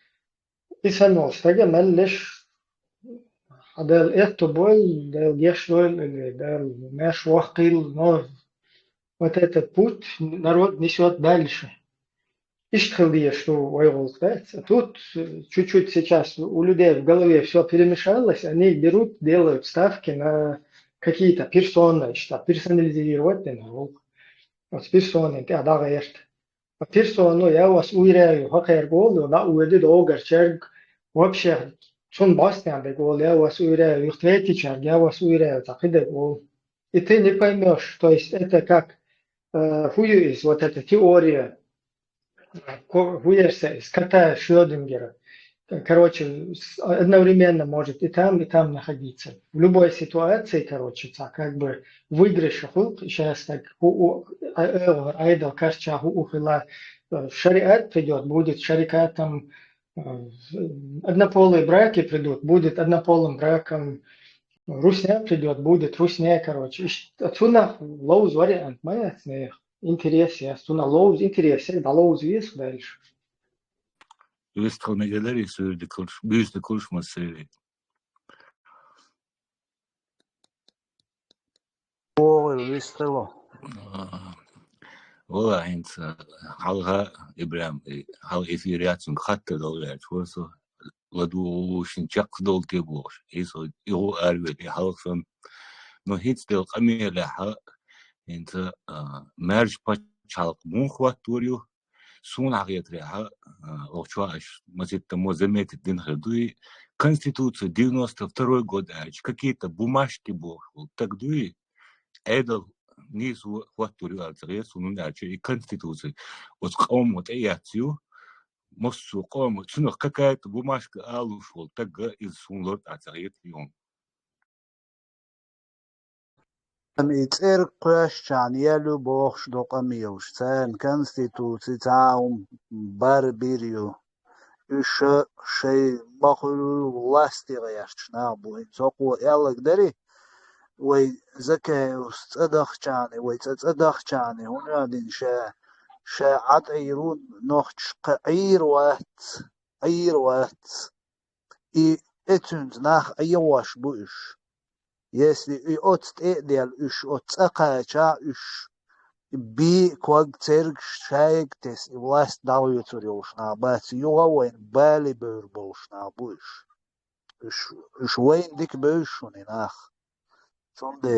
и саностага, меллеш, адел эхто бой, дел ешвель, или дел меш вахкил, но вот этот путь народ несет дальше. Иштхалия, что воевался. Тут чуть-чуть сейчас у людей в голове все перемешалось, они берут, делают ставки на какие-то персоны, что персонализировать народ. Вот персоны, да, есть. Персону я вас уверяю, хакер гол, да, увидит огар черг, вообще, сон басня гол, я вас уверяю, их третий черг, я вас уверяю, так и гол. И ты не поймешь, то есть это как хуюис, вот эта теория, Хуерса из кота Шрёдингера. Короче, одновременно может и там находиться. В любой ситуации, короче, как бы выигрыш, сейчас так, айдал, кажется, в шариат придет, будет шарикатом, однополые браки придут, будет однополым браком, русня придет, будет русня, короче. Отсюда лоуз вариант, моя интересе, стуна лоуз интересе, да лоуз вес дальше. Вестхал мегалери сюрди курш, бюсты курш массери. Ой, вестхало. والله انت حلقة ابراهيم حلقة اثيريات خطة دولار شوصو لدوش نشق دول كيبوش ايسو يهو اربي حلقة نو هيتس دل قمية لحق انت مارج باش حلق مون خوات توريو Сун агетря ловчуаш мазит тому заметит дин хадуи Конституция 92 год, какие-то бумажки был, так дуи эдал низу хватурю алцерес унуначи и Конституция. Вот ком вот эяцию моссу ком сунах какая-то бумажка алушел, так из сунлорд алцерет юм. ميتير قرشان يلو بوخش دوقاميوش تان كونستيتوتي تاعهم باربيريو إيش شيء بقولوا لاستي غيرش نابو سوقو يلا قدري وي زكاة وتصدخشاني وي تصدخشاني هنا دين شا عطيرون نوخش عير وات إي إتنز ناخ أيواش بوش Если и отстедел уж от цакача уж би кваг церк шайк тес и власть давит уж на бац югавен бали бурбуш на буш уж вен дик буш не нах сонде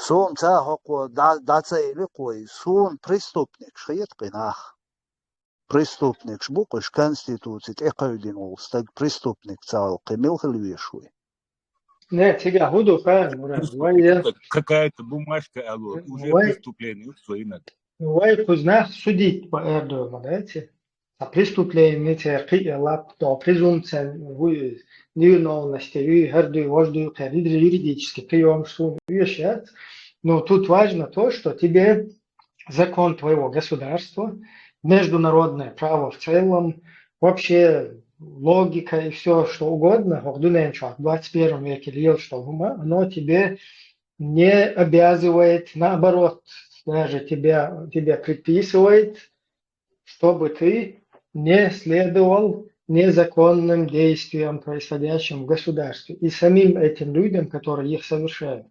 сон ца хоко даца или кой сон преступник шиет пинах преступник шбукаш конституцит экойдин олстаг преступник цал кемил хлвешуй. Нет, сега худу фан, Какая-то бумажка, алло, уже Вай- преступление, что и надо. Вай кузнах судить по Эрдогу, знаете? А преступление те лап то презумпция невиновности, и херду, вожду, юридический прием, что вещать. Но тут важно то, что тебе закон твоего государства, международное право в целом, вообще логика и все, что угодно, в 21 веке лил, что оно тебе не обязывает, наоборот, даже тебе предписывает, чтобы ты не следовал незаконным действиям, происходящим в государстве, и самим этим людям, которые их совершают.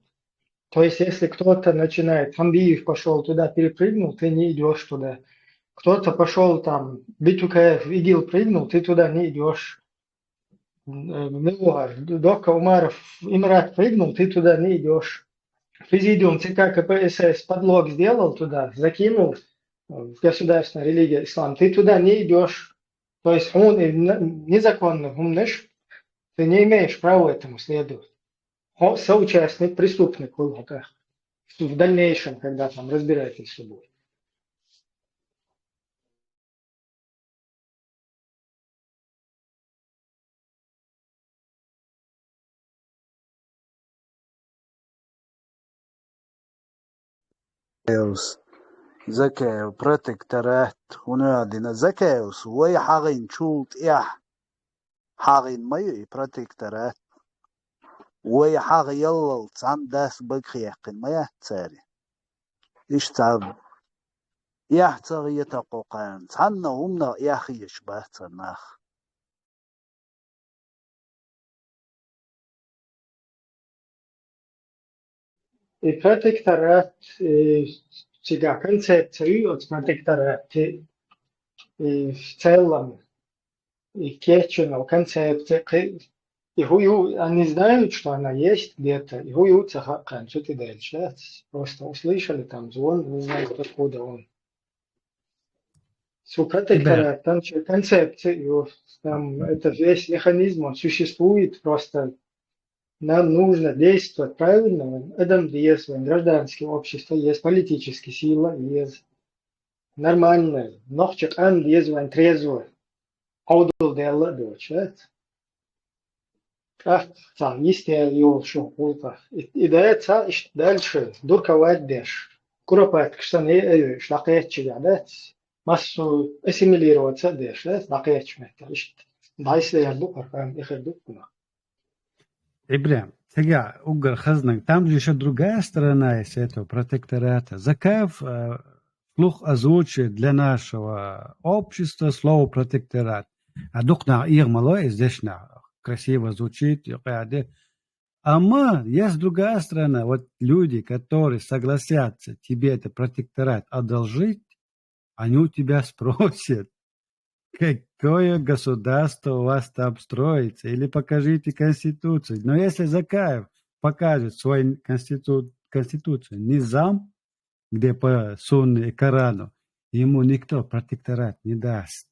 То есть, если кто-то начинает, Хамбиев пошел туда, перепрыгнул, ты не идешь туда. Кто-то пошел там, Битюкаев, ИГИЛ прыгнул, ты туда не идешь. Дока Умаров, Имрат прыгнул, ты туда не идешь. Президиум ЦК КПСС подлог сделал туда, закинул в государственную религию ислам, ты туда не идешь. То есть он незаконно умнешь, ты не имеешь права этому следовать. Он соучастник, преступник в дальнейшем, когда там разбирательство будет. زكاة وبروتكتورات ونادينا زكاة وي حاغين شولت حاغين مي بروتكتورات وي حاغ يلا تسعم داس بقيقين ما يحتاري إيش تعب يحتاري يتقوقان تحنا همنا ياخي يشبه تناخ И протекторат, сега концепцию от протектората в целом, и Керченов концепция, и они знают, что она есть где-то, и хуются хакан, что ты дальше, просто услышали там звон, не знают, откуда он. С протекторат, там концепция, там это весь механизм, он существует, просто нам нужно действовать правильно. Адам есть гражданское общество, есть политическая сила, есть нормальное. Нохчик ан есть трезво. Аудул делла дочет. Там есть его шумпулка. И дается дальше дурковать деш. Куропат, что не шлакетчи гадать. Массу ассимилироваться деш, шлакетчи метр. Дайс я букар, их дукна. Ибрям, сега угар хазнак, там же еще другая сторона есть этого протектората. Закаев слух озвучит для нашего общества слово протекторат. А духна ирмало и здесь красиво звучит. Ама есть другая сторона. Вот люди, которые согласятся тебе это протекторат одолжить, они у тебя спросят, какое государство у вас там строится, или покажите Конституцию. Но если Закаев покажет свою Конституцию, низам, где по Сунне и Корану, ему никто протекторат не даст.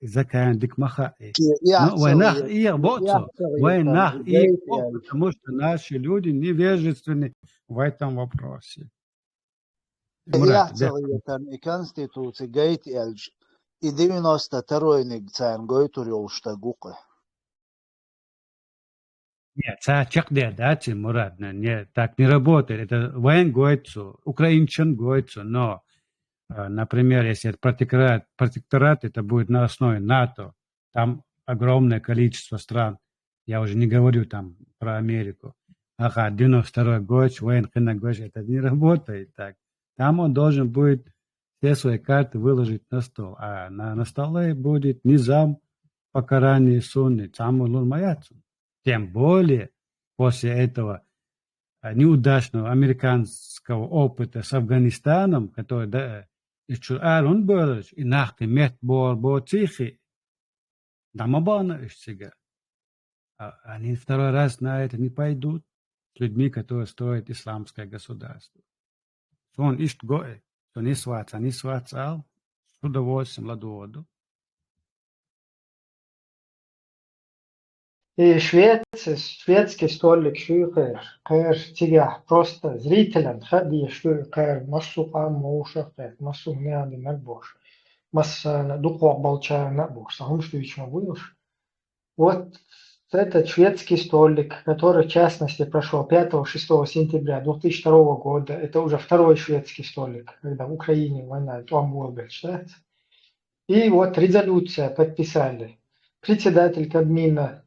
Закан дикмаха. Но يعصر войнах их бocо, يعصر войнах يتن их, جيت потому что наши люди невежественны в этом вопросе. Мурат, да. يعصر يتن конституция جيت الج и 92 نجتان جويتور يوشتاقوقه. Нет, чак дядь, Мурат, нет, так не работает. Это воен гоится, украинчан гоится, но, например, если это протекторат, это будет на основе НАТО. Там огромное количество стран. Я уже не говорю там про Америку. Ага, 92 год, воен год, это не работает так. Там он должен будет все свои карты выложить на стол. А на столе будет низам покарания сунны, цамулун маяцун. Тем более после этого неудачного американского опыта с Афганистаном, который еще он был, и нахты мет бо тихий, дамабана еще. Они второй раз на это не пойдут с людьми, которые строят исламское государство. Он ищет гоэ, что не сватал, с удовольствием ладуоду. И шведский столик шуйхер, кэр тигах просто зрителям хади шуйхер, массу амушахет, массу мяды нагбош, масса духов болча нагбош, сам что еще будешь. Вот этот шведский столик, который в частности прошел 5-6 сентября 2002 года, это уже второй шведский столик, когда в Украине война, там было, считается. И вот резолюция подписали. Председатель Кабмина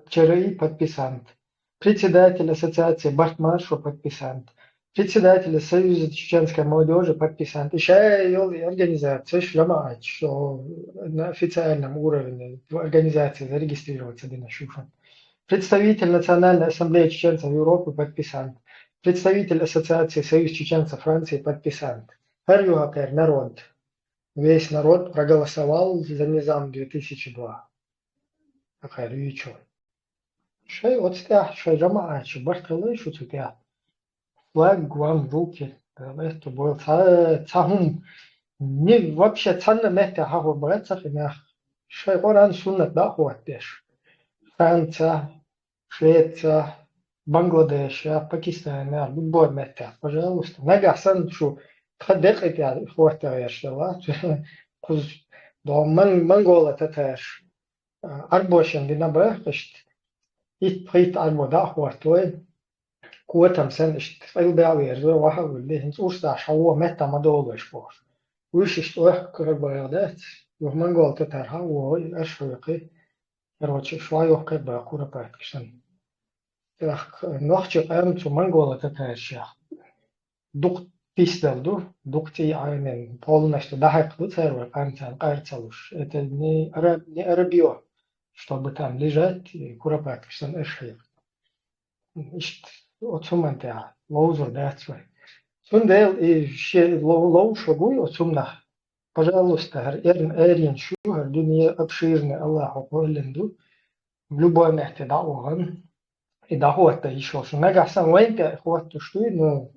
ЧРИ подписант, председатель ассоциации Бартмаршу подписант, председатель Союза чеченской молодежи подписант. Еще и организация Шламач, что на официальном уровне в организации зарегистрироваться Динашуфан. Представитель Национальной ассамблеи чеченцев Европы подписант, представитель ассоциации Союз чеченцев Франции подписант. Харюхакер народ. Весь народ проголосовал за Низам 2002. Харючо. Шей отстях, шей жамач, бартелы шутя. Флаг вам в руки. Это был цахум. Не вообще цанна мехта хаху братцах и нах. Шей коран суннат да хуаттеш. Франция, Швеция, Бангладеш, Пакистан, любой мехта. Пожалуйста. Нагасан шу. Тхадек это хуаттеш, да? До Монгола татеш. Арбошен динабрахт. It prít armo da huartoy kuotam sen ist elbeaver zo waha le hins usta shawo meta madolış bor. Uş ist oh kırbayadet. Yok mangol tatar ha o ashfiqi. Erwaç şwayo kırba kurapat kişan. Yak nohçı qam tu mangol tatar şah. Duq pisdeldu. Duqti aynen polnaşta daha qıdı server qantan qarçaluş. Etelni arabiyo. Чтобы там лежать, куропатки, что эшхир. Отсуманта, лоузер датсвай. Сундел и лоу шагуй отсумна. Пожалуйста, эрин шухар, дуния обширный, Аллаху поленду. В любой месте дауган. И доход-то еще, что нагасан вайка, ход-то что, ну,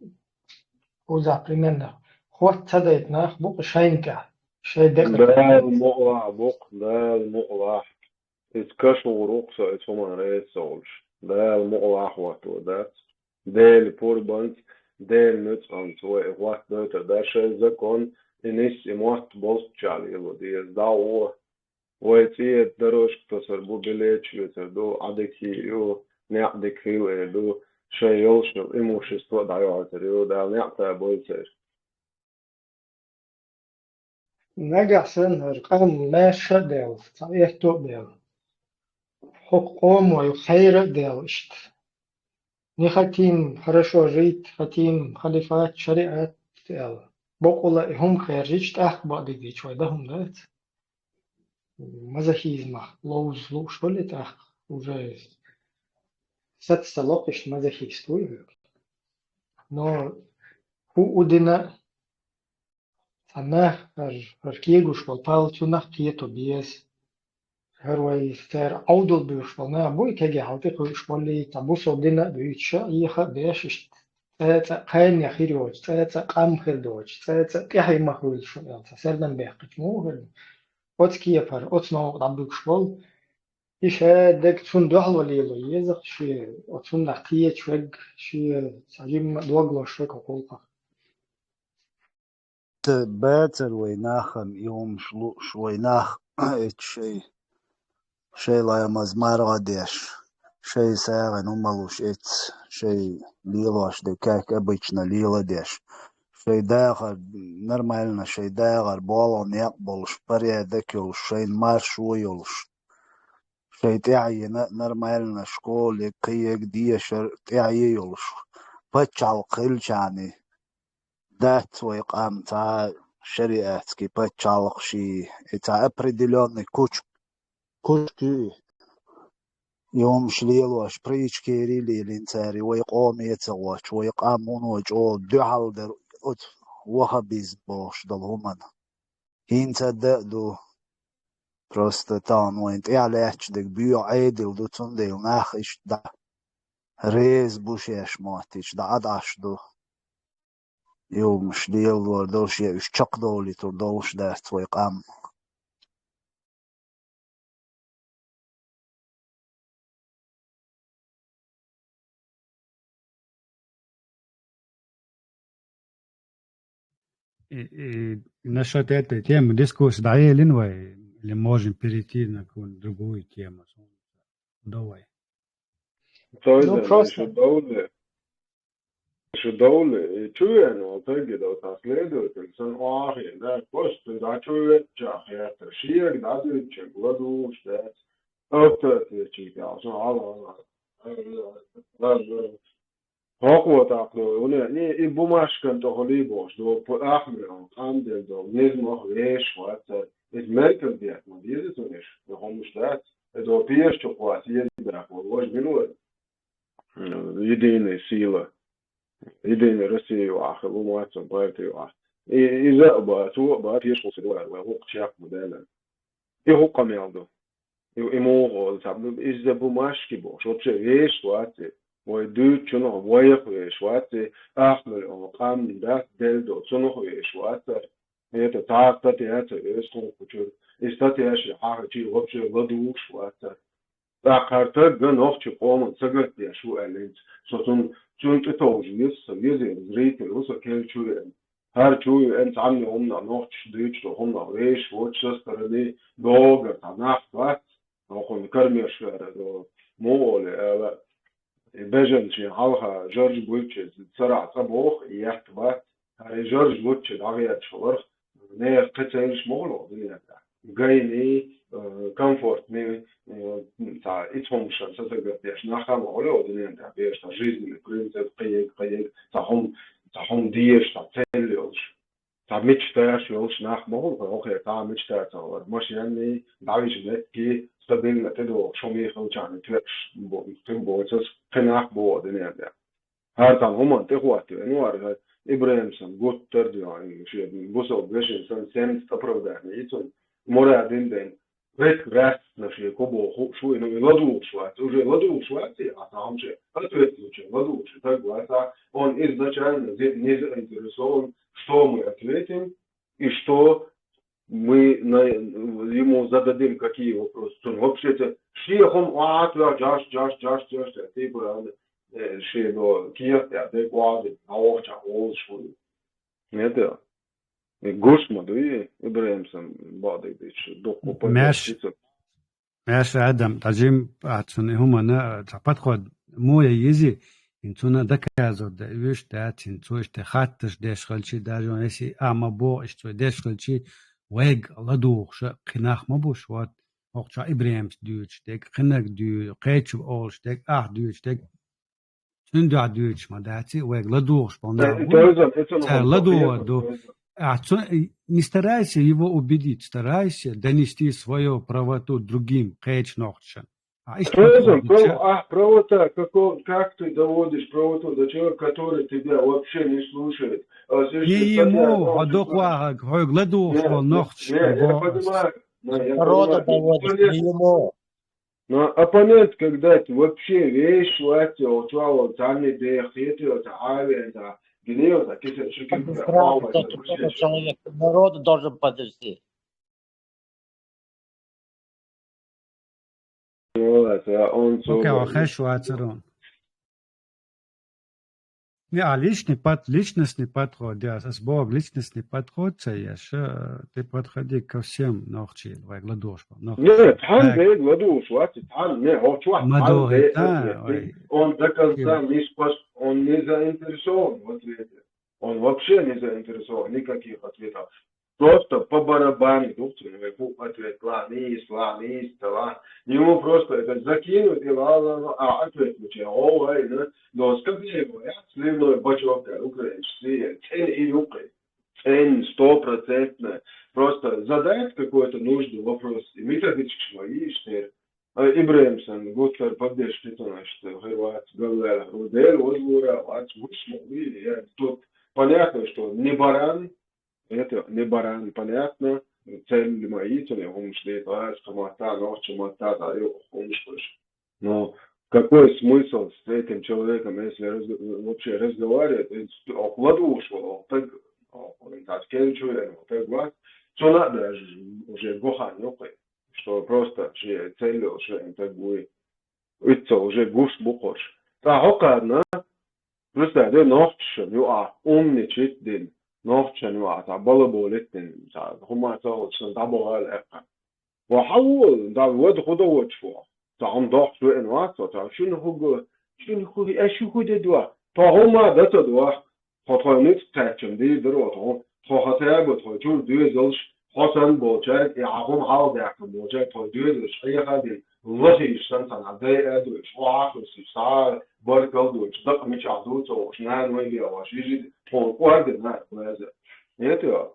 уза примерно. Ход цадает нах, бук шайнка. ده المقلع بق ده المقلع اتكشف ورقصة اتفهم رئيس سولش ده المقلع احوته ده البوربانت ده المتقنت وإغوات نوتا ده شيء زكون إنيس إموات بوست جالي إلو ديز ده هو ويتي الدروش تصربو بليتش لتردو عدكي يو نعدكي ويدو شيء يوشل إموش استوى دعيو عتريو ده نعتا بويتر نجحسن رقم ما شدل صحيح تقبل حقوم وخير دلشت не хотим хорошо жить, хотим халифат, шариат, бокула и хум хайржич ах бады дичвай да хум да мазохизма лоуз лу что ли так уже сатсталопиш мазохистую но ху удина Она аркегуш волпал тюнах кието биес. Хервай стер аудол бюш волна бой кеге халте куш воли табус одина бюча иха бешишт. تصير خيرني خيروج تصير قام خيردوج تصير تحي مخلول شو يعني سردن بيحكي مو هل أتكي يفر أتنو ربك شغل إيش هذاك تون دوحل ولا يلا يزق شيء أتون نحكيه شوق شيء سعيم دوغلو شوق وقولك باتر ويناخم يوم شويناخ شيء لا يمزمار غديش شيء ساغن ومالوش شيء ليلاش دكاك обычно ليلا ديش شيء داغر نرمالنا شيء داغر بالون يقبلش بريا دكيولش شيء مارش ويولش شيء تعي نرمالنا شكول كيك ديشر تعي يولش بتشعل قلشاني دات ويقام تا شريعت كي بتشعل شي تا определенный كوشكي يوم شليلوش بريش كيريلي لينتاري ويقوم يتغوش ويقامون وجو دعال در وهابيز بوش دلهمن هينتا دو просто تان وينت اعلاش دك بيو عيدل دو تنديل ناخش دا ريز بوشيش موتيش دا عداش دو يوم شليلو دوش يش چق دولي تو دوش دات ويقام Насчет этой темы дискуссии давай, или можем перейти на какую-нибудь другую тему? Давай. Ну просто شو دولة شو يعني وتجد أو تسليد الإنسان واحد ده بس ده شو جاهية تشيء ده تشيء ودوش ده أكتر تشيء عشان على هاقوة تعقله يعني إبو ماشكن تقولي باش دو بأحمر عن دو نزمه ليش وقت المركب ديت ما ديزتونيش هم مش ده دو بيش تقواسية ده وش بنور يدين سيلة يدين رسي واحد ومواتن بايتي واحد إذا باتو بيش وصلوا وهو شاف مدلل هو قميل إمور تعبد إذا بماشكي باش وبشي ليش وقت ويدو شنو وياك شوات أحمل وقام ده دلدو شنو شوات هي تتعاقد تياتر إسكون كتير استاتياش حاجة شيء وبشي بدو شوات أكارتر جنوخ شقوم سجلت يا شو ألينت صوتون شون تتوجيس يزين زريت الوسط كل شو هر شو أنت عمي همنا نوخش ديش لو همنا ويش وتشسترني دوغر تناخ وقت نقول كرميش دو مول بجن شيء حالها جورج بوتش سرع صبوخ يحتبات هاي جورج بوتش دعية شورخ نه قتلش مغلو دنيا جايني كومفورت مي تاع إتهم شان ساتقت ياش نخا مغلو دنيا تاع بيش تاع جيزن كريم تاع قيق تاعهم ديش تاع تيليوش تاع ميتش تاعش يوش نخ مغلو أوكي تاع ميتش تاع مش يعني دعيش نكي stabilna tedo šomie haučani tvekš timboicas kenāk bodiniet. Här tan homan te huotti nuori Ibrahimsan gutter yani şey busol beşin sen opravdani itun moradin den vet rast na şey kobo şu ino ladu şuat уже ladu şuat a tam şey ответствующий ladu şey так гласа он изначально не заинтересован что мы ответим и что мы ему зададим какие вопросы. Он вообще-то шейхом жаш, типа шейхо киев, адекватный, науча олшуй. Это гушма, да и Ибрахимсон бадик дич доку ماشي آدم تجيم عشان هما تعبت مو يجي إنتونا دكازو دا ويش دات إنتوش تخاتش داش خلشي داجون هسي أما بو إشتو داش خلشي ويق لدوخ قناخ مبوش وات وقتا إبراهيمس دوش ديك قناك دو قيتشو أولش ديك دوش ديك تندو دوش ما داتي ويق لدوخ ладух до не старайся его убедить, старайся донести свою правоту другим, правота, как ты доводишь правоту до человека, который тебя вообще не слушает? Ему, адоква, гладух, я понимаю. Народа доводишь, не ему. Но оппонент, когда ты вообще вещь, вот сами дехеты, это гнев, какие-то человек, народ должен подожди. он Окей, Не, личностный подход, да, с Бог личностный подход, ты подходи ко всем ночи, гладош. Нет, он бей гладош, он до конца он не заинтересован в ответе. Он вообще не заинтересован никаких ответов. Просто по барабану, ответ, ладно, ему просто это закинуть, и ответ получил, но скажи, сливной бачок украинский, и украинский, 100%, просто задать какой-то нужный вопрос, и методически, и Ибраимсон, Густар, поддержки, то, значит, Герват, Гавлер, Рудель, Озвура, тут понятно, что не баран, это не баран, понятно, цель мои, то ли он шлет, скамата, ночи, мата, да, но какой смысл с этим человеком, если вообще разговаривать, ладу ушел, так, что надо уже гохан, что просто целью, что так будет, это уже гуш букош. Да, хокарна, просто это ночью, умничать день. نوخشنوا تعبلا بولتن هما تاوشن تعبوا هالأقل وحول دعوات خدا وشوا تعم ضاق شو إنواع تعشون هو أشو هو دوا فهما ده دوا خطانيت تاچم دي دروتهم خاطر بود چون دو زلش حسن بوجه يعقوب حال داخل بوجه دوش أي خدي وجهش سنتنا ده دوش وعقل سيسار بركل دوش دق مش عدوت وشنان ويلي واشيجي وارد هذا это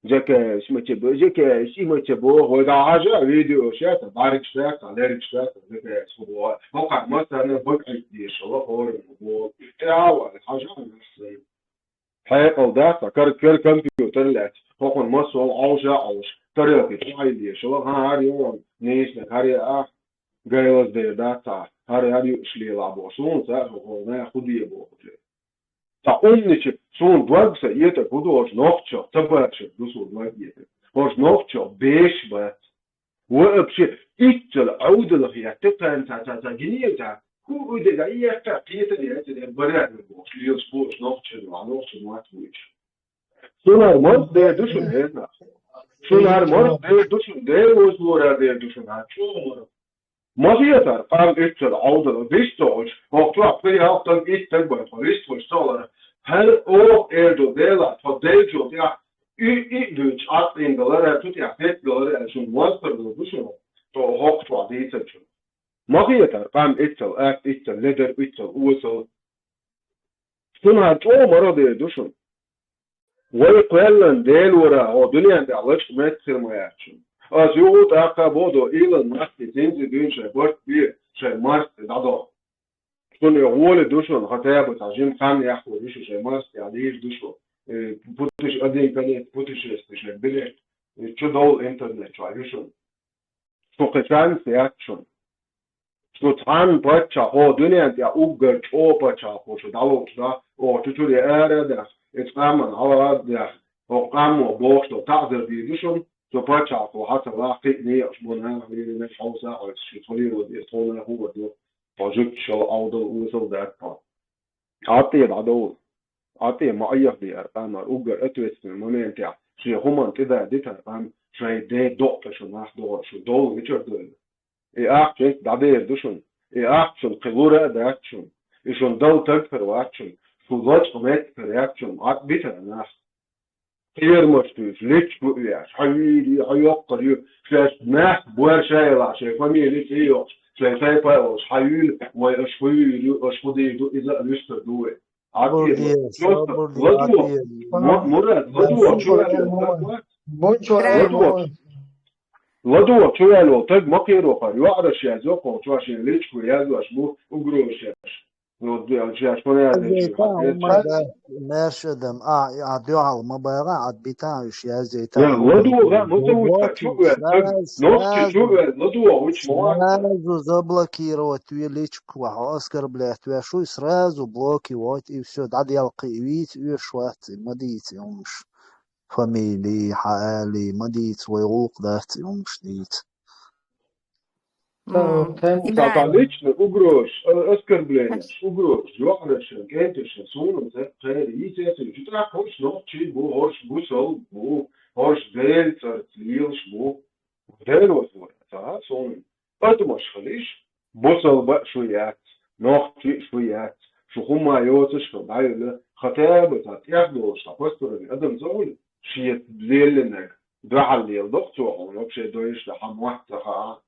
جاك اسمه بو وقاعد فيديو شات بارك شات على شات ده هو موقع مثلا بقى دي شو هو تعاون حاجه نفسي حقيقه ده فكر كمبيوتر لا هو مسؤول اوش طريقه تعالي شو هاري يوم نيش هاري جايز ده داتا هاري شلي لابو شو هو ناخذ يبو умничать, что он двигается, и это буду аж ногчо, табачек, дусу двигается. Аж ногчо, бешбат. Вообще, итчел, аудалах, я тепан, гниета, худега, и я так, это барят, шлил спорт, ногчо, матвич. Что нормально, да, душу, да. Что нормально, да, душу, да, возможно, да, душу, а что Mazietar, итчел, аудалах, вистож, охтуа, приятел, иттегбар, вистож, столар. Her o dela todeljo ya üç atlingalar tut ya petgalar şun monster bu şun to hoktu adıysa şun. Magiyetar qam ittel leder ittel usul. Şuna o marade düşün. Ve qellen del ora o dünyada alış mettirmeye şun. Az yut akabodo Elon Musk zinzi dünce bort bir şey Mars dado. شون يقول دوشون خطاب تعجين خام يحكوا دوشو شيء ماس يعني دوشو بوتش أدين كانت بوتش استشهاد بله شو دول إنترنت شو عيشون شو قسم سياقشون شو تان بتشا هو دنيا أنت أوجر شو بتشا هو شو داو شو أو تشوري أرده إتقامن على ده أو قام وبوش لو تعذر دي دوشون شو بتشا هو حتى لا قيني أشبونها من الحوسة أو شو تقولي ودي صونا هو ده project show awdal uusal daadpa عطيب عطيب معيف دي أرقام أوجر أتوس من momenta شيء هم كذا ديتا أرقام شيء ده دقة شو ناخده شو دول ميشر دول أكشن دعبير دوشون أكشن قلورة داكشن إيشون دول تكفر وأكشن شو ضج قمت فرياكشن عط بيتا ناس غير مشتوش ليش بقياش حيري حيقر شاش ناس بوار شاي لا شيء فمي ليش شايفاي باوش حيول واشفودي إذا لسه دوه عادي لدو شو يالو تج مقيرو خاري وعرش يازوق وشو عشان ليش كويازو أشبو وجروش ياش زيتا وما ده مرشدم عدو على ما بقى عد بتاعش يا زيتا يعني لدوغا زبلوكي شو نوستي شو لدوغا وش مواقع سразу заблокировать ква Оскар, блядь, шо сразу блоки, вот и все. Да делки вид, и шват, мадить, умш. Фамилии, حالي, мадить, ويغوق دات, умш, дит. Ибрагим. Лично угроз, оскорбление, угроз, жёгнешен, кентешен, сунун, цепцер, ицесен, чутра хош ночи, бу, хош бусол, бу, хош дельцер, цлилш, бу. Дельвос, та, сунун. Атмаш халиш, бусол ба шуят, ночи шуят, шухума йоцеш, шабайле, خطابة تاخدو شطاقستر الأدم زول شيت بليلنك دعال يلدق توحون وبشي دويش لحم واحتها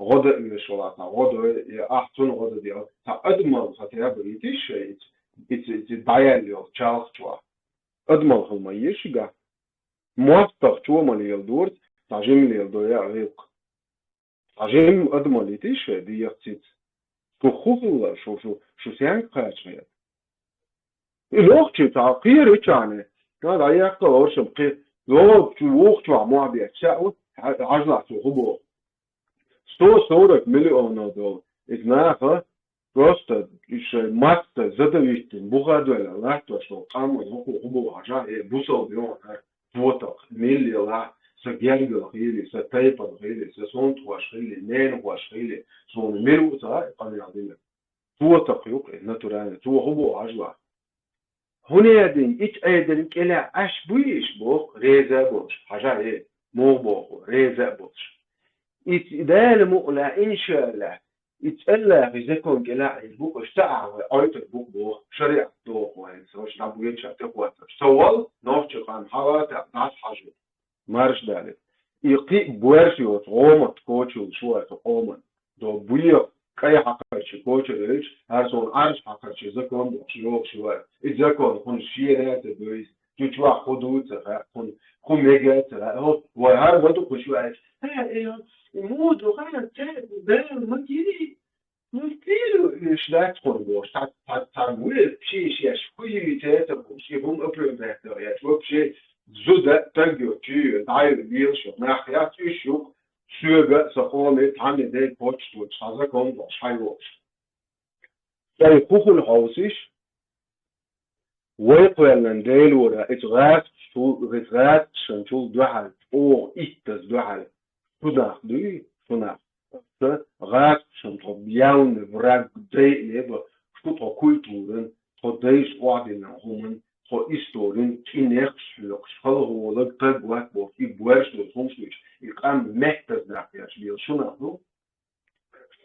غدا يشولاتا غدا أحسن غدا ديال تأدمن خطابة يتيش دايال يل تشالخ توا أدمن خلما يشجع موافق توا من يلدور تعجم يلدويا غيق تعجم أدمن يتيش دي يقتيت شو خوفلا شو سيان قاچ الوقت تعقير إيشانه هذا يقطع ورشم قي لو وقت مع بيتشاو عجلة خبو صورة مليون دول إذنها просто еще масса задавистин бугадуэла лахто что камо ху хубу ажа бусол бион фото миллиона сагергел или сатайпа или сон туаш или нен туаш или сон милута قاني فوto يوك натурально تو хубу ажла هنيدين إيش أيدين كلا أش بويش بوق ريزا بوش حاجة مو بوق ريزا بوش إيش دال مقلا إن شاء الله إيش الله في ذكون كلا البوق اشتاع وأيت البوق بوق شريعة دوق وين سوش نبويش تقوى سوال نوش كان حوات ناس حاجة مارش دالت يقي بورشيوت غومت كوتشو شوية قومن دو بويق كاي حقرشي كوتشريش هرسون عرش حقرشي زكون بوشيوك شوية إذاكون خون شيرات بويس تجوا حدود خون ميجات هو وهر وانتو كشوية ها مود وخان ده ما كيري مستيرو شلات خون بوش تعمل شيء شوي تاتبوش يبون أبرمات يا شو بشيء زود تنجو تي داير بيلشو ناحيات يشوف شوغا سقومي تعني دي بوتش توش هذاكم بوش هايوش يعني كوكل هاوسيش ويقولن ديلورا اتغات شنشول دوحل او إتز دوحل تناخ دوي تناخ غات شنطو بياون فراغ دي ليبا شكوتو كولتورن توديش وعدنا همن خو إستورين تينيخش خلوه تاق واك بوك يبوارش دو تونسويش يقام محتز ناقياش بيل شو ناخدو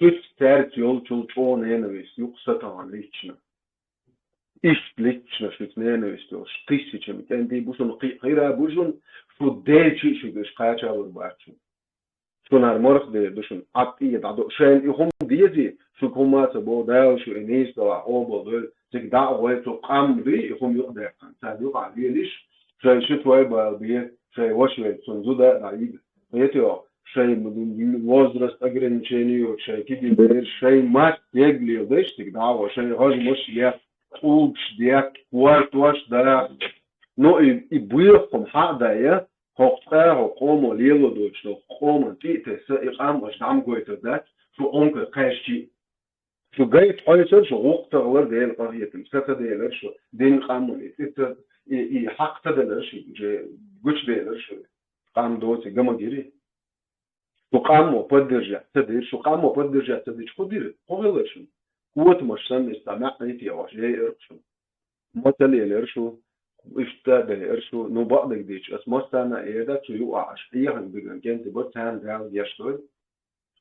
شوش تارت يول تون ينويس يقصتان ليتشنا إيش ليتشنا شوش نينويس يول شتيسيشم كان دي بوشن قيرا بوشن شو ديلشي شو بيش قاچا ورباتشن شو نار مرخ دي بوشن عطية دادو شاين يخم ديزي شو كومات بو داو شو إنيس دوا أوبو دول تقدع ويتو قام بي يخم يقدر كان تاديو عليه ليش شاي شتوي بالبيه شاي وشوي تنزودا رايد يتيو شاي مدن возраст ограничений شاي كده بير شاي مات يجلي ديش تقدع وشاي هاج مش يا قوش ديك واش دارا نو يبويكم حدا يا هوقتا هوقوم ليلو دوش لو قوم تيتس يقام واش دعم قويتو ذات شو أنك قاشتي شو جاي تحيصر شو وقت غير ديال القضية مسافة ديال شو دين قانوني إنت يحق تدل شو جوش ديال شو قام دوتي جم ديري شو قام وبدرجة تدير شو قام وبدرجة تدير شو دير قوي شو قوة مش سن استمع نيتي واش جاي إرشو مثل يلرشو إفتاد إرشو نبأ ديش اسمه سنة إيدا شو يوقعش إيهن بيجن كنت بتهان دال يشتغل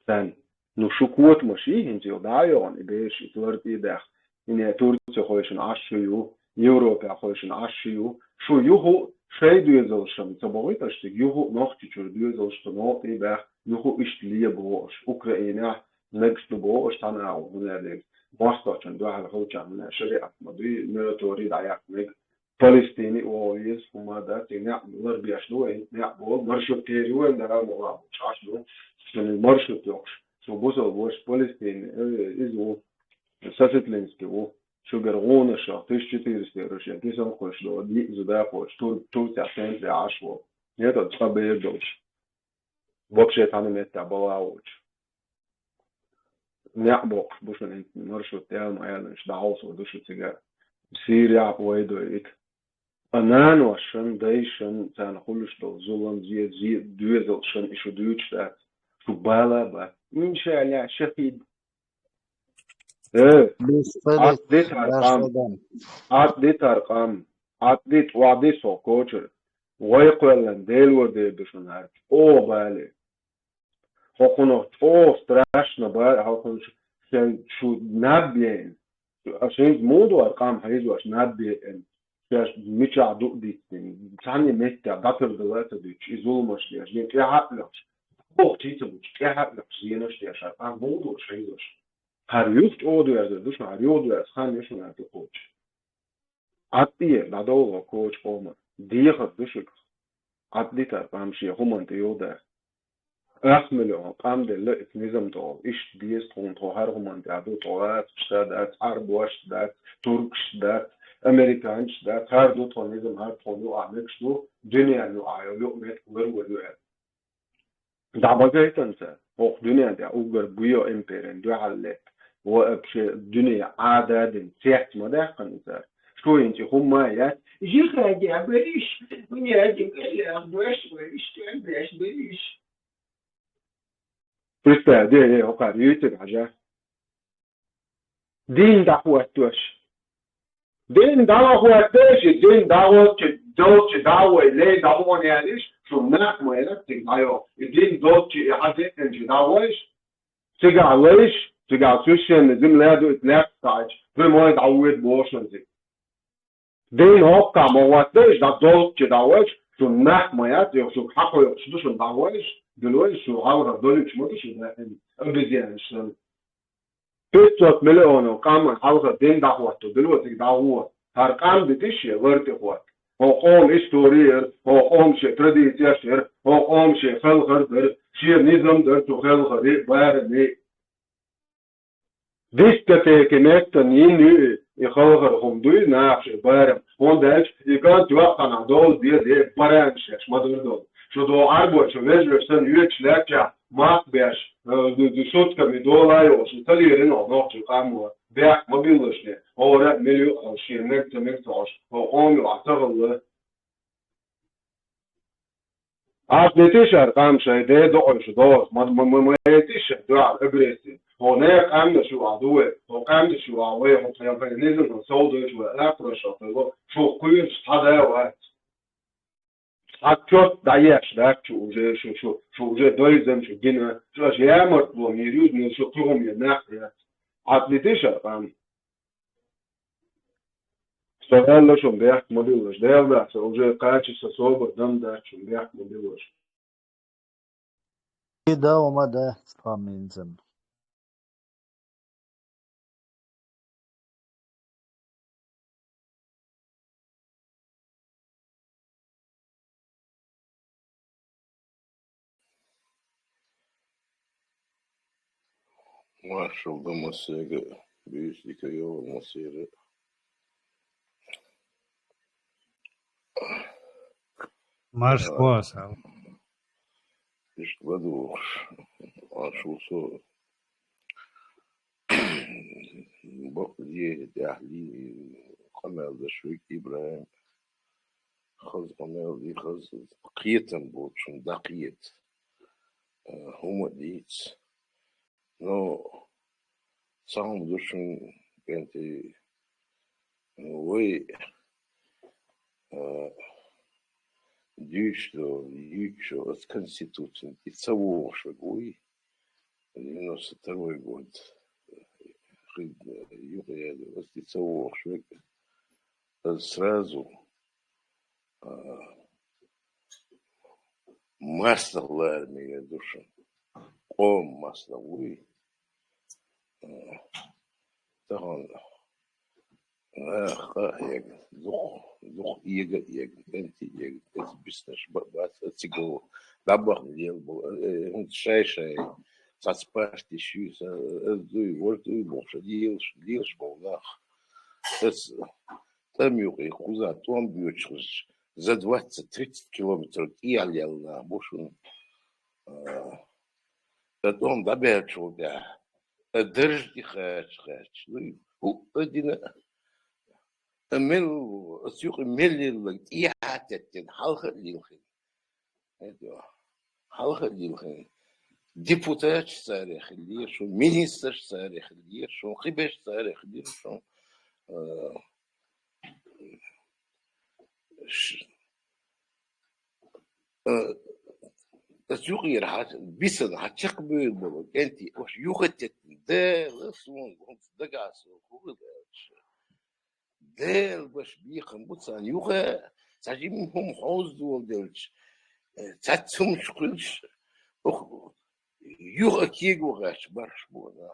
ثاني نو شكوت ماشي هنتي ودايون إبيش إتورتي داخ إني تورتي خويشن عشيو يوروبا خويشن عشيو شو يوهو شيء دويزلشم تبغي تشتي يوهو نختي شو دويزلش تناطي باخ يوهو إشتليه بوش أوكرانيا نكست بوش تناو هنالك باستاشن دو على خوشة من شريعة مدوي ميلتوري دايق نك فلسطيني وويز وما دا تنع نربي أشلوين نع بول مرشو تيريوين دا مغاب شاشلو من المرشو تيوش شو بوصل بوش فلسطين إزو Саситлинский, شجر غونشة 1400 رشة كيسان خوش دو دي زدا خوش تو تحسين في عشوة نيتا تخبير دوش بوكشي تاني متى بلاوش نعبوك بوشن انت مرشو تيال معيالنش دعوص ودوشو تيجار سير يعب ويدو ايت أنان وشن دايشن تان خلش دو زولان زيد دوزل شن إشو دوش دات شو بالا با إن شاء الله شفيد عديت أرقام عديت أرقام عديت وعدي سوكوشر ويقولن ديل ودي بشنار أو بالي هكونو أو страшно بالي هكون شو نبين عشان مودو أرقام هيزو عشان نبين فيش مش عدو ديتين ثاني متى داتر دلوقتي ديش يزول مش ليش لين كهاتلش أو تيتبوش كهاتلش زينش ليش أرقام مودو شيء هريوت أودوير دوش هريودوير خان يشون هذا كوتش عطيه لدولة كوتش قوما ديخ دوشك عطيته بامشي هم تيودا أحمله قام دل نظام تو إيش ديس تون تو هر هم تعدو توات شدات عربوش دات تركش دات أمريكانش دات هر دو تو نظام هر تونو أمريكش دو دنيا نو عيالو مت كبر ودوير دعوة تنسى هو دنيا ده أوجر بيو إمبيرن دو على وابش الدنيا عادة سيحت مده قنصر شو انت هم يا جي خاجة بريش من يجي كله أخبرش بريش تعبش بريش بريستا ده هو قريت حاجة دين دعوة توش دين دعوة توش دين دعوة دوت دعوة ليه دعوة نيالش شو ناك ما يلتك أيوه الدين دوت حاجة انت دعوش تجع ليش تجع توشن زم لا دو إتلاف تاج في ما يتعود بوشن زي دين هوكا ما واتش دا دوت كداوش شو ناك ما يات شو حقه شو شو داوش دلوقتي شو عاوز دولك شو مش ده بزيان شو بيتوت مليون كمان عاوز دين دعوته دلوقتي دعوه هرقام بتشي ورت اخوات هو قوم استورير هو قوم شي تراديسيشر هو قوم شي خلق در شي نظام در تو خلق دي بارني ديستة كمكتن يني يخلقهم دوي نافش بارم ونداش يكون توقع نعدول دي بارانش ما دول شو دو عربو شو ويجر سن يوتش لكا ما بيش دو شوت كمي دولا يوش تليرين او نوع قاموا بيع ما بيلوشني هو لا مليو او شي مكتوش هو قوم يعتقل عطنيتيش ارقام شي دي دوش دوس ما يتيش دو اجريسي هناك أمن شو عدوه هو أمن شو عويه هو كيانفينيزم وصوده شو أفرش شو قيش هذا وقت أكتر دايش داك شو جه دويزم شو جينا شو أشياء مرتبو ميريود من شو كلهم يناخ عطلتيش أرقام سؤال لشون بيحك مبيلش ديال ده شو جه قاتش سصوب دم ده شو بيحك مبيلش كده وما ده فامين زم Marshall da Mosega, Büyüslik yol Mosega. Marş kosa. İşte bu Marshall so bak diye dahli kanalda şu İbrahim خذ قمال دي خذ قيتا بوتشن دقيت هما ديت نو سام دوشن كنتي وي дюшто ючо от конституции и цавошек уй 92 год юрия от цавошек сразу масло армия душа о масло уй تهون як дух ига энти это бизнес бас тиго дабах дел он шай цацпашти шьюсь, дуй, вот дуй, больше делаешь, молнах. Там юг и хуза, там бьешь за 20-30 километров и алел на бушун. Потом добавил, да, держи хач, ну, один, мел, сюх мелил, и хатятин, халха лилхин, это, халха лилхин. Депутат царих лишь, министр царих лишь, хибеш царих лишь, تسوقي راح بيسن هتشقبل بلو انت وش يوختت ده لسون دقاس ده باش بيخن بوتسان يوخا ساجيمهم حوز دول دلش تاتسم شقلش يوخا كيغو غاش برش بونا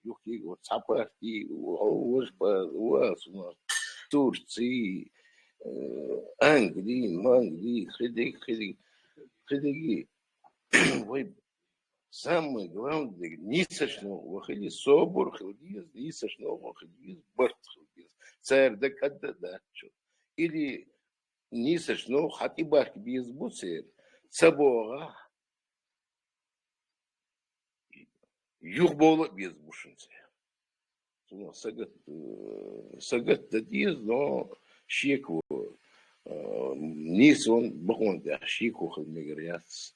يوخا كيغو تسابرتي وش واسنا تورسي انجلي مانجلي خديجي вы самое главное, нисошного выходи, собор хилгиз, нисошного выходи, борт хилгиз, царь да когда дачу. Или нисошного хатибарки без буцер, цабора, юрбола без бушинцы. Сагат дадиз, но щеку, низ он бахон да щеку хилмегряц.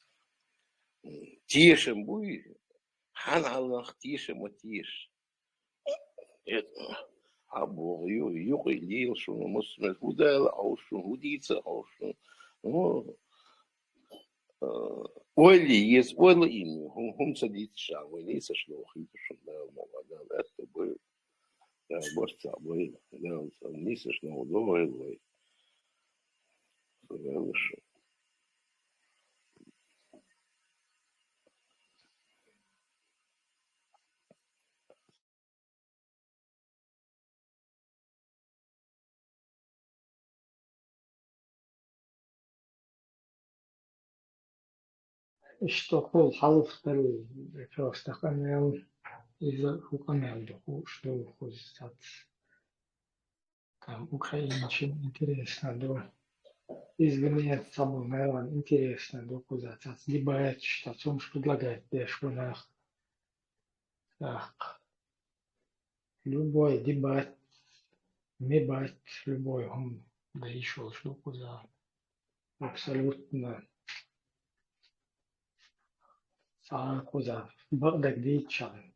Тишем буй, хан Аллах тишем а тиш. А Бог юг лил, что мусульман худал, а что худится, а что, ну, ойли есть, ойли им, хум садится шагой, не сошло, хитушем да, молода, это был, да, борца был, да, не сошло, довольно, хорошо. Что хол халф был просто камел из хукамел что хозят там Украина очень интересно до извне самого наверное интересно до куда дебать что чем предлагает дешкунах так любой дебат дебат любой он да еще что куда абсолютно куда багдад чан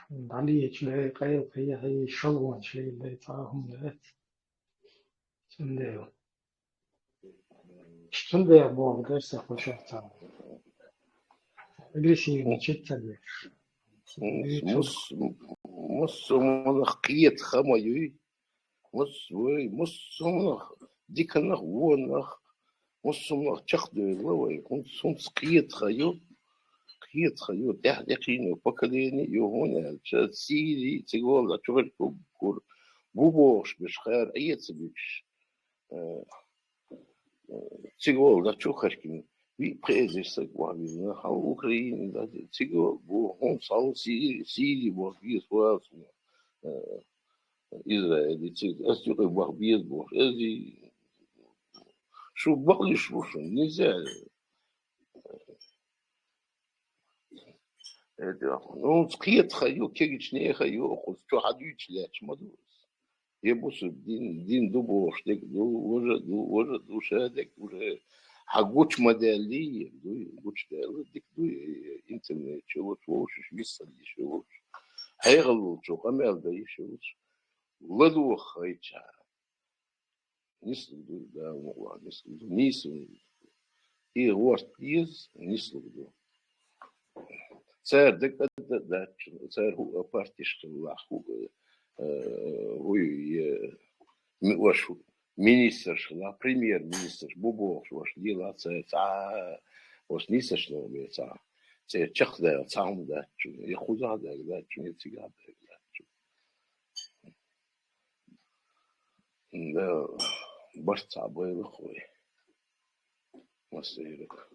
дали чле кайл кая шалван чле да цахум да сендео сендео бог дерса хочется агрессивно читали мусумнах киет хамаюй мусумнах диканах вонах мусумнах чахдуй лавай мусум скиет хаю яхдякину поколение югоня сири цигола чувальку кур бубош бешхар аецбич цигол да чухашкин ви презиса гвавина ха Украине да цигол бу он сал сири бо вис вас Израиль цигол астюка бо без бо эзи шу баглиш вушун нельзя. Ну, скиет хаю, кегичне хаю, что хадюч ляч мадус. Я бусу дин дубо штек уже душадек уже хагуч модели, гуч дел, дик интернет, чего лучше висали еще лучше. Хайгал лучше, камел да еще лучше. Ладу хайча. Нислуду, да, могла, нислуду, нислуду. И вот из нислуду. Царь да царь партиш лаху ваш министр шла премьер-министр бубов ваш дела царь ваш не сошло беца царь чахда сам да я худа да не цигада да борца был хой масырик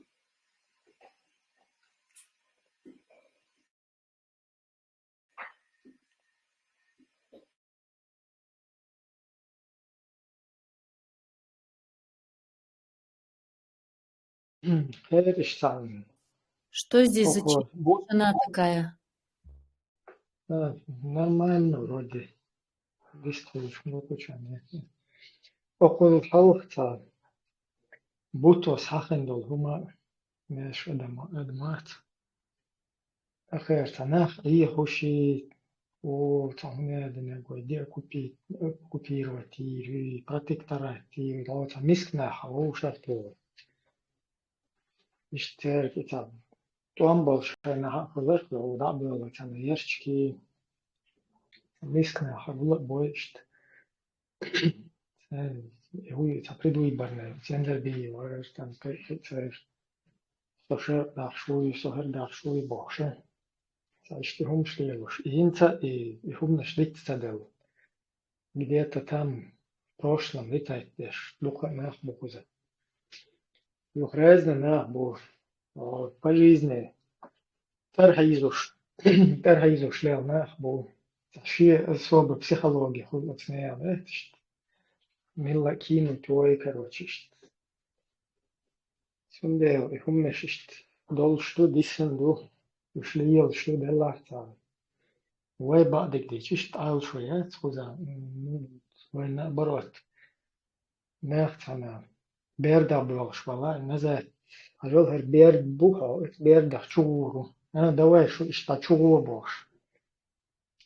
Что здесь за тишина такая? Нормально вроде. Быстрый, много чего нет. Около халхта. Будто сахендол хума меш эдмат. Ахер танах и хуши о цахне дне гойде купировать и протекторать и лоца мискна хау шахту. Иштер китаб. Туам большая хахлах да было там ящики мискна хавла боишт. هو تقريبا يبرنا سندر بي ورستان كيف سوشر دارشوي سوهر دارشوي بوشه ساشتي هم шлевуш инца и هم нашлит цадел где-то там в прошлом летаешь лука нах букуза юхразна нах бу по жизни тархаизуш лел нах бу ши особо психология хуйцнея ملا كينو توي كروتشيشت سندل يهم نششت دول شتو ديسن دو وشليل شتو دلارتا وي بعدك دي تشت عال شويات خوزا وين بروت ناختنا بيردا بلوش والله نزات أجل هر بيرد بوها بيردا شورو أنا دواي شو إشتا شورو بوش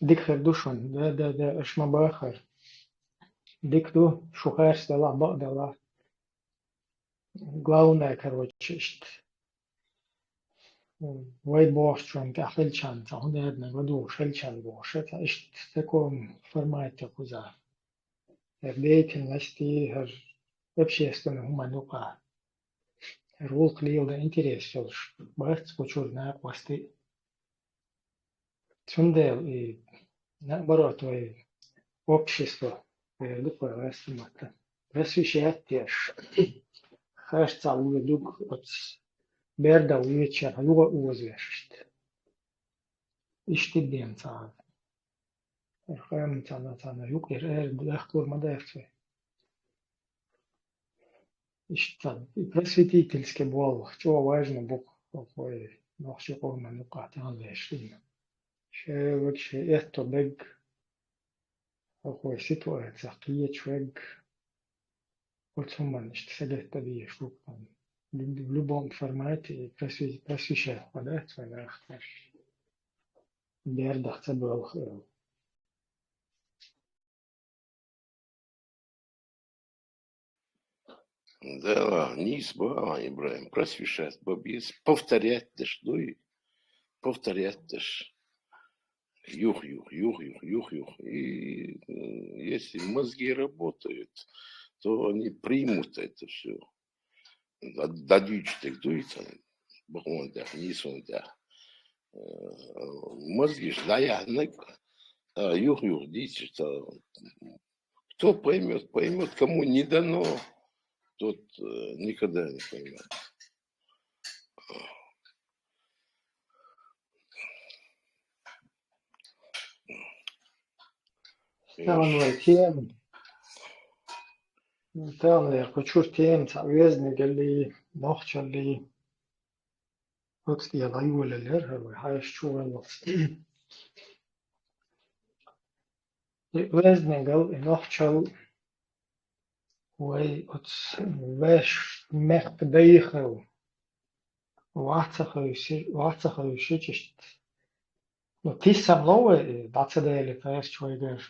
ديك خردوشون ده إش مباخر ديكتو شوخاش دلا بق دلا главное короче وای باش چون که خیلی چند تا هنر نگودو خیلی چند باشه تا اشت تکون فرمایت کوزا بیتن نستی هر общественный humanoka рол клеил да интерес бахт почур на квасти цундел и наоборот ой общество такое вестимата просвещать тешь кажется уведук от берда увечер юга узвешт иштидем цаа эрхэм цана юг дахтур мадефте иштан просветительский бол что важно бог какой нахши корма нукатан лешлин вообще это бег какой ситуация какие человек вот сумма не сидит табии штук в любом формате просвещать да свой бердах цабал Да, низ ба, Ибраим, просвещать бабис, повторять дашь, ну и повторять дашь. Юх. И если мозги работают, то они примут это все. Дадут, так дуется, бахмондах, нисондах. Мозги ж даянок, юх, дичь, что кто поймет, кому не дано, тот никогда не поймет. تام я хочу тем цавезни гали нохчали вот я лаю лер хай шуэл везни гал нохчал وي وش مخ بديخو واتسخو شيشت но ты со мной бацадели фэс чойгер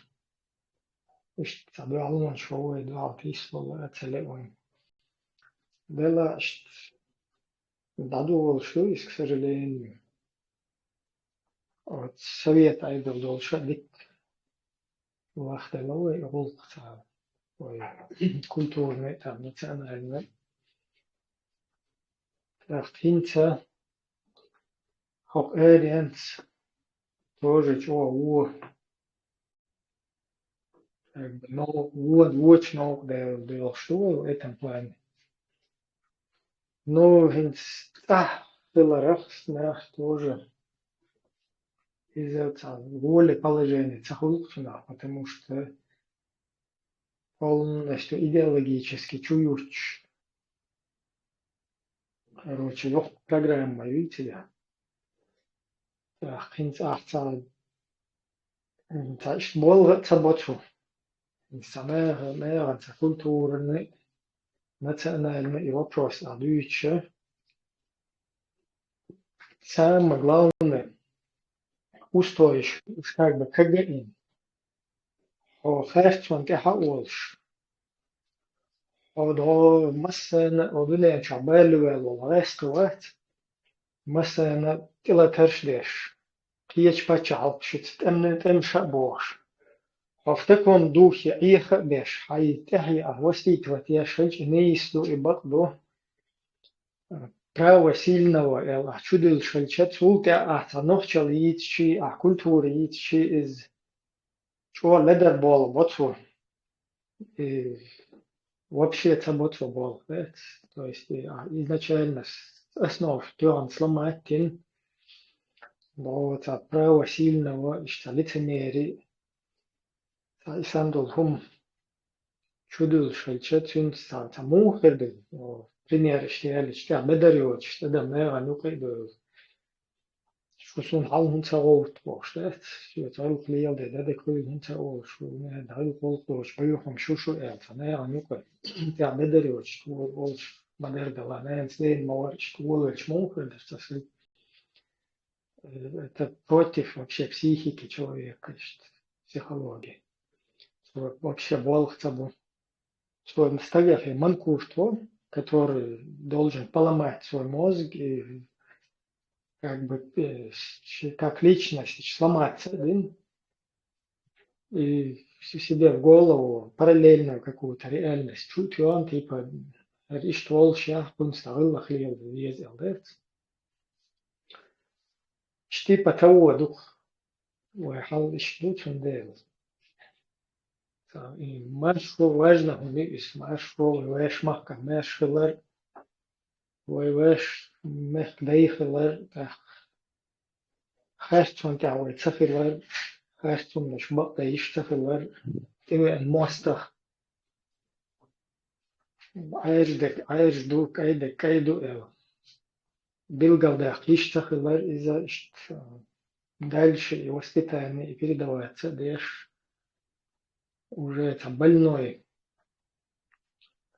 ишт сабалон шоуэ да писло ацелевон дела даду что из к сожалению от совет айдол долша дик вахтеловый волкца культурный там национальный hinter auch aliens тоже чего но вот del что в этом плане но белорус наш тоже из-за воли положения цахулуксуна потому что полностью идеологически чующий Короче, yok программа, видите ли. Хинц ахца, та бол цаботу. Самая моя культурный, национальный вопрос, а дальше самое главное устойчивый, как бы КГИ. О херчман كحقولش او دو مثلا وبلا شعبال والغاست وقت مثلا تلا ترشدش قيش باتشعب شت تمشى بوش افتكم دوخي ايخ بيش حي تحي اهوستي توتيا شلج نيس دو ابقدو право сильного чудил шельчет султя ахтанохчал йитчи культура йитчи из чо ледер бол ботсу вообще цаботсу бол, то есть изначально основ тёрн сломатин, вот право сильного лицемерие, сандул хум чудил шельчет сюн саму херден, пример штиаличка бедариот штада мэра нукайду шусун хал хунцаовт боштет шуцал клеял да клеял хунцаов шу не дал колто шпаюхам шушу мэра нукай я бедариот ол бадергала не стейн мовар школы чмохер это против вообще психики человека, психологии. Вообще волх цабу. Свой настоящий манкурство, который должен поломать свой мозг и как бы как личность сломаться, да? И себе в голову параллельную какую-то реальность чуть он типа иштвол шах кунставил хлеб ездил, да? Типа того дух, ويحل اشتوت فندل. И маршру важно умеешь маршру веш махка маршрулар веш мех дейхлар хастун тауи цифрлар хастун мش бақта иш цифрлар теве мостах айрдук айду билгалдах иш цифрлар из-за дальше и воспитание и передаваться дальше уже это больной,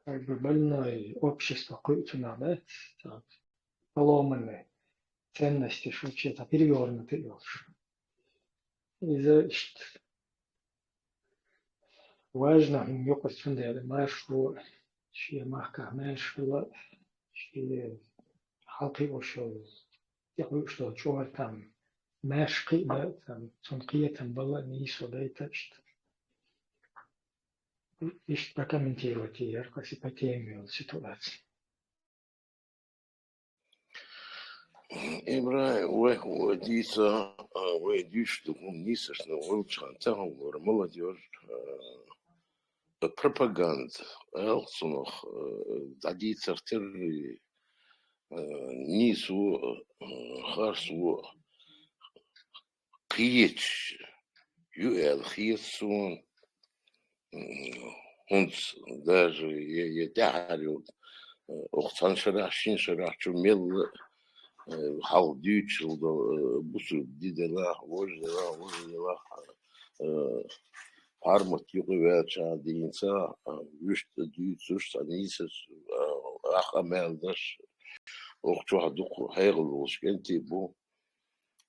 как бы больное общество культура, да, поломанные ценности, что это перевернутый вещь. И важно, мне кажется, что شيء مهكا ماش ولا شيء حقي وشو يقول شو شو تام ماش قيمة تام تنقية تام بالله نيسو دايتشت إيش прокомментировать я kasi по теме ситуации. Ибрай, ой, диса, ой, диш, духом нисаш, но волчан, там молодежь, пропаганда, элсунох, дадицар терри, нису, харсу, киеч, юэл, хиесун, uns даже я дарю охтан шара шин шара чумел хал дючил до бусу дидела вождела армат югвяча динца вишт дючуш санисес ахамелдаш охчу хадук хайглуш кенти бу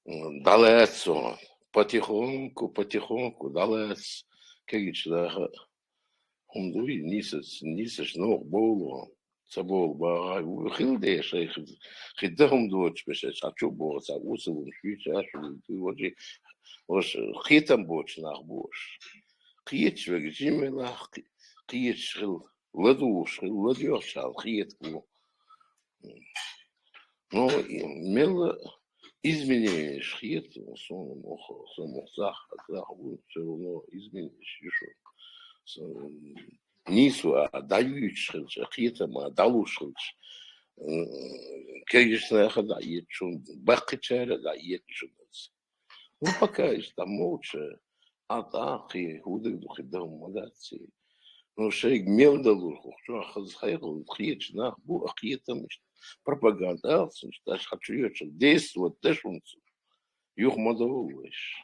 далецо потихоньку далец кегич да Умдуй нисеш nog bolo sabol ba khilde shay khidahum doch besh chachu bo sabusum shich ashu woji was khitam boch nach bosh khich weg jimela khich ladush ladur shal khit ku no mel изменение khit son moch son mochach azach u no изменишь еще нису дающих хитама далуших конечно хада ечун бакчара да ечун ну пока есть там молча атахи худых духидам молодцы Ну, шейк мелдалур, что хазхайгл, хьеч, нах, бу, ахьетам, пропаганда, алсын, даже хочу ечь, действовать, тэшунцу, юх мадовуешь.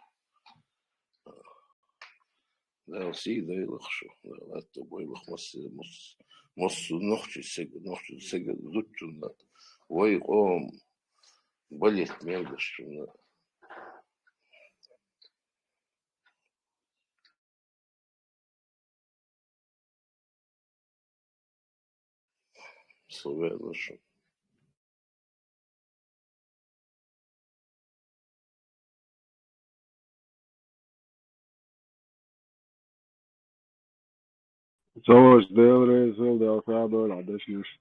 Да, все, да, и лахшу, да, это бой лах моссу нохчи сега, зутчуна, ой, ом, болит мелдашчуна. Слове лашу. Zoals deelreiz wil de elkaar العدشنش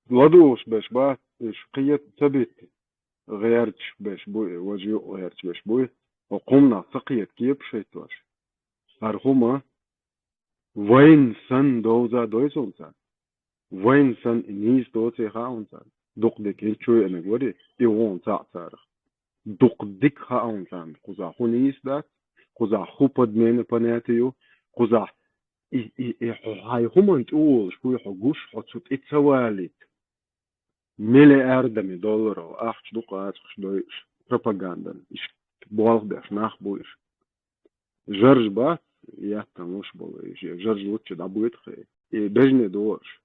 لدوش باش بعد قيت ثبت غيرتش باش بوي وجيو غيرتش باش بوي وقمنا سقيت كيب شيتوش أرهما وين سن دوزا دويسونسان وين سن إنيس دوتي خاونسان دوق ديك هيتشوي أنا قولي إيوان تعتارخ دوق ديك خاونسان قزا خونيس داك قزا خوبد مين بناتيو قزا هاي هم تقول شوي حقوش حطوت اتسواليت مليار دولار او اخش دوقات خش دويش بروباغندا ايش بوالغ باش ناخبوش جرج بات ياتا مش بوليش جرج وتش دابويت خي بجني دوش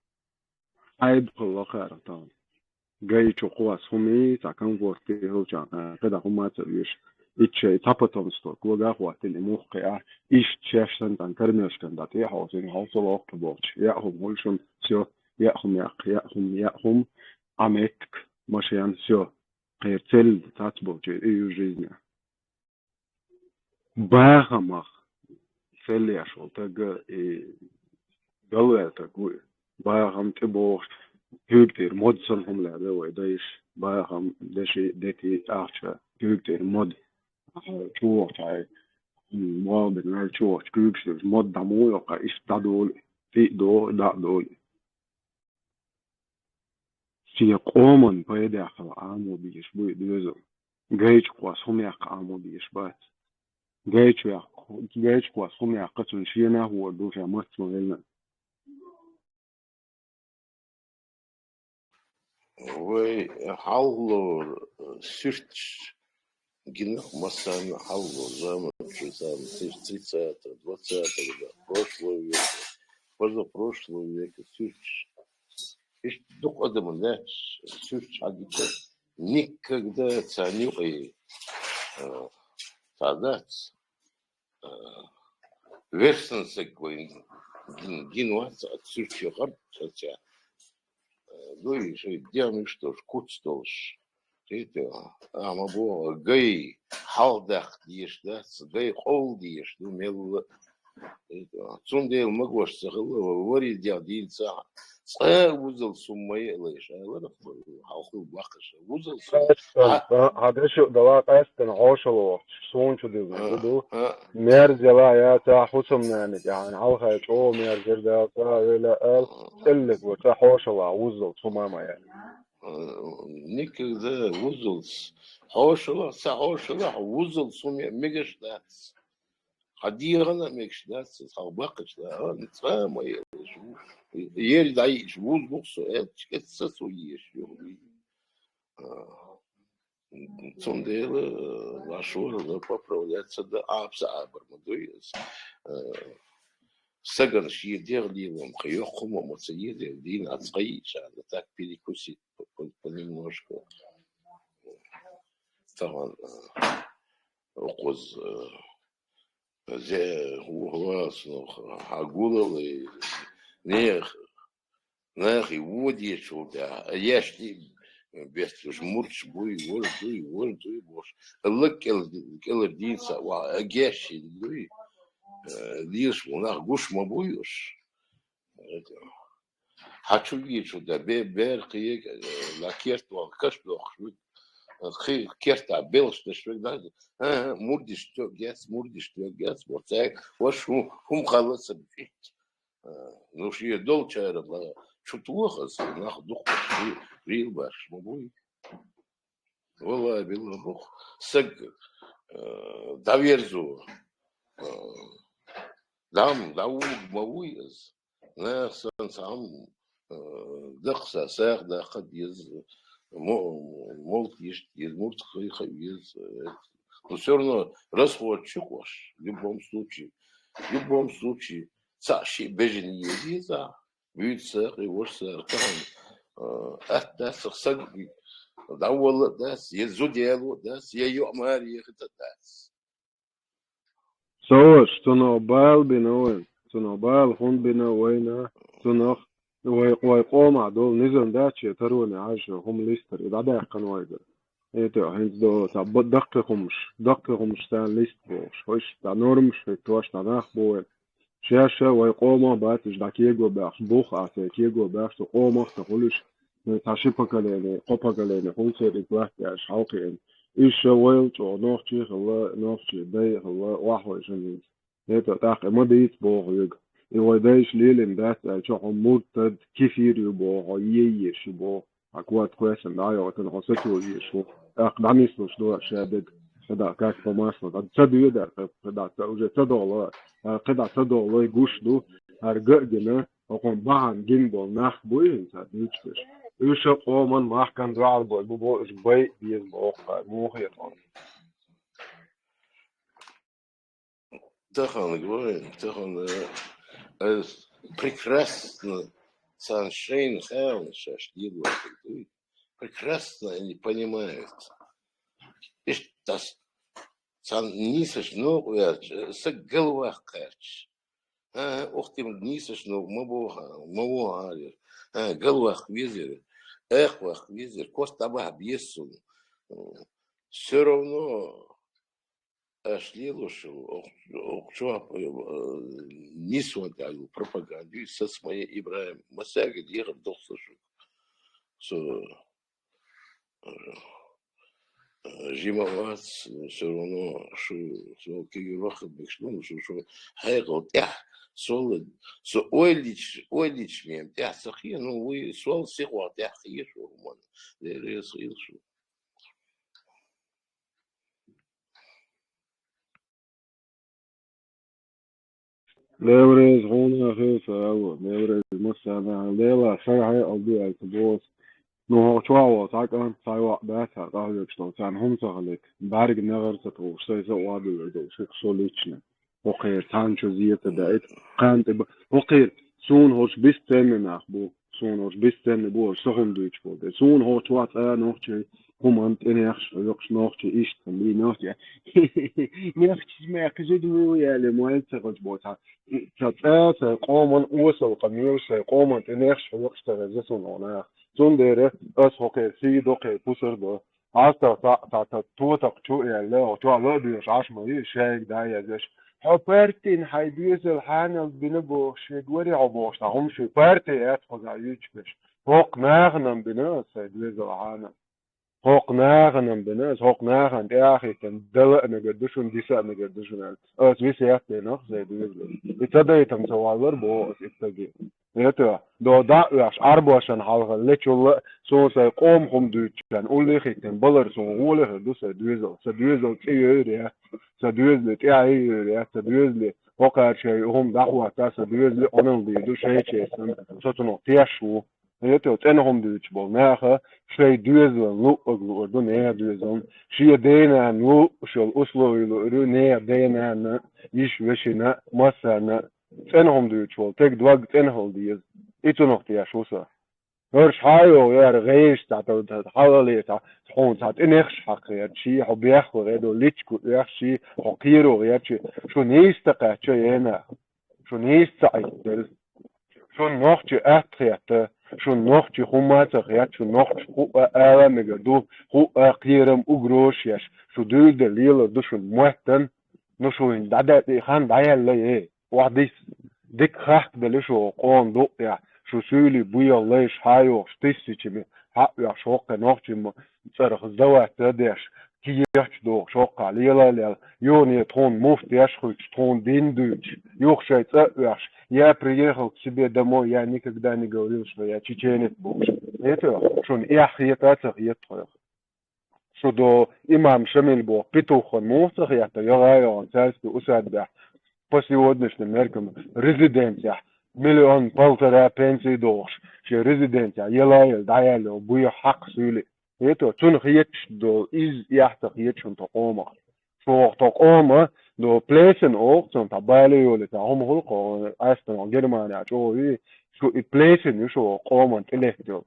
عيب الله خير طان جاي تشوقوا سومي تاكن فورتي هو جان كده هم تبيش إيش تابتون ستوك وجاه وقت الموقع إيش تشافشن تنكرنيش كان داتي حوزين حوصل وقت بوش يأهم هولشون سيو يأهم عمتك ماشيان سيو غير تل تاتبوش إيو جيزنا باغمخ تل يشول تجا قلوا تقول باغم تبوش هيكتير مودسنهم لا ويدايش باغم دشي دتي أخشى هيكتير مود شو تاي ما بنال شو كيكس مود دمو يقع استدول في دول في قومن بيدا خل عامو بيش بوي دوزو جايش قواس هم يق عامو بيش بات جايش قواس هم يقتون شينا هو دوشا مات مغلنا Вы халло сюрч гинах массан халло замочу там 30-20 года прошлого века, позапрошлого века сюрч. Ишь дух адамын, да, сюрч агита. Никогда цаню и тадать версенсе коин гинуаца от сюрча харча. Ну и что, делаем что ж, куцтолш. Это, мабо, гай халдах диеш, да, гай хол диеш, ну мел. Это, цундел могош сахло, вори дядинца. Узел суммай леш, а ладно, халху бахаш, узел сум. هذا شو دواء أستن عاشلو شون شو دو مرجلا يا تا حسم يعني على شو مرجل ده تا ولا قلت وتا حاشلو وزل سماما يعني Никогда узел حاشلا سحاشلا وزل سمي ميجش داس حديرنا ميجش داس خبقش لا نتفاهم يل دايش وز بوكسو اتسسو يش يومي Цундела нашел поправляться до апса абармадуис. Саган шиедер ливом хьёхума моцеедер дин ацгаиша, так перекусить понемножку. Там окоз зе углас агулал и нех и водишь да яшни без жмурч буй вож бош лыкел динса ва геши дуй лишь у нас гуш мабуюш хочу видеть да бер кие лакерт ва кашблох خي كيرتا بيلش تشوي ده مردش تو جاس вот وش هم خلص بيت ну شيء دول شهر الله شو توخص ناخذ دق ريل باش مبوي والله بالله بخ سق دافيرزو دعم دعوق مويز ناس عم دقسة ساق دا قد يز مولت يز خيز но все равно расход чукваш в любом случае цаши бежен еза будет сэр и ваш сэр там это сэр да والله да езудел да ее мария это да So, Sonobal binoen, Sonobal hon binoena, Sonoch, ويقوم عدول نزل داتشي تروني عايشة هم ليستر إذا ده قنوايدر إيه هنز دو تعبد دقيقهمش تان ليست بوش هوش تا نورمش في توش تناخ بوين شاشة ويقوم باتش دا كيجو باخش بوخ عسي كيجو باخش تقوم تقولش تعشي بكاليني قوبكاليني هونسير إتواح تاش حوقين إيش ويلت ونوختي خلا نوختي بي خلا واحوة جنيز إيه تاق إما ديت بوغ يج إيوه دايش ليلين دات شو مرتد كيفير يبوغ ييش يبوغ أكوات كويسن دايو وتنغسكو يشو أقداميس نشدو شادق قدا كاك بماسنا قد تدو يدر قدا تأوجه تدو الله قدا تدو الله يقوش دو هرقق جنا وقم باعن جنبو ناخ بوين ساد يجفش إيش قومن ماح كان دعال بو بو إش بي بيز بوقع موخي طان تخن прекрасно Саншейн Хаун Шашлиду прекрасно они понимают. И что сан нисаш ну с головах кач. Ох ты нисаш ну мабуха головах визер эхвах визер костабах бьесун. Все равно Шлилушу, что несмотря пропаганду со своей Ибраем Масяга диром долсашу, что жимовац все равно что кигиваха бекшлун что хайгот я солид со ойлич мем я сахи ну вы сол сихват я хишу ман дерес хишу ليوريز هون خيف أو ليوريز مسنا ليلا شرعي أضيع الكبوس نو هو تاكن سايوا بات راجع شلون كان هم تغلق بارق نغر تطو شيء زواد يدو شيء سوليتشنا وقير تانشو زيت دايت قانت وقير سون هوش بيستن ناخبو سون هوش بيستن بو سهم دويتش بو سون هو توات نوختي هم أنت إني أخش يقش نوختي إيش تنبي نوختي نوختي ما كزدو يا لموال تغج بوتا تات قومن وصل قميوس قومن إني أخش يقش تغزسون أنا زون ديره أس هوكي سي دوكي بوسر دو عستا تا توتق تو يا لا تو لا بيش عاش ما شايك دايا زش حبرتين حيبيز الحانل بنبو شدوري عبوش هم شو بارتي أتخذ عيوش بش هوق ناغنم بناس سيدويز الحانل هوق ناغنم بناس هوق ناغن يا أخي كان دلق نقدشون ديسا نقدشون أس بيسيات بيناخ سيدويز بتدري تمسوالر بو أس إبتاقي يتوا دو داعش أربعشان حلقة ليشول سون سيقوم هم دوتشان أولي خيتن بلر سون أولي دو سدويزل تيوريا سدويزل تيوريا سدويزل وقع شيء هم دعوة تا سدويزل أنن بيدو شيء سن سوتنو تيشو يتوا تنهم دوتش بالناخة شيء دويزل لو أغلو دو نيا دويزل شيء دينا نو شو أسلو يلو نيا دينا يش وشنا مسنا تنهم دوتشول تك دواج تنهل ديز إتو نقطة شوسا هرش هايو يا رغيش تعتو حوالي تحون تعت إنخش حقيقة شيء حبيخ وغيدو ليتشكو يخشي حقيرو غيرشي شو نيستقى هنا شو نيستقى شو نوختي أتخيط شو نوختي خمات غيرت شو نوختي خو آلامي دو خو قيرم أغروش يش شو دول دليل دو شو موهتن نو شو دادا خان دايا لي وحديس ديك خاك دلشو قون دو يا شو سولي بويا ليش هايو شتيسيتشمي حق يا شوق نوختي صرخ زوا تدش كي يحش دو شوق عليلا ليل يوني تون مفت يشخوش تون دين دوش يوخشي تأوش я приехал к себе домой, я никогда не говорил, что я чеченец бог. Это шон ях етацах етроях. Что до имам Шамиль бог петухон мусах ята я он царский усадьба. по сегодняшним меркам резиденция миллион полтора пенсии долж ше резиденция елайл даял буя хак сюли это чун хиеч до из яхтах ечун тоқома шо тоқома до плесен оqson табали юли та хомхол ко астон германия чои шо и плесен шо қоман телехдо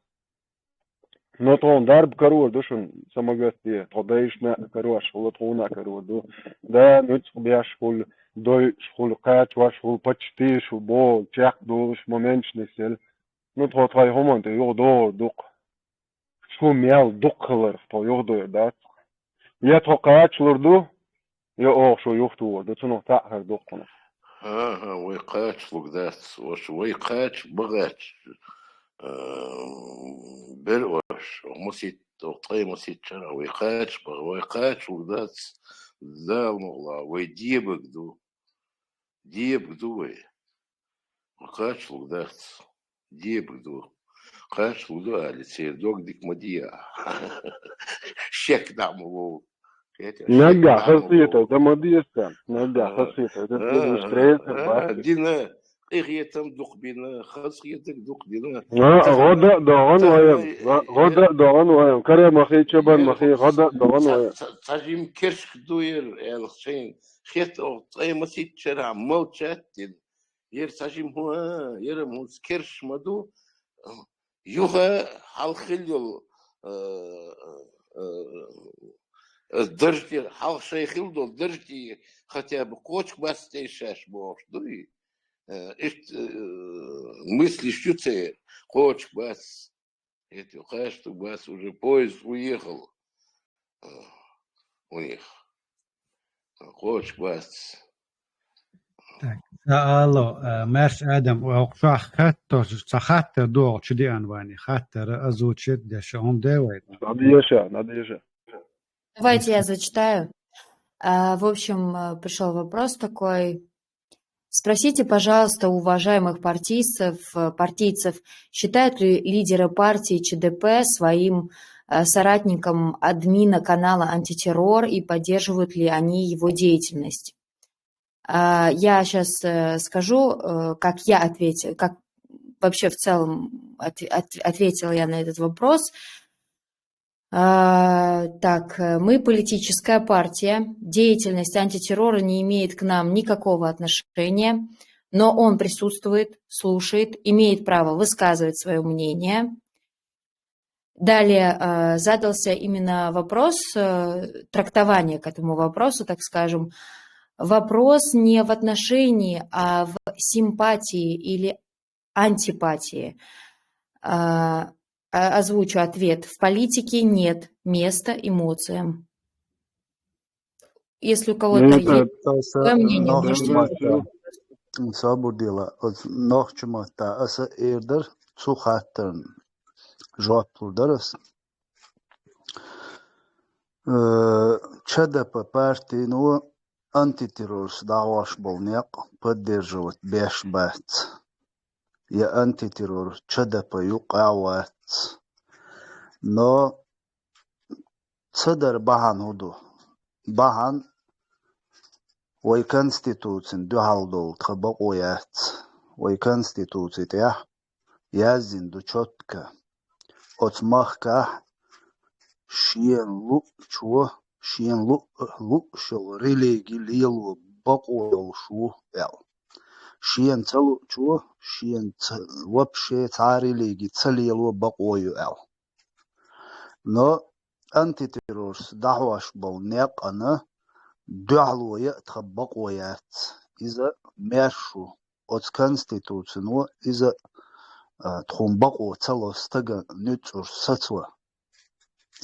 نطون ضرب كرور دوشن سماجتي تضيشنا كروش ولا طونا كرور دو ده نتسق بياش كل دوي شغل قات واش شغل باتشتي شو بول تشاق دوش مومنتش نسل نطو تاي همان تي يغدو دوق شو ميال دوق خلر تو يغدو دات يا توقعات شلردو يا شو يغتو دو تنو تاعر دوقنا ها ويقاتش لقدات وش ويقاتش بغاتش بالوش ومسيت وطي مسيت شرا ويقاتش ويقاتش وقدات ذا المغلا ويديبك دو ديبك دوي وقاتش وقدات ديبك دو قاتش وقدو على سير دوك ديك مديا شك دعمو نرجع خاصيته ده مديستان نرجع خاصيته ده تدرس دينا إيه تمدق بنا خاصيتك دق بنا غدا دغن ويم غدا دغن ويم كريم أخي شبان أخي غدا دغن ويم تجيم كرش دوير يعني شين خيت أو طي مسيت شرع موتشات ير تجيم هو ير موس كرش مدو يوها حال خليل درجتي حال شيء خلدو درجتي хотя бы кочк бас тейшаш бош дуи мысли щуце кочк бас эти что бас уже поезд уехал у них кочк бас سألو مرش آدم وأقشاح خطر سخطر دوغ شدي أنواني خطر أزوجت دشون دويت надеюсь. Давайте я зачитаю. В общем, пришел вопрос такой. Спросите, пожалуйста, у уважаемых партийцев, считают ли лидеры партии ЧДП своим соратником админа канала «Антитеррор» и поддерживают ли они его деятельность? Я сейчас скажу, как я ответила, как вообще в целом ответила я на этот вопрос. Так, мы политическая партия, деятельность антитеррора не имеет к нам никакого отношения, но он присутствует, слушает, имеет право высказывать свое мнение. Далее задался именно вопрос, трактование к этому вопросу, так скажем. Вопрос не в отношении, а в симпатии или антипатии. Озвучу ответ. В политике нет места эмоциям. Если у кого-то есть свое мнение, можете... Sabudila, nohchumata, asa erder, suhattern, jopuldaras. ЧДП партии, ну, антитеррорс даваш болняк, поддерживать бешбат. Я антитеррор, ЧДП юкават. Но цедер бахан худу. Бахан وي كونستيتوشن دو هالدول تخبقويات وي كونستيتوشن تيا يازين دو تشوتكا اتمخكا شين لو شو ريليجي ليلو بقويل شو يال شين تلو شو شين وبشي تاري ليجي تليلو بقويل يال نو انتي تيرورس دعواش بولنيق انا دعوة تخبقويات إذا ماشوا от конституцию إذا تخبقوا تلو استجا نتور سطوة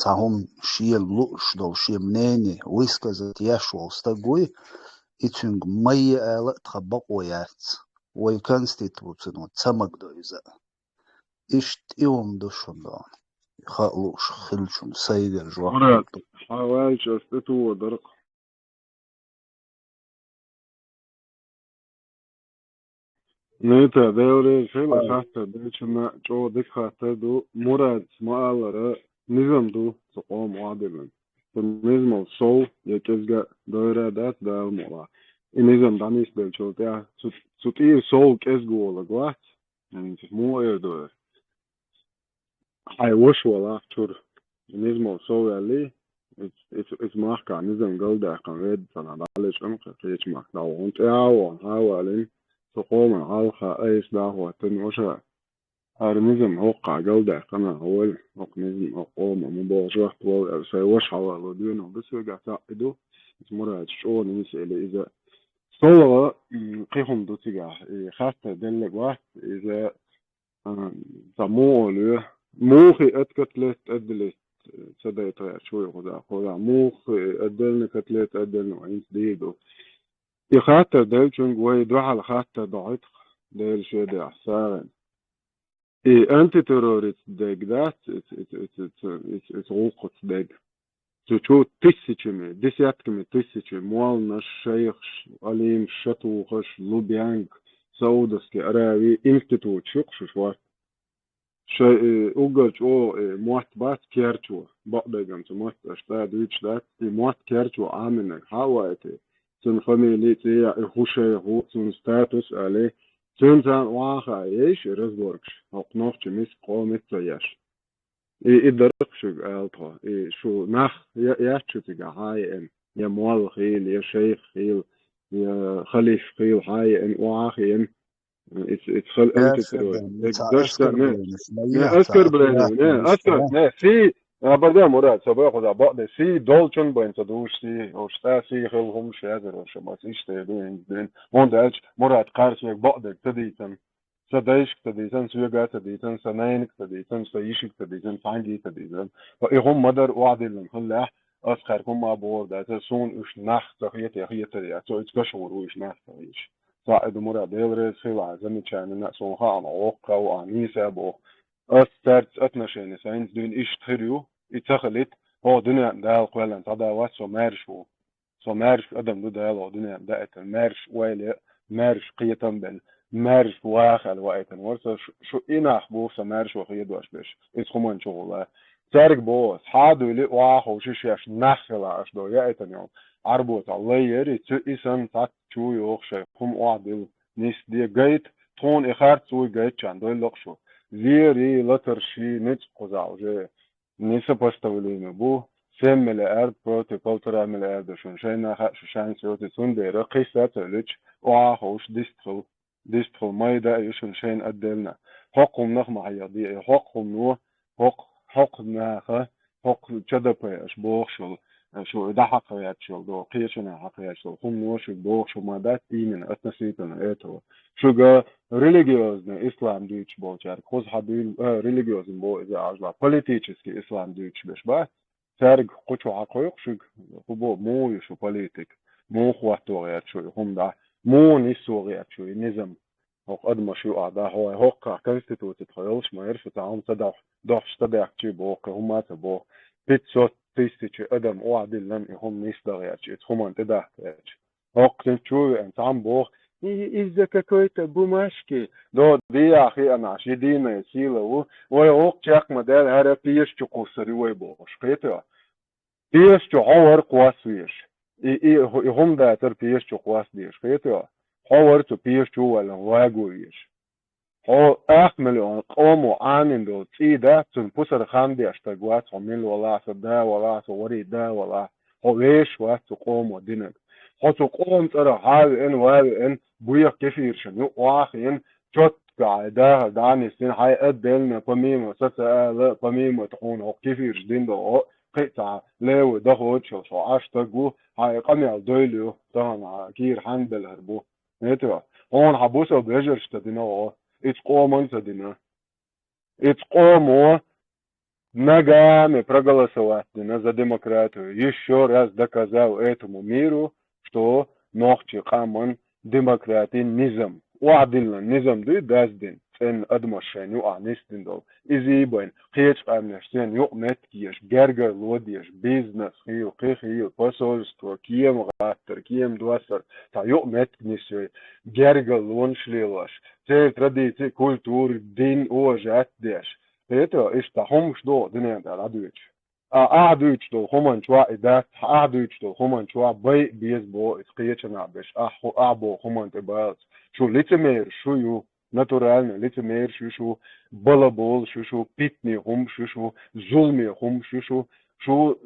تهم شيء لوش دو شيء منيني ويسكزت يشوال استجوي إتشنج مية آلة تخبقويات وي конституцию تمك دو إذا إشت إيوم دوشون دون خلوش خلشون سيدر جوار حوايج أستتو ودرق نيتا دوري شيء خاطر ديشنا جو ديك خاطر دو مراد مالره نظام دو تقوم عادلا بالنسبة للصو يتزجع دورة دات دار مرا النظام دانيس بالشوطة سوتي سول كيسجول لقوات يعني مو إيردو هاي وش ولا شور النظام سول اللي it's ماركة نظام جودة كان فانا دالش أمك كيش مارك لو أنت أو هاوالين تقوم على أيش ده هو تنوشة هرمزم هوقع جودة كان أول نظام أقوم مباشرة طول سيوش حوالي دينه بس يرجع تعقده مرة شؤون المسألة إذا صورة قيهم دوتيجا خاصة دلك واحد إذا سموه له موخي أتكتلت أدلت سدايت شوي خدا موخي أدلنا كتلت أدلنا وين سديدو يخاطر دلشون ويدوح على خاطر ضعيف دل شو ده عسارن أنت تروريت ديك ذات it's غوقت ديك تشو تسيتشمي ديسياتكمي تسيتشمي موالنا الشيخ عليم شتوخش لوبيانك سودسكي أراوي إنستيتوت شوقش شوار شيء أوجلش أو موات بات كيرتشو بقدر موات أشتاد ويتش دات موات كيرتشو عامنك حاواتي سن فاميلي تي خوشة هو سن ستاتوس عليه سن زان واقع إيش رزبوركش هقنوش ميس قومت تياش إدركش ألطه شو نخ يأتشو تجا هاي إن يا موال خيل يا شيخ خيل يا خليف خيل هاي إن واقع إن إتخل أنت تروي دشتا نه أذكر بلاني نه أذكر نه في برضه مراد سباق خدا بعد في دولشون بين تدوش سي أو شتا سي خل هم شادر أو شماس إيش تدوين دين هون دالش مراد قارس يك بعد تديتن سدايش تديتن سويجا تديتن سناينك تديتن سيشك تديتن فانجي تديتن فإهم مدر وعدلن خلاح أسخركم ما بور ده سون إيش نخ تخيت يخيت تريا سو إتكشور وإيش نخ تريش صاعد مراد ديلرز خيوع زمن كان الناس وها عن عوقة وعنيسة بو أسترت أتنشين ساينس دين إيش تخريو يتخلت هو دنيا دال قولا تدا واسو مارش أدم دو دال دنيا دائت المارش ويلي مارش قيتم بل مارش واخل وقتن ورسا شو إنا حبوف سمارش وخيد واش بيش إتخمان شغله تارك بوس حادو لي واخو شيش نخلا أشدو يأتن يوم عربوت الله يري تو إسم تات شو يوخش قم وعدل نيس دي جيت تون إخار توي جيت شان دوي لقشو زيري لتر شي نتش قزاو جي نيسا باستولينو بو سم الأرض بروتي بولترا من الأرض شون شينا خا شان سيوتي تون بيرا قيسة تلج واخوش ديستخل مايدا يشون شين أدلنا حقهم نخ محيادي حقهم نو حق ناخه حق جدبي أشبوخشل شو ده حقيقة شو ده قيشنا حقيقة شو هم نوش بوخ شو ما ده ديننا أتنسيتنا إيتو شو جا ريليجيوزنا إسلام ديش بوشار خوز حبيل ريليجيوز بو إذا عجبا politiический إسلام ديش بش با سارق قشو حقيق شو هو مو يشو politic مو خواتو شو هم ده مو نسو شو نظام هو قد شو أعدا هو كونستيتوت تخيلش ما يرفع تعاون تدع شتدع بوق هم تبوق بيتسوت تيستيش أدم وعدل لن يهم نيستغيرش يتخمان تدهتش وقتن شو أنت عم بوخ إذا كويت بمشكي دو دي أخي أنا عشي دي ما يسيله ويوق شاك مدال هرا بيش قصري ويبوش قيتها بيش عور قواسويش هم داتر بيش قواس ديش قيتها عور تو بيش ولا واغويش هو أحمل قومو آنين دو تيدا تون بوسر خاندي أشتاقوات عميل ولا سدا ولا سوري دا ولا هو ليش واتو قومو دينك هو تقوم ترى هاي إن وهاي إن بويا كيفير شنو واخين جوت قاعدة داني سين هاي أدلنا بميمو ستألا بميمو تقون هو كيفير جدين دو قطع ليو دخوت شو أشتاقو هاي قمي الدوليو دهنا كير حندل هربو نتوى هون حبوسو بيجر شتدينو إتقومون سدنا إتقومو ногами проголосовать за демократию. Еще раз доказал этому миру, что ногти камон демократии низам. وعدلنا نظام دي دازدين ان ادمشان يقع نستندل ازيبين قيش قامنشتين يقمت كيش جرجر لوديش بيزنس خيو قيخيو باسولستو كيم غاتر كيم دواسر تا يقمت نسوي جرجر لونشليلاش تي تراديتي كولتور دين اوجات ديش هيتو اشتاحومش دو دنيا دا العدويش أعدوش دول همان شوا إدات أعدوش دول همان شوا بيزبو إسقيتنا بش أعبو همان تباز شو لتمير شو يو ناتورالنا لتمير شو بلابول شو بيتني هم شو ظلمي هم شو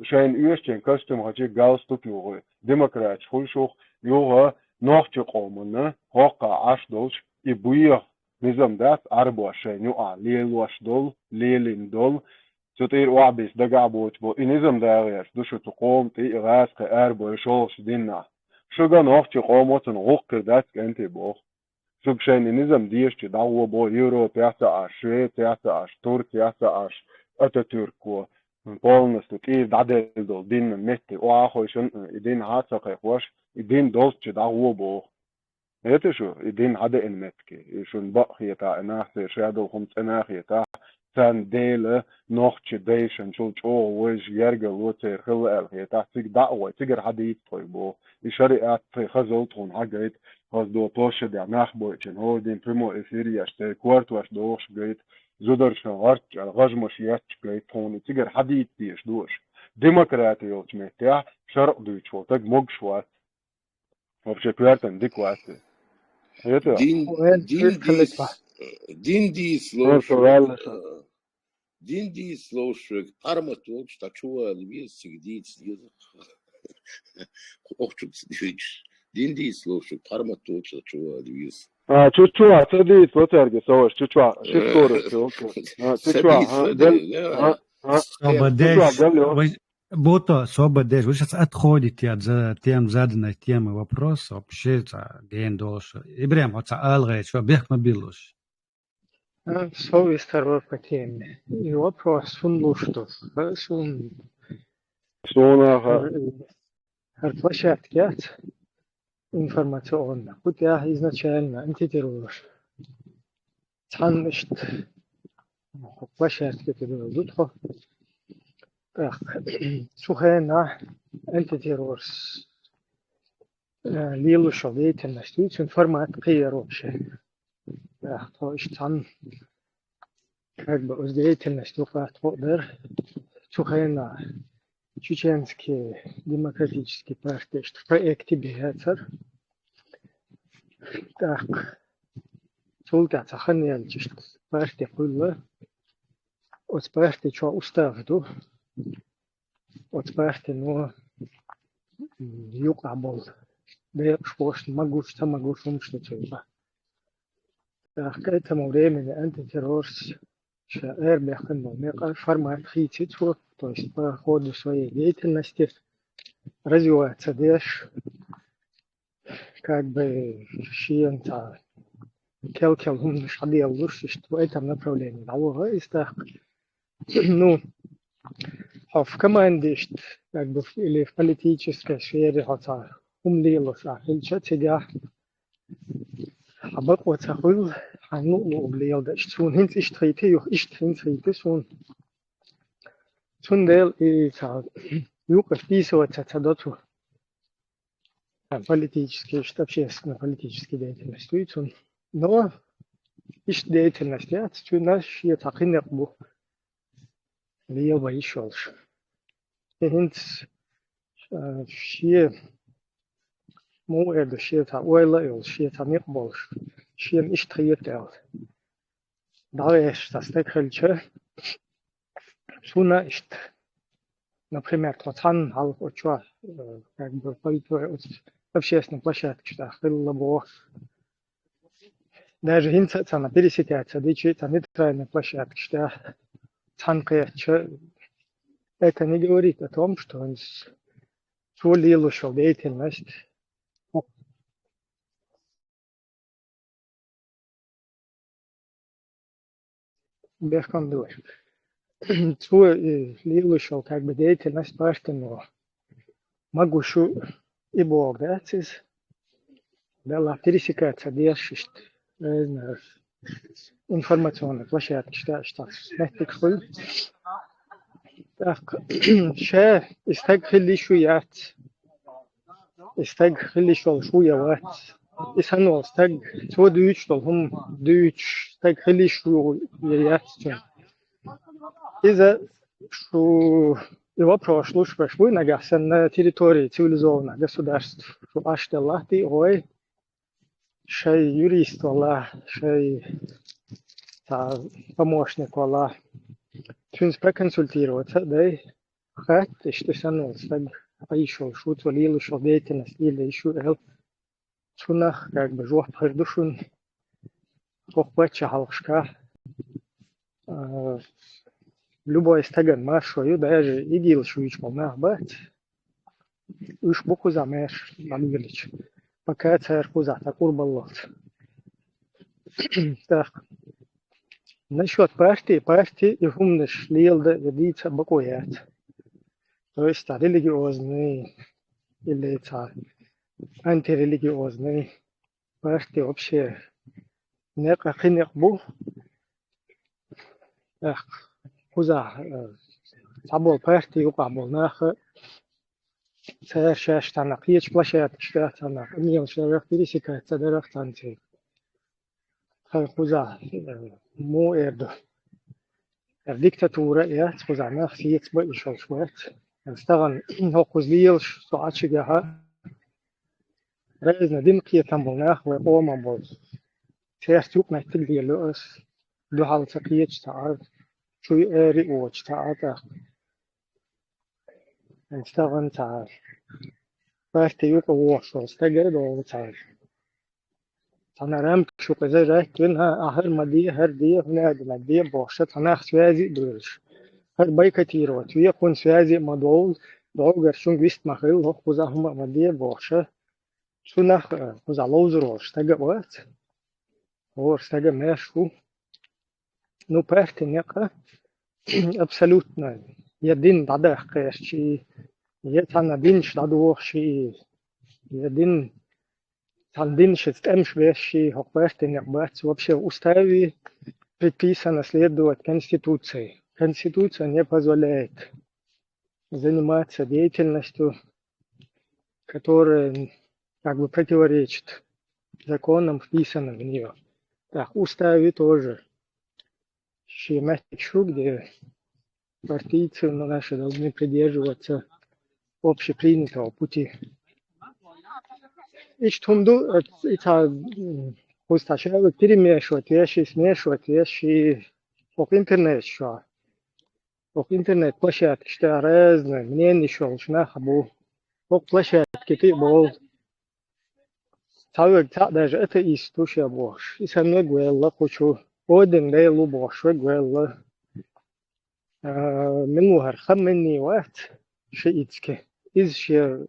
شاين يوشتين كاستم هاتي غاوستوك يوغي ديمقراط شو يوغا نوختي قومنا هوقا عش دولش إبويا نظام دات أربع شاين يوغا ليلواش دول ليلين دول تطير وعبيس دقع بو إنظام داغيش دوشو تقوم تي إغاس أربع شولش دينا شو غا نوختي قوموتن غوقر دات كنتي بو شو بشاين إنظام ديش تدعو بو يورو تياسا عش شوي تياسا عش تور تياسا عش أتاتورك полностью и дадел дол дин метти оахойшун идин хацакайхваш идин долч дагвобо это шо идин хаде энметки шун бахиета энахсе шадол хум энахиета сан дел нохч дейшн шул чо вож ярга лоте хил элхиета сиг дa'wa тигер хадит тойбо ишариат хазолтун хагайт хазdo площадь нахбойчен hodin прямо эфире ште квартваш дош гайт زودرشن غرش غجمش ياتش توني تيجر حديد ديش دوش ديمقراطي يوش مهتاح شرق دوش وتج مجش وات وبشي كوارتن ديك وات هيتا دين دي слушаю арматул штачуа львис сигдит язык охчук دين دي слушаю арматул штачуа львис чучуа садись вот эрги соваш чучуа шифторы чучуа Буто свободешь. Вы сейчас отходите от тем заданной темы вопроса. Вообще, ген должен. Ибрем, вот алгай, что бег мобилуш. Совесть второй по теме. И вопрос фунлуштов. Площадки информационно. Хоть я изначально антитеррор. Цаннышт. Площадки ты был дутхо. Так, сухая антитеррор. Лилу деятельность. Информат вообще. Так, то есть там как бы с деятельностью фактор. Сухая чеченские демократические партии, что в проекте Бехацар. Так, Султан Саханян, что партия была, от партии что уставду, от партии, но юга был, да я что могу, что-то. Так, к этому времени антитеррор, формат хитицу, то есть по ходу своей деятельности развивается дальше, как бы щиента келкел шадел лучше, что в этом направлении. Ну, в команде, как бы, или в политической сфере, хотя умлилось, а сейчас сидя, aber was will hanno obleel dat zo'n hint is treite joch is treite zo'n deel is юг описывается цадоту политические, общественно-политические деятельности. Но иш деятельность я наш я такинер бу лева ишолш. Хинт шие موعد شيء ولا شيء نقبل شيء اشتريته دعوش تستقل شيء سونا اشت например тотан хал очва как бы общественная площадка что хилла бо даже hinter на пересекаться дичи там нейтральная площадка что танка это не говорит о том что он свалил шел деятельность. Бехком дочь. Свой лилушел как бы деятельность партийного. Могу шу и бог, да, да, пересекаться, держишь, не знаю, информационные площадки, что снять хуй. Так, ще истег хилишу яц, истег хилишол шуяват. Исанол стег цво дүйчтол хум дүйч стег хилишу яц. Иза шу его прошлую шпешвы нагасан на территории цивилизованных государств. Аштеллахти, ой, шей юрист, вала, шей помощник, вала. Тюнс проконсультироваться, да и хат, что санус, так поищу, шут, валил, ушел деятельность, или еще эл. Чунах, как бы, жух пердушун, хохпача халшка. Любой стаган маршою, даже игил шуич молнах бать. Уж боку замеш, мамилич. Пока царь куза, так урбаллот. Так. Насчет партии и умныш лилда ведится бакуят. То есть религиозный или антирелигиозный партии вообще некахинек бу. Куза забол партии укабол наха. Царь шаштанак ич площадь штатанак. Мил человек пересекается дорог танцей. Куза му эрду. Диктатура я куза нах сиец бы ишел шварц. Стаган хокузлил суачигаха. Резна димки там был нах в ома был. Царстюк на тигелюс. Духал цакиеч таар. Чуй эри оч таата. Стаган таар. Партию юка вошел. Стагер дол таар. أنا رمت شو كذا رأيت إنها أهل مدية هردية هنا مدية بوشة أنا سوازي دولش هاد باي كتير وتويا كون سوازي مدول دول قرشون قيست مخيل هو خوزا هما مدية بوشة شو نخ خوزا لوزروش تاقا وقت هو تاقا ماشو نو بارتي نقا أبسلوتنا يدين دادخ قيرشي يتانا دينش دادوخشي يدين Тандин шестем швещи хохвестенек бац вообще в уставе предписано следовать Конституции. Конституция не позволяет заниматься деятельностью, которая как бы противоречит законам, вписанным в нее. Так, в уставе тоже. Где партийцы наши должны придерживаться общепринятого пути. Ich tun du, ich устачаю перемешивать вещи в интернет что. В интернет площадки что разные, мне не шел, шнахабу. В площадке ты был. Цавик даже это истушия бош. И со мной говорила, хочу один лейлу бош, говорила. Минугар хаммени ват шиитски. Из ще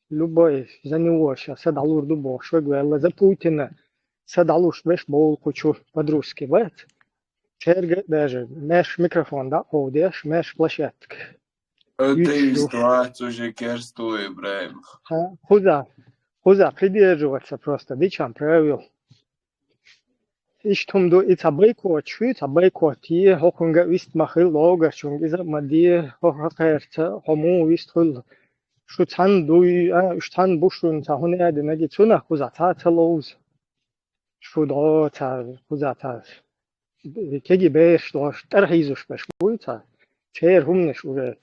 любой за него сейчас садалур дубо, что говорила за Путина, садалуш веш бол хочу по-дружески, вот. Теперь даже меш микрофон, да, аудиаш, меш площадка. Это ситуация уже керстует, Ибраим. Куда придерживаться просто, дичам правил. Ich tum du it's a boycott, schwitz a boycott hier, hokunga ist machil logar, schon gesagt, man die hochakert, homo ist hul. شو تان دوی اشتان بوشون تا هونه اد نگی چونه خوزا تا تلوز شو دا تا خوزا تا کگی بیش داشت ترهیزش بش بوی تا تیر هم نش اوه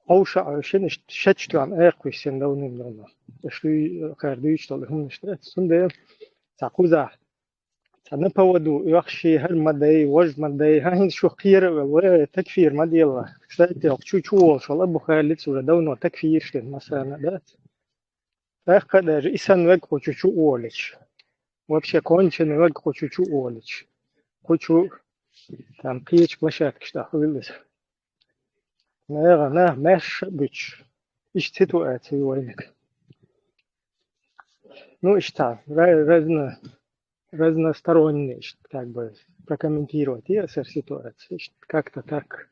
اوشا شنش شچ تو هم اقوی سندونیم دانا اشتوی کردویش داله هم نشته سنده تا خوزا تا نپودو یخشی هر مدهی وجد مدهی هین شو خیر و تکفیر مدیلا кстати чуть-чуть шала бухалец уже давно такфир шли مثلا да так даже и санвек чуть-чуть олич вообще конченый век чуть-чуть олич хочу там печь площадки что вылез наверное меш бич ищ ситуация войник ну и что разносторонне как бы прокомментировать и ситуацию как-то так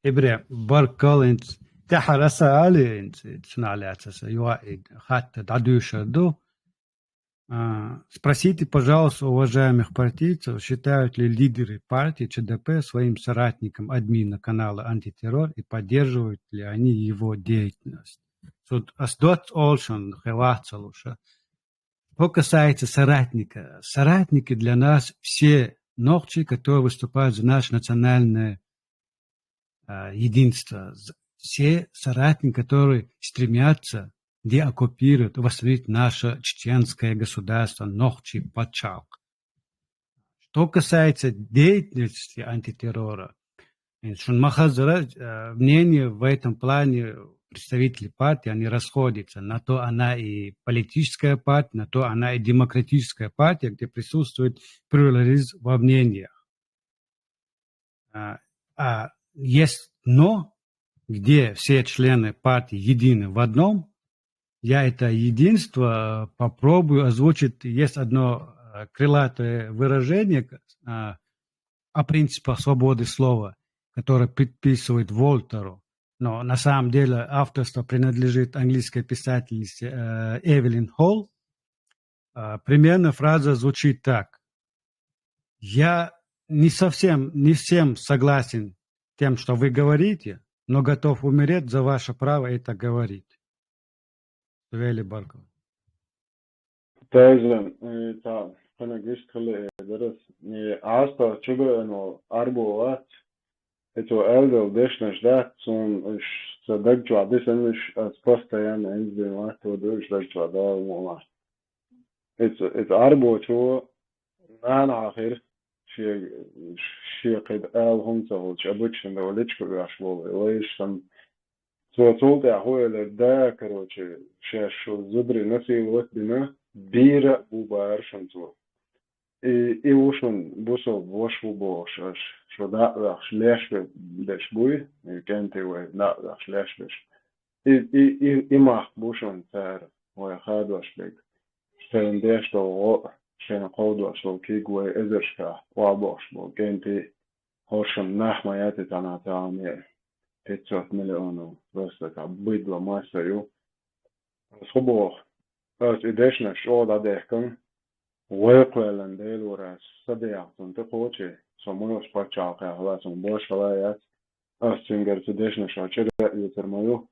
إبراهيم بارك الله أنت تحرص على أنت صنع لعبة يواعد حتى дадуешь до. Спросите, пожалуйста, уважаемых партийцев, считают ли лидеры партии ЧДП своим соратником админа канала «Антитеррор» и поддерживают ли они его деятельность. Что касается соратника, соратники для нас все ногти, которые выступают за наше национальное единства. Все соратники, которые стремятся деоккупировать, восстановить наше чеченское государство, Нохчи, Пачалк. Что касается деятельности антитеррора, мнение в этом плане представителей партии, они расходятся. На то она и политическая партия, на то она и демократическая партия, где присутствует плюрализм во мнениях. А есть но, где все члены партии едины в одном. Я это единство попробую озвучить. Есть одно крылатое выражение о принципах свободы слова, которое предписывает Волтеру. Но на самом деле авторство принадлежит английской писательнице Эвелин Холл. Примерно фраза звучит так. Я не всем согласен с тем, что вы говорите, но готов умереть за ваше право это говорить. Вели Барков. Täizen, ta kõne kuskil edasi. Nii aasta tšuga no arboat, et o eldel dešnes dats un sa dagčua deseniš as postajan enzbin lato duš dagčua da mola. Et arbo tšuga nāna akhir شيء قد هم تقول شابوتش إنه وليش كل عشوائي ليش تم صوت أخوي للذاكر وش شو زبري نسي الوقت بنا بيرة بوبارش انتو وشون بوسو وش وبوش شو داخش ليش بش بوي كنتي وي داخش ليش بش إماخ بوشون تار ويخادوش بيك شتين ديش تو شين قودوش لو كيقوي إذرشكا وابوش بو كنتي هورشم نحمياتي تانا تعمي 500 مليون رسلك عبيد وما سيو صبوخ أس إدشنا شو دا دهكم ويقلن ديل وراس صديق تنتقوشي سموش باتشاقي خلاص مبوش خلايات أس تنجر تدشنا شو چرا يترميو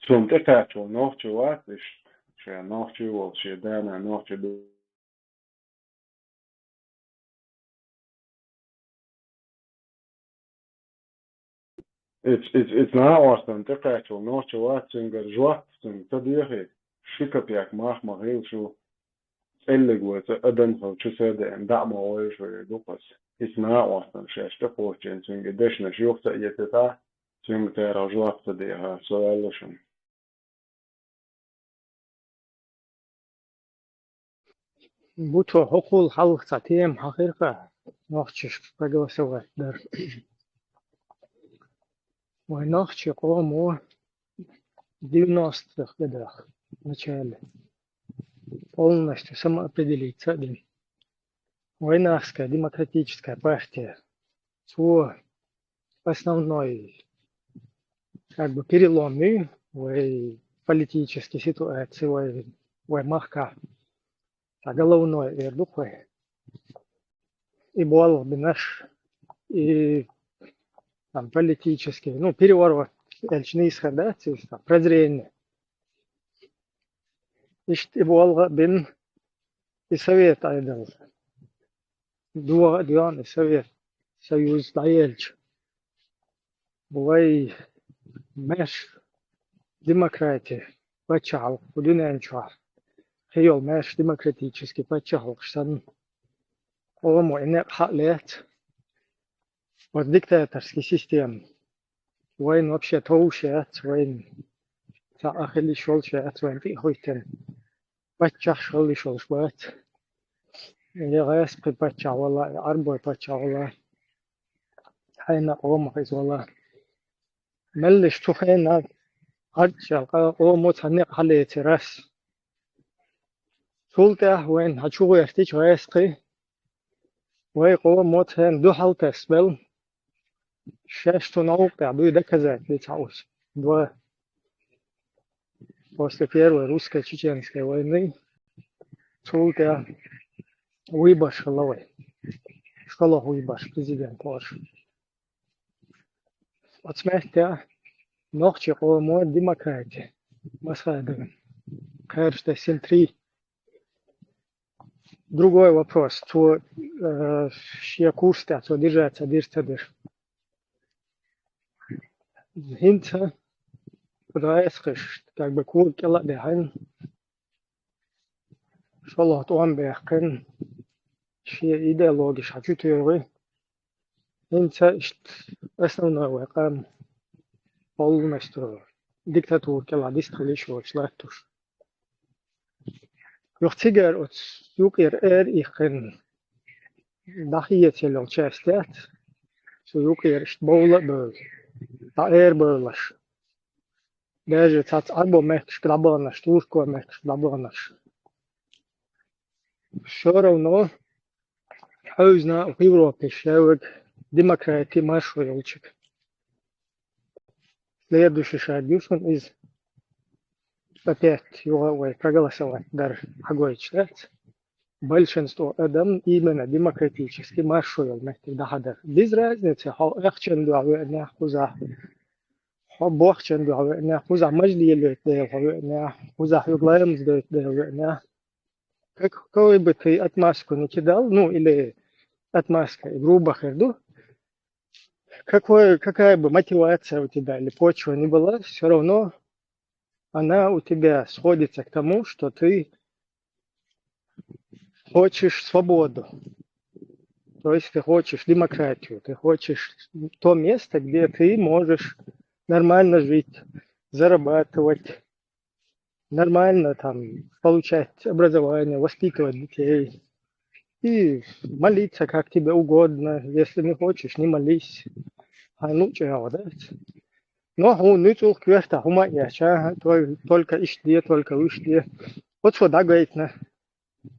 سمتقاتشو نوخشي واتش شي نوخشي والشي دانا نوخشي It's now austin تقاتشو نوخشي واتش تنجر جوات تديخي شيكابياك ماخ مغيل شو اللي قوات أدن هو تسادة إن دعم عويش ويدوقس إسماء واسطن شاش تقوشين سنجي دشنا شيوخ تأيتتا سنجي تيرا جواب تديها سؤال لشن بوتو حقول حلق تاتيم حقيقة نوخشش بقوا سوات در ونوخشي قومو 90-х годах в начале полностью самоопределиться один. Войнарская демократическая партия свой основной перелом в политической ситуации в махка головной вердухой и был бы наш и там политический переворот эльчный исхода прозрение и был бин и совет айдал دوان السويت سيوز دايلج بواي مش демократия почал удиненчуа хейл меш демократический почал штан олому энер хатлет вот диктаторский систем войн вообще тоушет войн та ахили шолчет войн ты хойтен почах шоли шолшбат Я гайс припачал вала, арбой пачал вала, хайна омахис вала. Меллиш тухайна арчал, омот ханек халети рас. Султя вен хачугу яхтич гайски, вей омот хэн духал тесбел, шешту наука, дуй доказать лицаус. Два. После Первой русско-чеченской войны Султя Уйбаш головой. Школа Уйбаш, президент ваш. От смерти ногче о демократии. Масхайден. Кажется, сентри. Другой вопрос. То, что курс, то держаться, держаться. hinter Reisricht, как бы куркела дехайн, шалот он бехкен, ши идеологиш, хочу теории, hinter основной кам полностью диктатур кела дистрилиш шлахтуш. Юхтигер от юкер ихен дахиетелон частят, so юкер боула бөл, та бөлаш. Даже цац арбо мехш грабанаш, турко мехш грабанаш. Все равно Huisna в Европе шевек демократии маршрутчик. Следующий шаг из опять его проголосовать дар хагой члет. Большинство адам именно демократический маршрут мехтиг дахадер. Без разницы, хал эхчен дуаве не хуза. Хал бохчен дуаве не хуза мажли лет дуаве не хуза юглаем сдает дуаве не. Какой бы ты отмазку не кидал, ну или отмазка и грубо херду, какая бы мотивация у тебя или почва не была, все равно она у тебя сходится к тому, что ты хочешь свободу. То есть ты хочешь демократию, ты хочешь то место, где ты можешь нормально жить, зарабатывать, нормально там получать образование, воспитывать детей и молиться как тебе угодно. Если не хочешь, не молись. А ну чего, да? Но он не только кверта, хума яша, только ишде, только ушде. Вот что да, говорит на.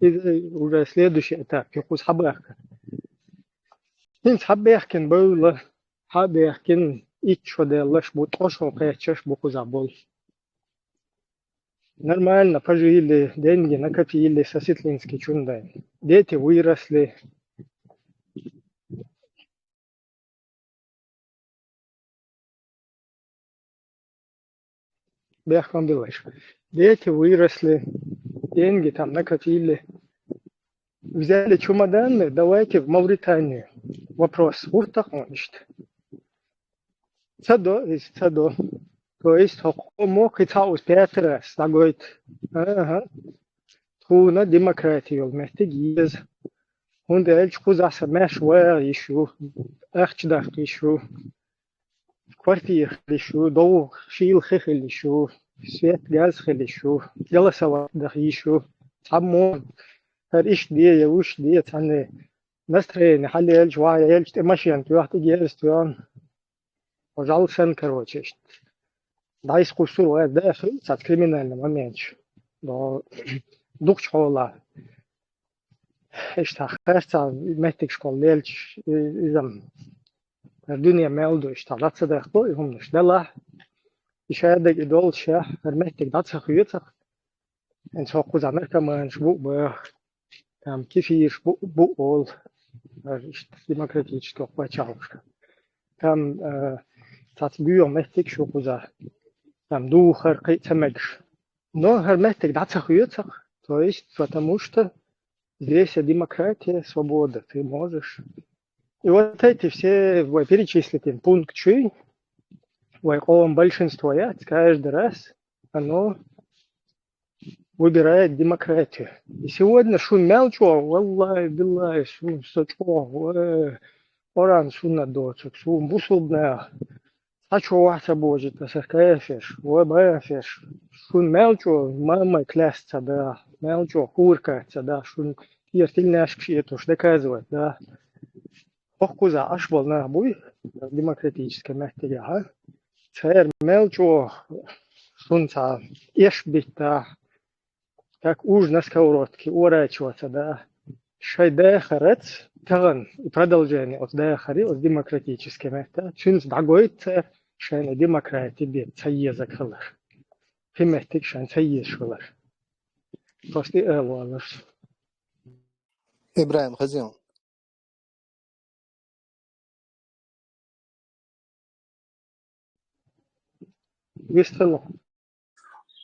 И уже следующий этап, юхус хабахка. Инс хабахкин было, хабахкин ичо делаш, бут ошо кайчаш бухузабол. Нормально пожили, деньги накопили, сосветлинский чундай. Дети выросли. Бехком белыш. Дети выросли, деньги там накопили. Взяли чемоданы, давайте в Мавританию. Вопрос, уртахоништ. Цадо из цадо. То есть, мог и цаус 5 раз. Да говорит, ага. Туна демократию вместе гиз. Und kuzasa meshwa issue, erchdach issue, kwartier issue, do shil khil issue, свет газ khil issue, голосовать issue, само иш дие уш дие цане настроение халел жвая эльч машин тюахты герстван пожалуйста короче дайс кусур да цат криминальный момент до дух школа اشتخصت مهتك شكوليلش إذا الدنيا مالدو اشتغلت صدق بو يهم نش دلع يشادك إدول شاه المهتك دات سخيوتك إن سوق قز أمريكا ما نشبوك باه كم كيفير بو أول ديمقراطيش توق بچاوش كم تطبيع مهتك شو قزا كم دو خرقي تمجش но المهتك دات سخيوتك то есть потому что здесь демократия, свобода, ты можешь. И вот эти все перечисленные пункты, большинство каждый раз оно выбирает демократию. И сегодня шун мелчо, валлай, биллай, шун сочо, оран шун надочек, шун бусулбная, сачо вахта божит, асаркаефеш, вебаефеш, шун мелчо, мама клясться, да, мелчо, куркаться, да, шун ертильняшки это уж доказывать, да. Охкуза аш волна буй, демократическая мехтега, цер мелчо, шунца, ешбита, как уж на сковородке, уворачиваться, да. Шайда харец, таган, и продолжение от да хари, от демократической мехта, чунс дагоит, шайна демократия бед, цаезак халар. Фимехтик шайн цаез шалар. Просто элвалаш. Ибраим Хазин. Выстрелил.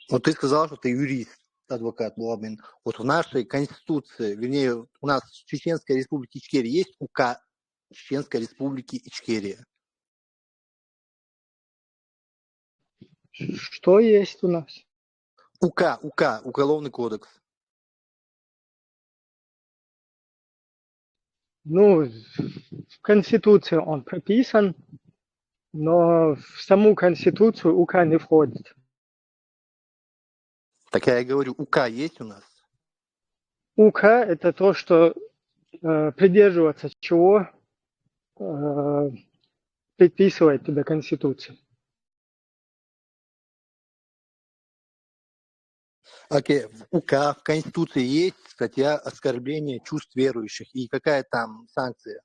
Вот ты сказал, что ты юрист, адвокат Луабин. Вот в нашей конституции, вернее, у нас в Чеченской республике Ичкерия есть УК Чеченской республики Ичкерия. Что есть у нас? УК, Уголовный кодекс. Ну, в Конституции он прописан, но в саму Конституцию УК не входит. Так я и говорю, УК есть у нас? УК – это то, что придерживаться чего предписывает тебе Конституция. Окей, в УК, в Конституции есть статья оскорбления чувств верующих. И какая там санкция?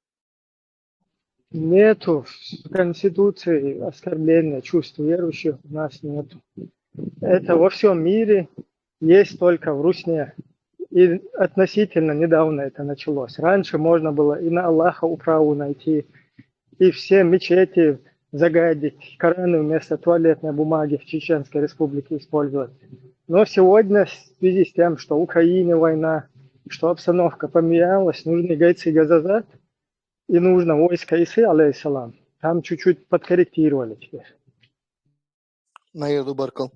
Нету в Конституции оскорбления чувств верующих, у нас нету. Это во всем мире есть только в Русне. И относительно недавно это началось. Раньше можно было и на Аллаха управу найти, и все мечети загадить, Кораны вместо туалетной бумаги в Чеченской Республике использовать. Но сегодня, в связи с тем, что в Украине война, что обстановка поменялась, нужны гайцы Газазат, и нужно войско Исы, алейхиссалам. Там чуть-чуть подкорректировали теперь. Наеду Баркал.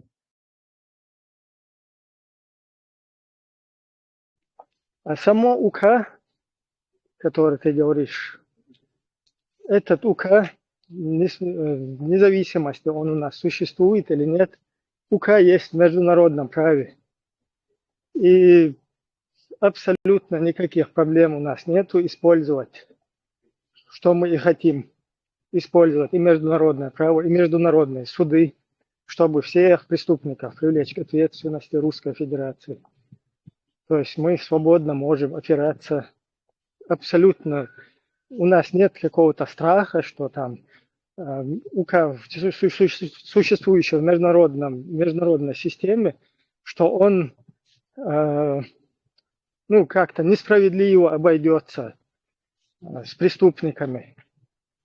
А само УК, который ты говоришь, этот УК, вне зависимости, он у нас существует или нет, УК есть в международном праве. И абсолютно никаких проблем у нас нету использовать, что мы и хотим использовать, и международное право, и международные суды, чтобы всех преступников привлечь к ответственности Русской Федерации. То есть мы свободно можем опираться абсолютно. У нас нет какого-то страха, что там УК, существующий в международной системе, что он как-то несправедливо обойдется с преступниками,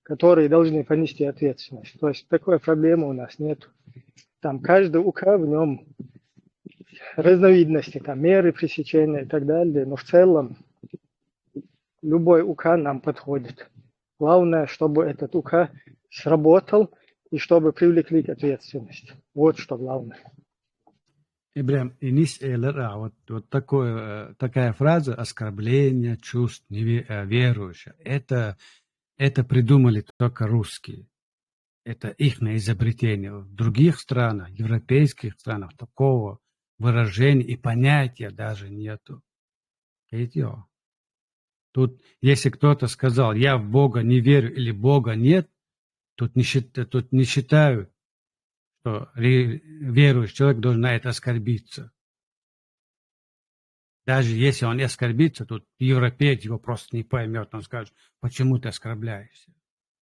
которые должны понести ответственность. То есть такой проблемы у нас нет. Там каждый УК, в нем разновидности, там меры пресечения и так далее, но в целом любой УК нам подходит. Главное, чтобы этот УК сработал и чтобы привлекли к ответственности. Вот что главное. Ибрам, и вот такая фраза оскорбление чувств верующих. Это придумали только русские. Это их изобретение. В других странах, европейских странах, такого выражения и понятия даже нету. Видите? Тут, если кто-то сказал, я в Бога не верю или Бога нет, тут не считают, что верующий человек должен на это оскорбиться. Даже если он не оскорбится, тут европеец его просто не поймет. Он скажет, почему ты оскорбляешься?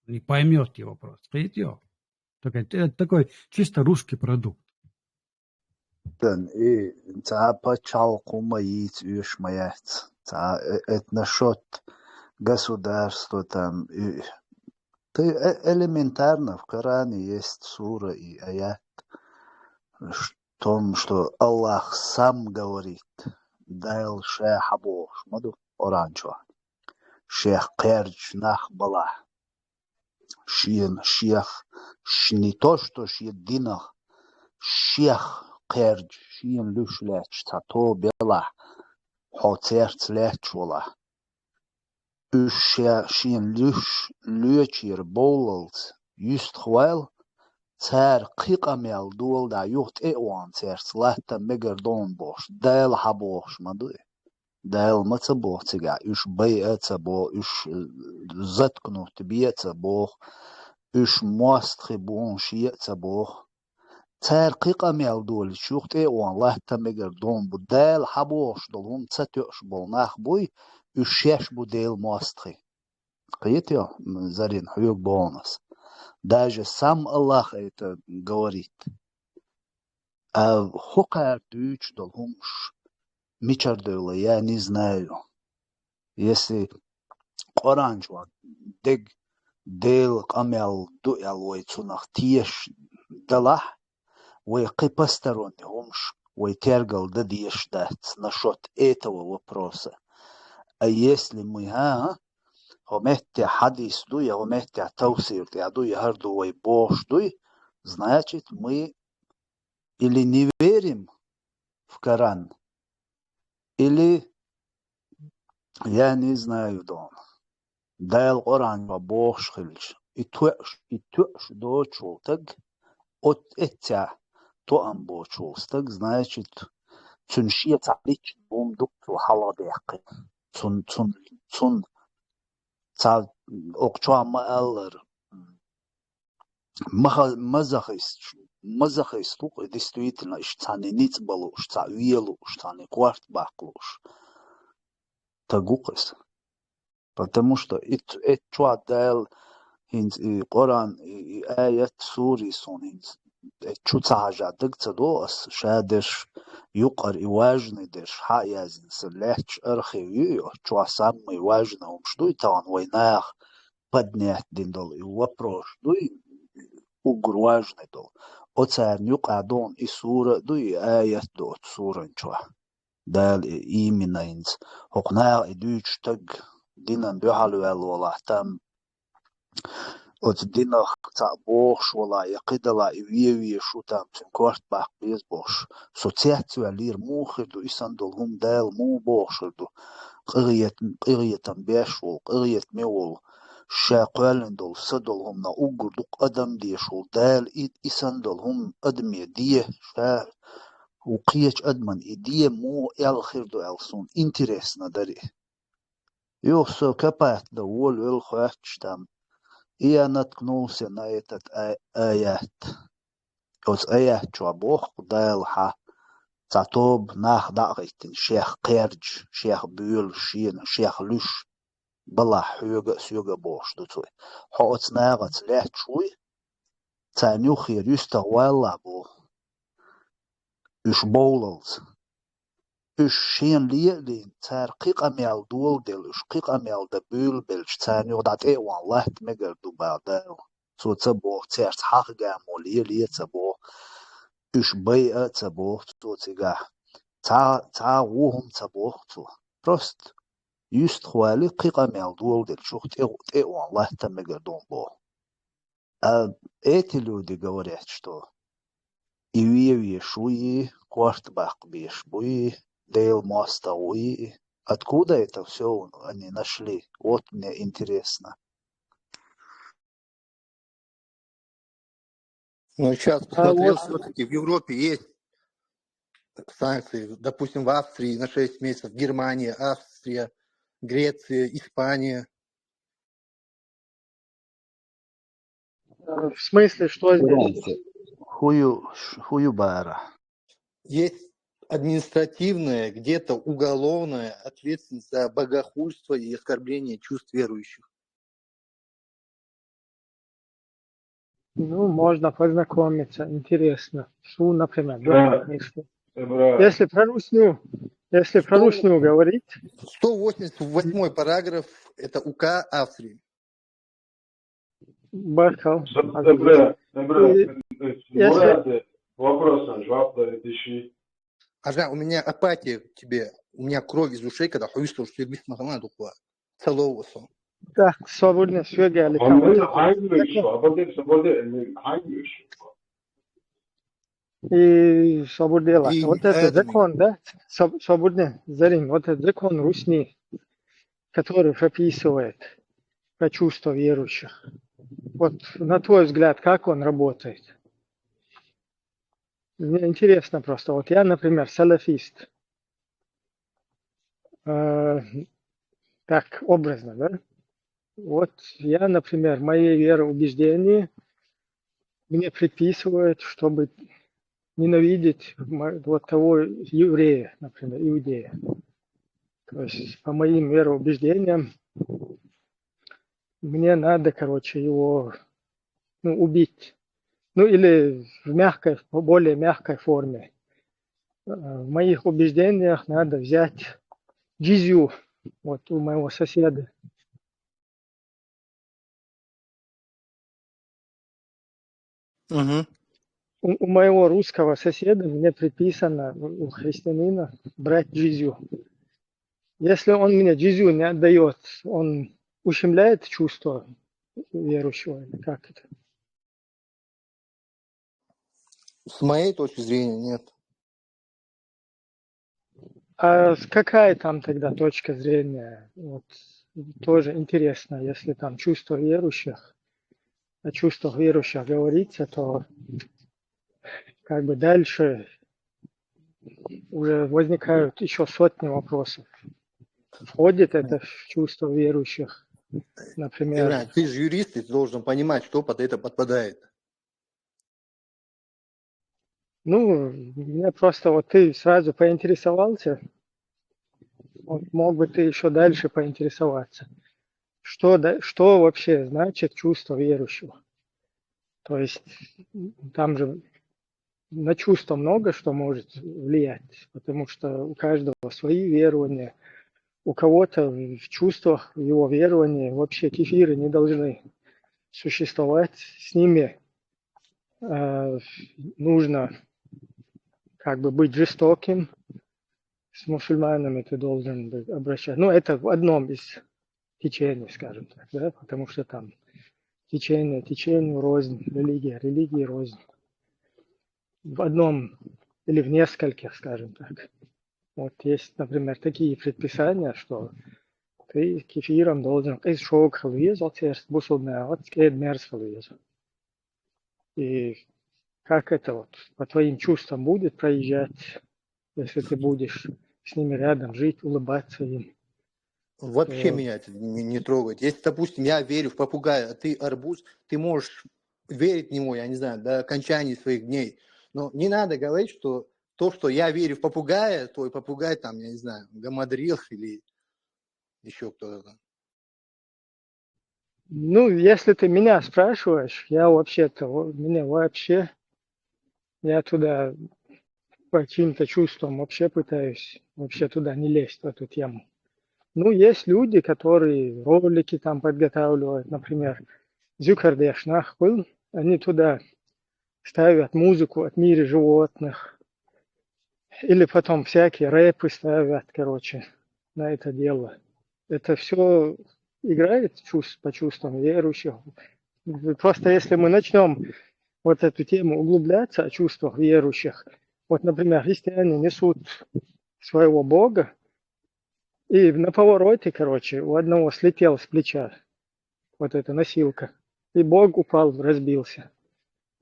Не поймет его просто. Видите? Это такой чисто русский продукт. И чалкума яиц юшмаять. Это насчет государства там. Элементарно в Коране есть сура и аят в том, что Аллах сам говорит, дайл шех абош, маду оранчо, шех кердж нах бала, шех, не то, что динах, шех кердж, шиен люш леч, то бела, хоцерц леч вола. Шиен люш лечир болалц, юст хвайл, цар қиқамел дуалда юхт эван церц латта мегердон бош, дайл хабош мадуи. Дайл маца бох цига, уж бейца бох, уж заткнут бейца бох, уж мастхи бон шиеца бох. Цар қиқамел дуал юхт эван латта мегердон бо, дайл хабош долун цатюш бол нах буй, уж шеш бу дейл мастхи. Қиетё, зарин хуюк бонус. Даже сам Аллах это говорит. А хукар дюч долхумш мичардула, я не знаю. Если Коран жуа дег дел камел дуял войцунах тиеш далах, вой посторонний хумш, вой тергал дадиеш дать насчет этого вопроса. А если мы, Хометя хадис дуй, хометя таусир, дуй, хардуй, бош дуй, значит, мы или не верим в Коран, или я не знаю, Дон. Дал Коран во Бошхильш. И туш дочул, так от этя то амбочул, так значит, цуншия цалич бум дукту халабеқи. Цун цал окчуа мааллар. Мазахист тук действительно штаны ниц балу, шта виелу, штаны кварт баклуш. Тагукас. Потому что это чуа дал инз и Коран и аят сури сон инз. Чу цажа дыгцадос шадеш юқар и важный деш хаязин слэч архивио чуа самый важный что это он войнах поднять диндол и вопрос дуй угрважный дол. Оцар юқадон и сура дуй аят до суран чуа. Дал именно инз. Хокнаа и дүйч таг динан дюхалуэл вала там от динах ца бош вала якидала и виевие шутам цим кварт бах без бош. Социацию алир мухиду и сандолгум дал му бошиду. Қириетан бешвол, қириет мевол. شاقوالن دول صدولهم نا اوگردوق ادم دیشول دال ایسندولهم ادمیه دیه شا وقیچ ادمن ایدیه مو الخير دو السون انترس نداری یو سو کپات دا ول ول خواتشتم ایا نتکنوس نایتت آیات اوز آیات چوا بوخ دال ها تعطوب ناخ داقیتن شیخ قرج شیخ بول شین شیخ لوش بلا حوجة سيوجة بوش دوتوي حوت ناقت لا شوي تانيو خير يستغوال بو إش بولز إش شين لين تارقيق أميال دول دل إش قيق أميال دبول بلش تانيو دات إيه وان لا تمجر دو بعدال سو تبو تيرت حق جامولي ليه تبو إش بيئة تبو تو تيجا تا وهم تبو تو بروست Just خوالي قيقة ميال دول دل شوخ تيقو الله تمجر دون بو ايتلو دي قوريحت شتو إيوية شوي كوارت باق بيش بوي ديل ماستوي откуда это все они нашли? Вот мне интересно. Ну, сейчас посмотрел, все-таки в Европе есть санкции, допустим, в Австрии на 6 месяцев, Германия, Австрия, Греция, Испания. В смысле, что здесь? Хую бара. Есть административная, где-то уголовная ответственность за богохульство и оскорбление чувств верующих. Ну, можно познакомиться, интересно. Что, например, да, если про русню говорить... 188 параграф, это УК Австрии. Баркал. Вопрос, жвап, тиши. Ажа, у меня апатия к тебе, у меня кровь из ушей, когда хуйство, что я без махана духла. Целовался. Да, свободно свергали. И свободела. Вот это закон, да? Свободный зарин. Вот этот закон русни, который прописывает про чувства верующих. Вот на твой взгляд, как он работает? Мне интересно просто. Вот я, например, салафист. Так, образно, да? Вот я, например, мои вероубеждения мне предписывают, чтобы ненавидеть вот того еврея, например, иудея. То есть по моим вероубеждениям мне надо, его убить. Ну или в более мягкой форме. В моих убеждениях надо взять джизью вот у моего соседа. Угу. У моего русского соседа мне предписано, у христианина, брать джизью. Если он мне джизью не отдает, он ущемляет чувство верующего, или как это? С моей точки зрения, нет. А какая там тогда точка зрения? Вот, тоже интересно, если там чувство верующих, о чувствах верующих говорится, то как бы дальше уже возникают еще сотни вопросов. Входит это в чувство верующих, например? Иван, ты же юрист, ты должен понимать, что под это подпадает. Ну, мне просто вот ты сразу поинтересовался, вот мог бы ты еще дальше поинтересоваться. Что вообще значит чувство верующего? То есть там же на чувство много что может влиять, потому что у каждого свои верования. У кого-то в чувствах, в его веровании вообще кефиры не должны существовать. С ними нужно как бы быть жестоким. С мусульманами ты должен обращаться. Ну, это в одном из течений, скажем так, да, потому что там течению рознь, религии рознь. В одном или в нескольких, скажем так. Вот есть, например, такие предписания, что ты кефиром должен и как это вот по твоим чувствам будет проезжать, если ты будешь с ними рядом жить, улыбаться им. Вообще меня это не трогает. Если, допустим, я верю в попугая, а ты арбуз, ты можешь верить в него, я не знаю, до окончания своих дней. Но не надо говорить, что то, что я верю в попугая, твой попугай там, я не знаю, гамадрил или еще кто-то. Ну, если ты меня спрашиваешь, я туда по каким-то чувствам вообще пытаюсь туда не лезть, в эту тему. Ну, есть люди, которые ролики там подготавливают, например, Зюкардешнах был, они туда ставят музыку от мира животных, или потом всякие рэпы ставят, короче, на это дело. Это все играет по чувствам верующих. Просто если мы начнем вот эту тему углубляться о чувствах верующих, вот, например, христиане несут своего Бога, и на повороте, короче, у одного слетел с плеча вот эта носилка, и Бог упал, разбился.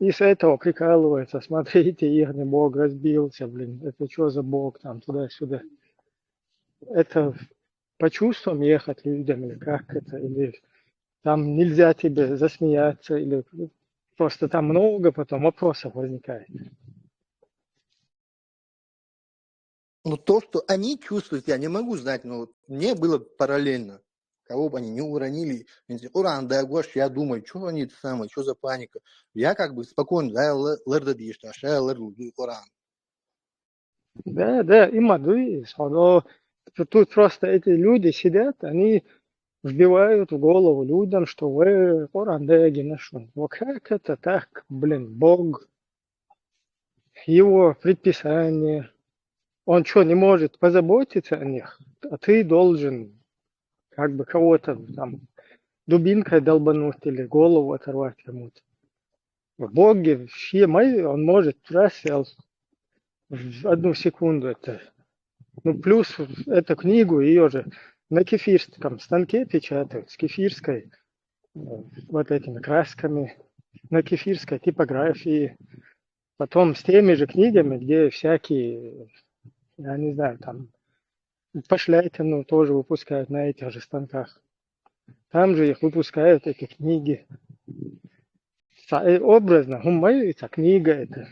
И с этого прикалывается, смотрите, ихний Бог разбился, блин, это что за Бог там, туда-сюда. Это по чувствам ехать людям, или как это, или там нельзя тебе засмеяться, или просто там много потом вопросов возникает. Ну, то, что они чувствуют, я не могу знать, но вот мне было параллельно. Кого бы они не уронили, уран, да, гош, я думаю, что они это самое, что за паника. Я как бы спокойно, да, лэрда дишь, уран. Да, и мадуис. Но тут просто эти люди сидят, они вбивают в голову людям, что вы Корандеги нашли. Вот как это так, блин, Бог, его предписание, он что, не может позаботиться о них? А ты должен как бы кого-то там дубинкой долбануть или голову оторвать кому-то. В Боге все мои, он может раз в одну секунду это. Ну, плюс эту книгу, ее же на кефирском станке печатают, с кефирской вот этими красками, на кефирской типографии. Потом с теми же книгами, где всякие, я не знаю, там пошлятину тоже выпускают на этих же станках. Там же их выпускают, эти книги. Образно, это книга, это.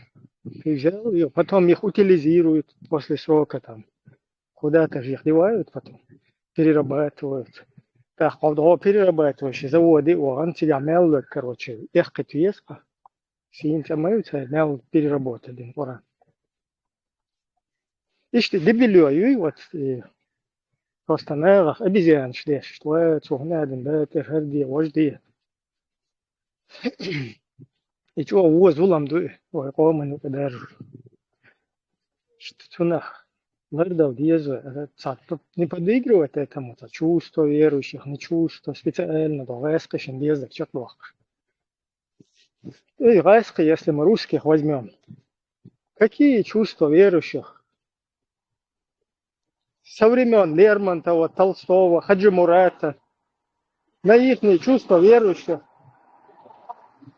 Ты взял ее, потом их утилизируют после срока там. Куда-то же их девают потом, перерабатывают. Так, когда перерабатывающие заводы, он тебя мел, короче, их катуеска, синька маются, мел переработали, уран. Ишь, дебилю, вот, просто наверх, обезьян шлешь, что цугнадин, да, это харди, вожди. И чего, воз, улам, дуй, ой, коману, подержу. Что нах? Мэрдал Диезу, не подыгрывать этому, чувство верующих, не чувство, специально, да, рэскашен, язык, чё плохо. И рэска, если мы русских возьмем, Какие чувства верующих? Со времен Лермонтова, Толстого, Хаджи Мурата, на их чувства верующих,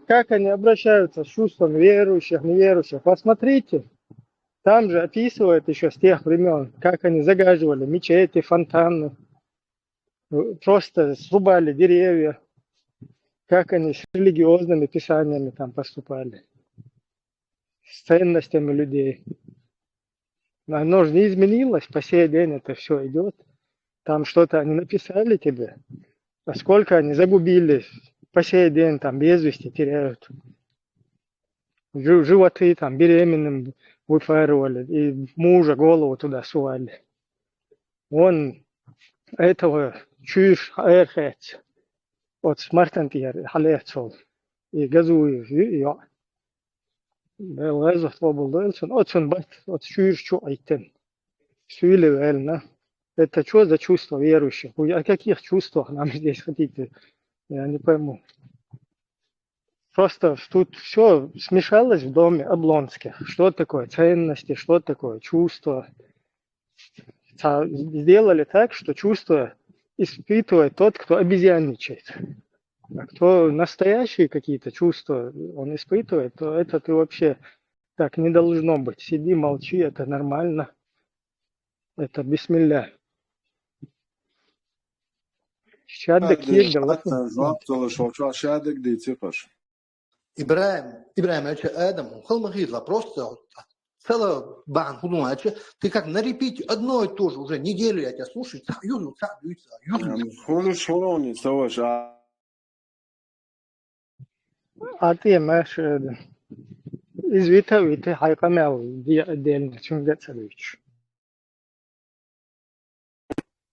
как они обращаются с чувством верующих, неверующих. Посмотрите, там же описывают еще с тех времен, как они загаживали мечети, фонтаны, просто срубали деревья, как они с религиозными писаниями там поступали, с ценностями людей. Оно же не изменилось, по сей день это все идет. Там что-то они написали тебе, а сколько они загубили, по сей день там без вести теряют. Животы там беременным выпарывали, и мужа голову туда сували. Он этого чуешь эрхец, от смартантер халецол, и газуев, и Белгазов Лобулдельсон, отсон бат, от чуешь что айтен. Сюли вельна. Это что за чувство верующих? О каких чувствах нам здесь хотите? Я не пойму. Просто тут все смешалось в доме Облонских. Что такое ценности, что такое чувства. Сделали так, что чувство испытывает тот, кто обезьянничает. А кто настоящие какие-то чувства он испытывает, то это ты вообще так не должно быть. Сиди, молчи, это нормально. Это бисмилля. Шаддак егдал. Ибраим, это Адам, холмагидла, просто целая бан худумача. Ты как на репите одно и то же уже неделю я тебя слушаю. А ты маш извита вита хайкамел дельно чунгат салвич.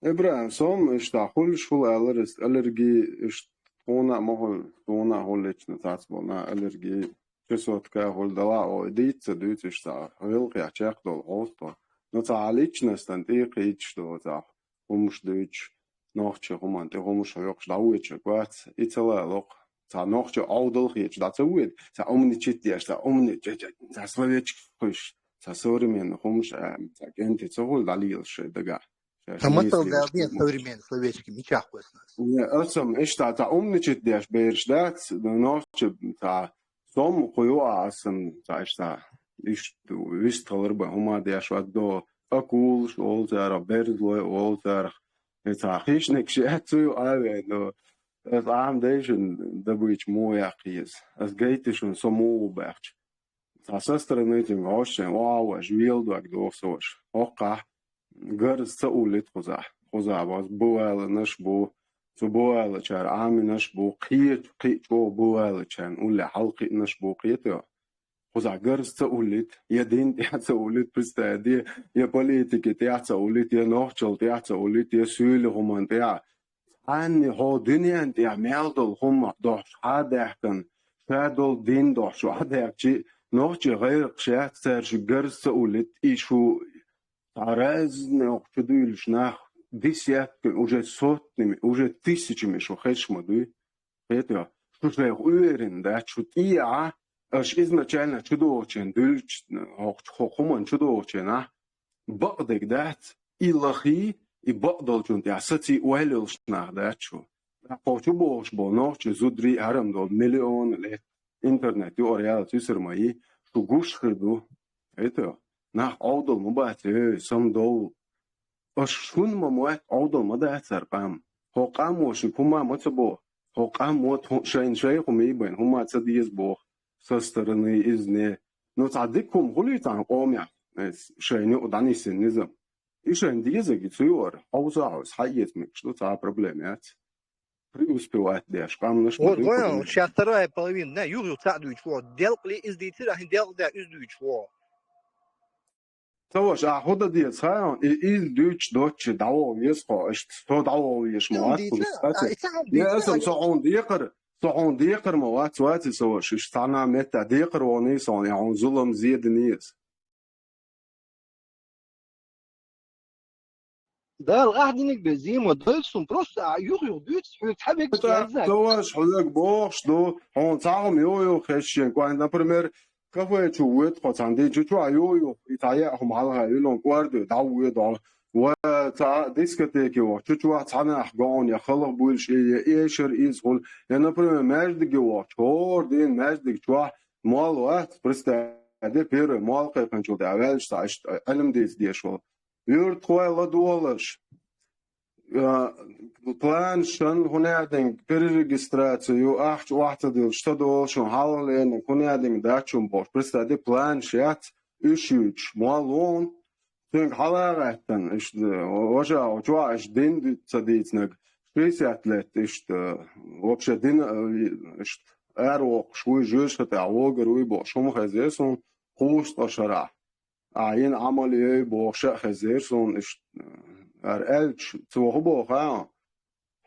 Ибраим, сом иштахул шул аллерги иштона мохол тона холлечна тасбона аллерги чесотка холдала о дитса дутишта велкя чакдол осто но цаличнастан тикич то умш дуч нохче хуманте хумш йокш дауич кват ицала лок ца нохче аудол хич дацует ца умничит ца умничит ца словечк хуш ца современный хумш ца генте цохол далилш дага Хаматал да обмен современный словечки мечах нас. Не, осом ишта та умничит деш бершдат нохче та сом хуюасм та ишта ишту вистралрба хума деш вадо акул шолзара бердлой олзар это хищник шету авено das Abendation da wo ich moja kies as geht schon so mo berch das sestre nicht im Haus wow es will du doch so oka gars ulit khoza was boal nashbu so boal char am nashbu qiyat qiyto boal chan ul halqi nashbu qiyto khoza gars ulit ya din ya ulit bistadi ya politike ya ulit ya nochchol ya ulit ya sule roman ya Anni ho dünyan ya meldol humma doch hadahtan fadol din doch scho hadahchi noch geyr gshat serge gers ulit ishu таразне октудуйлш нах десятки уже сотнями уже тысячами шо хэшмаду это что же уверен да что я аж изначально чудовочен дульч хохуман чудовочена бадек дат илахи и бадалчун я сати уэлш нах да что хочу бош бо ночь зудри арам до миллион лет интернет и ореал тюсермаи что гуш хыду это nach Audel Mubat, some do. A shun moat Audel Madatar Pam. Hokamo Shikuma Motsabo. Hokamo Shain Shay Humiban, Humatsa Diasbo. Sisterny is near. Not a dicum Hulitan Omia, as Shain Udanisanism. Ishan Diazag to your house, highest mix, that's our problem yet. Преуспевать дашь, камнаш. Вот, понял, сейчас вторая половина, да, Юрий Цадович, вот, делали из детей, а делали из дучь, вот. Sowas a hoda die Zahlen in Deutsch deutsche Dauer ist so Dauer ist mal ja so on dicker mal was so ist sana mit der dicker und ist on ja zulm zieden ist Да, القاعدين بزيم ودلسون просто يغيو بيتس حبك sowas حلق box do on sagen jo khschen quan например كفاية شو ويت قصاندي شو أيوه إتايا هم على يلون قارد دعوة دار وتا ديسكتيكي وشو تانا أحجان يا خلق بولش إيشر إيزول يعني بريم ماجد جوا شور دين ماجد جوا مال وقت برستا ده بير مال كيفن شو دعوالش تعيش علم دي شو يورد خوي لدولش بلان شن هنادين بريجستراتيو أحد واحد دل شتدول شون حالين هنادين داتشون باش بس ده بلان شات إيشوج مالون تنك حلقتن إيش وجا إيش دين تصديقنك شيء أتلت إيش وبش دين إيش أروق شوي جوش هتعوجر ويبوش هم خزيسون خوش تشرع عين عملي بوش خزيسون إيش أرألش توه بوخا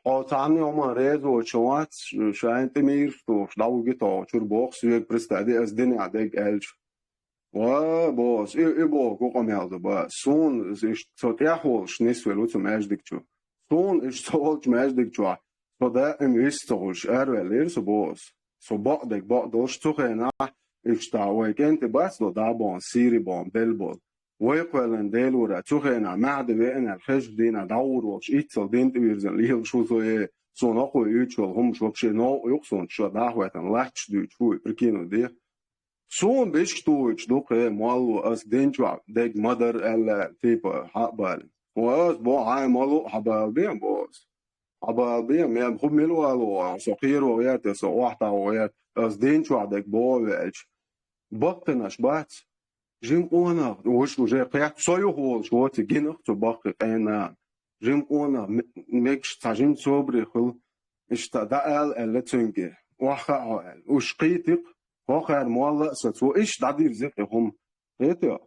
حاتعني عمر ريز وشوات شاين تمير توش داو جيتا شور بوخ سويك برستادي از ديني عديك ألش وبوس إيه بوخ وقم يالده بس سون إيش تياحولش نسوي تم أجدك شو سون إيش تولش مأجدك شو فدا إم يستولش أروالير سو بوس سو بقدش تخينا إيش تاويك أنت بس لو دابون سيري بون بلبول ويقولن ديلورا تخينا معد بين الخش دينا دور وش إتصل دين تبيرزن ليه شو سوي سون أقوى يوتشول هم شو بشي نو يقصون شو داخوة لاتش دوت شو بركينو دي سون بيش توش دوك مالو أس دينجوا ديك مدر ال تيبا حقبال وأس بو هاي مالو حبال بيم بوس حبال بيم يا بخب ملو ألو سقير وغيات سواحتا وغيات أس دينجوا ديك بو ويلش بطنش بات جيم أنا وش وجاي قيات صيو هو شو تجينه تبقى أنا جيم أنا ميكش تجين صبري خل اشتدال اللي تنجي وخا وش قيتك وخا المولا ستو إيش دادير زكهم هيدا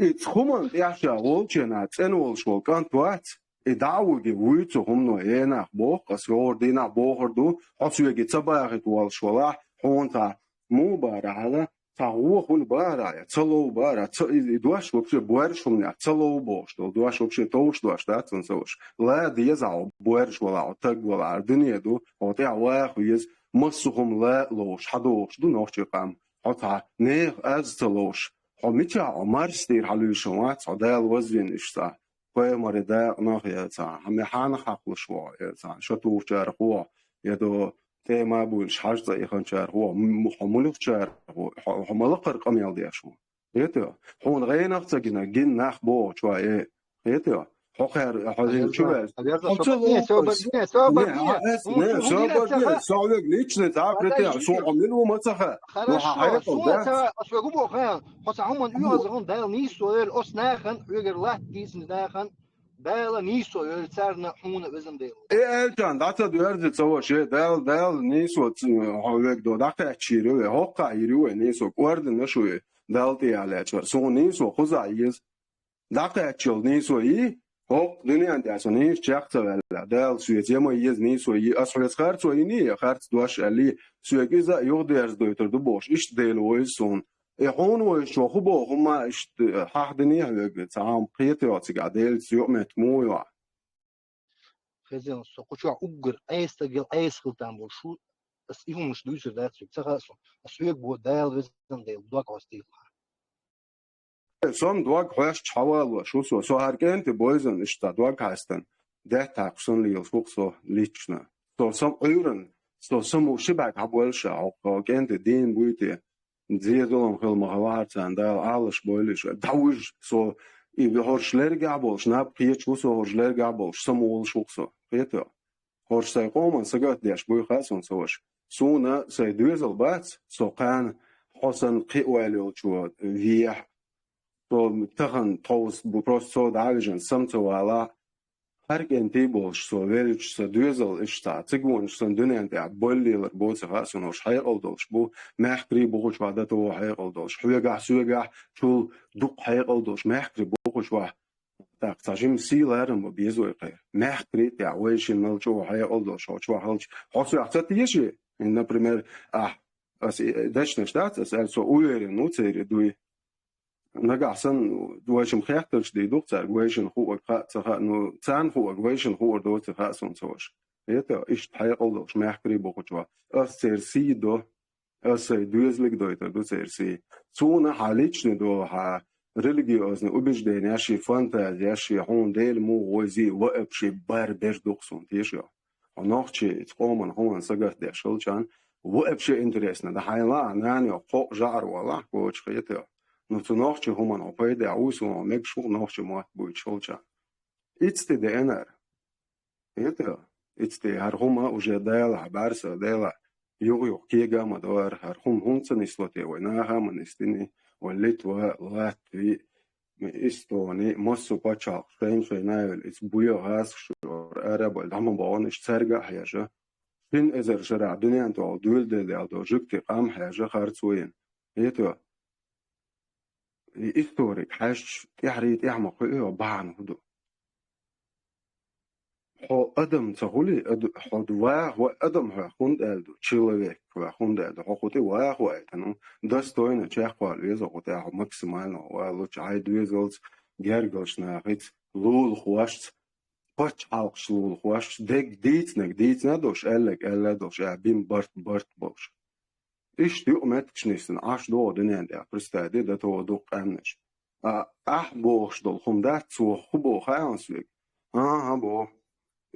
إتخمن يعشى والجنات إنول شو كان توات إدعوجي ويتو هم نوعينا بوق أسرور دينا بوخردو حسويجي تباغي توال شولا حونتا مو بارعلا تعوه كل بارع يتصلوا بارع يدواش وبشي بوارش هم يتصلوا بوش دواش وبشي توش دواش ده تنسوش لا دي يزعوا بوارش ولا عتق ولا الدنيا دو وطيع واخ ويز مصهم لا لوش حدوش دو نوش يقام حتى نيخ از تلوش حميتي عمر ستير حلوشوات عدال وزين اشتا كوي مريدا ناخ يتا همي حان حقل شوا يتا شتوف جارخوا يدو تما بولش حاج زي خنشار هو محملك شار هو حملق رقم يالدي شو هيتو هون غينا تجينا جن ناخ بو شويه هيتو حقر حاجه شو بس سوبر ليش نتعرف سو عملوا مسخه Хорошо, суата, освегубо хан, хоца хуман юазгон дал нисоел оснахан, югер лат дисн дахан, дал нисоел царна хумна везен дел. الجان داتا دوارد تسوى شيء دال نيسو هاوك دو داتا تشيرو هوقا يرو نيسو قرد نشوي دال تي على تشر سو نيسو خزا يز داتا تشل نيسو يي هوق دنيا انت عشان ايش جاكتا ولا دال سو يزما يز نيسو يي اسفلس خارت ويني خارت دواش اللي سو يجزا يوديرز دوتر دو بوش ايش ديل ويسون يحون وشو خبو هما ايش حاحدني هاوك تعام قيتي قاعدين سو متمو خزين سقوشوا أجر أيستجل أيسخلتان بوشو بس إيهم مش دويسر دارتسو تخاصم أسويق بو دايل وزن ديل دوك عستيل سام دوك خوش چاوال وشو سو هرگن تی بویزن اشتا دوك هستن ده تاقسون لیل فوق سو لیچنا سام ایرن سام وشبك هبولش هرگن تی دین بویتی زیدولم خیل مهوارتن دال آلش بویلش داوج سو إذا هرشلر جابولش ناب قيتش وسو هرشلر جابولش سمول شوكسو قيتو هرش سيقومن سجات ديش بوي خاسون سوش سونا سيدويزل بات سوقان حسن قيواليو شو فيح سو تخن توس بروست سو دالجن سمتو على هركن تيبولش سو فيريش سيدويزل إشتا تيجونش سندونين تاع بولي لربوت خاسون وش حيقلدوش بو محقري بوش بعدته حيقلدوش حويقع سويقع شو دق حيقلدوش محقري شواه так تاجم سيلارم بيزوي قير محقري تاع ويش نلجو حيقلدوش شو حلش حسو احتيشي например داشنا شتات اسال سو اوير نو تير دوي نغاسن دوشم خيختش دي دكتور ويشن هو قا نو تان هو ويشن هو دوت خاصن سوش هيتا ايش حيقلدوش محقري بوخوا اسر سي دو Двизлик до это дуцерси. Цуна халичный до религиозный убеждение, ши фантазия, ши хондель мугози, вообще барбеш духсун, тишо. Нохчи, цкоман, хоман, сагат дешелчан, вообще интересно. Да хайла, нани, хо жар вала, коч хете. Но цу нохчи хоман, опайде, аусу, мекшу, нохчи мат будет шелчан. Ицти ДНР. Это, ицти хархума уже дела, барса дела. يو كيجا مدار هرهم هم سنسلتي وناها منستني وليتوا لاتوي استوني مصو باتشاق شين شينايل إس بويا هاس شور أرب الدم بانش سرقة حاجة شين إزر شرع دنيا أنتو دول دل أو جكتي قام حاجة خارتوين يتوا إستوريك حاج تحريت إعمق إيه بعن هدو حو أدم تقولي حد واحد أدم هخوند ألدو человек هخوند ألدو حقوقي واحد تنو دستوين تشيخ قالويز حقوقي حق ماكسيمالنا ولوش عيد ويزلز جرجلش ناقيت لول خواشت باتش عالقش لول خواشت ديك ديت ندوش ألا دوش بيم برت بوش إيش ديو ماتكش نيسن عاش دو دنيان دي أبرستادي دا تو دو قامنش بوش دول خمدات سو خبو خيانسويك بو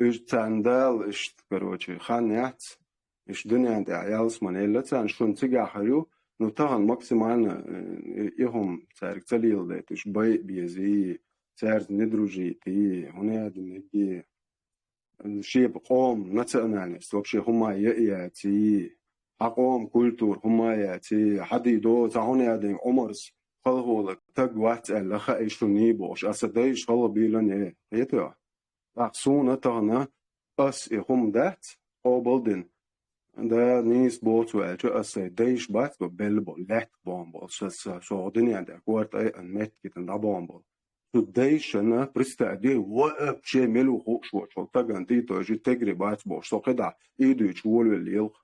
إيش تندال إيش كروتشي خانيات إيش دنيا عند عيالس من إلا تان شون تيجا خيو نطهن ماكسيمالنا إيهم تارك تليل ده إيش بيزي تارك ندروجي تي هنا دنيجي شيء بقوم نتأناني سوبشي هما يأتي حقوم كولتور هما يأتي حدي دو تهوني هذين عمرس خلهولك تقوات ألا خايشوني بوش أصدقائي خلا بيلن يتوا أقصونا تانا أس إهم دات قابلدن دا نيس بوتو أجو أس دايش بات ببلبو لك بامبو سعودني عندك وقت أي أنمت كتن دا بامبو سو دايش أنا برستعدي وقف شي ملو خوش وشو تاقن تيتو أجي تجري بات بوش سو قدع إيدو يتشول واليلق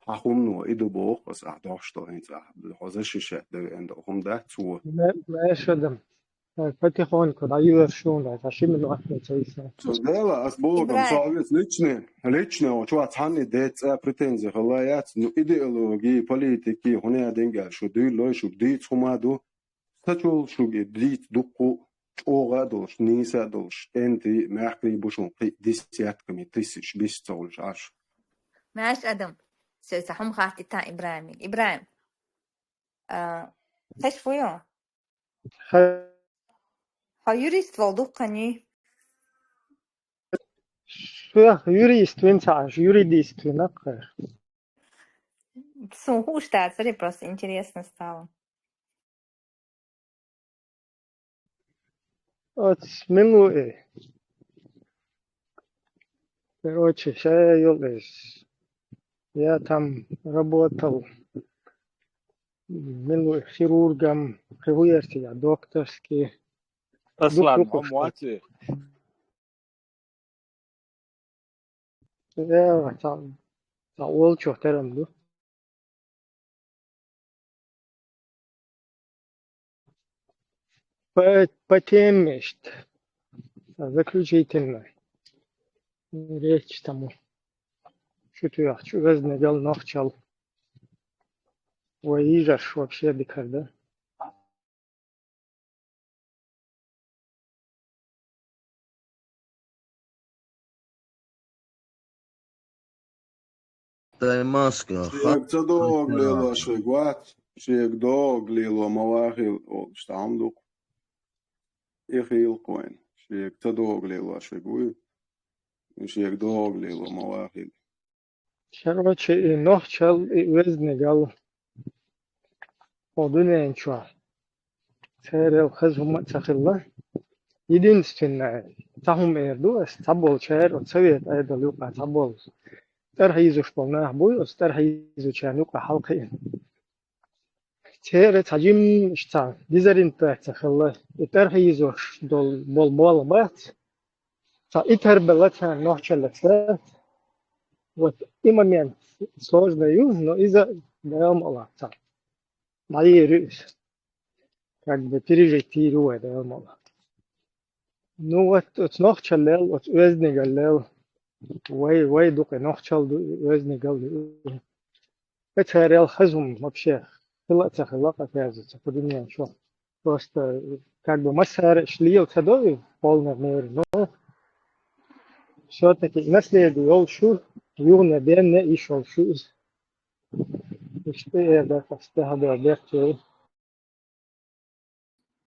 حقومنو إيدو بوخ بس أعداش طاين صاحب الحوزش الشهد دا عندهم دات سو ما شدم потихоньку даю шум, зачем мне это? Дела, асбогам, совет личное, что отханы деца претензии, халаят, ну идеологии, политики, хуне деньги, что дылой, что дит хумаду, стачул, что дит дуку, ога долш, ниса долш, энти мягкий бушон, десятками тысяч, без цолж, аж. معاش أدم سيسحهم خاطي تا إبراهيم خش فيو Ha jurist volduq qani? Юристственно. Сумку штат, смотри, просто интересно стало. Вот минуты. Короче, я там работал хирургом, хирургом, докторский. أصلاً مواتي Я там волчок теремду. По теме заключительно речь тому, что я разнавал нахчал. Выезжаешь вообще дикарда. شيك تدوغ ليلو شيقوات شيك دوغ ليلو مواخيل شتعمدوك إخيل قوين شيك تدوغ ليلو شيقوي شيك دوغ ليلو مواخيل Короче, и нахчал и везнегал. Одуне ничего. Церел хазума цахилла. Единственное, тахум эрду, стабол чер, от совет айдалюка стабол. ترهيزش بالناه بوي استرهيزو چانوك حلقين تير تاجم اشتا ديزرين تخلى ترهيزش دول بول بات تا итер нохчелется вот и момент сложный но из-за даем аллаха надеюсь как бы пережить его даем аллаха ну вот нохчелел вот везнегалел Way دوق نخشل وزن قلبي потерял хазум вообще. Хилака оказывается, по дуне, что. Просто как бы Масар шлил цадой в полной мере, но все-таки наследие Олшу, юная бенне и Шолшуз. И что я да, так стало,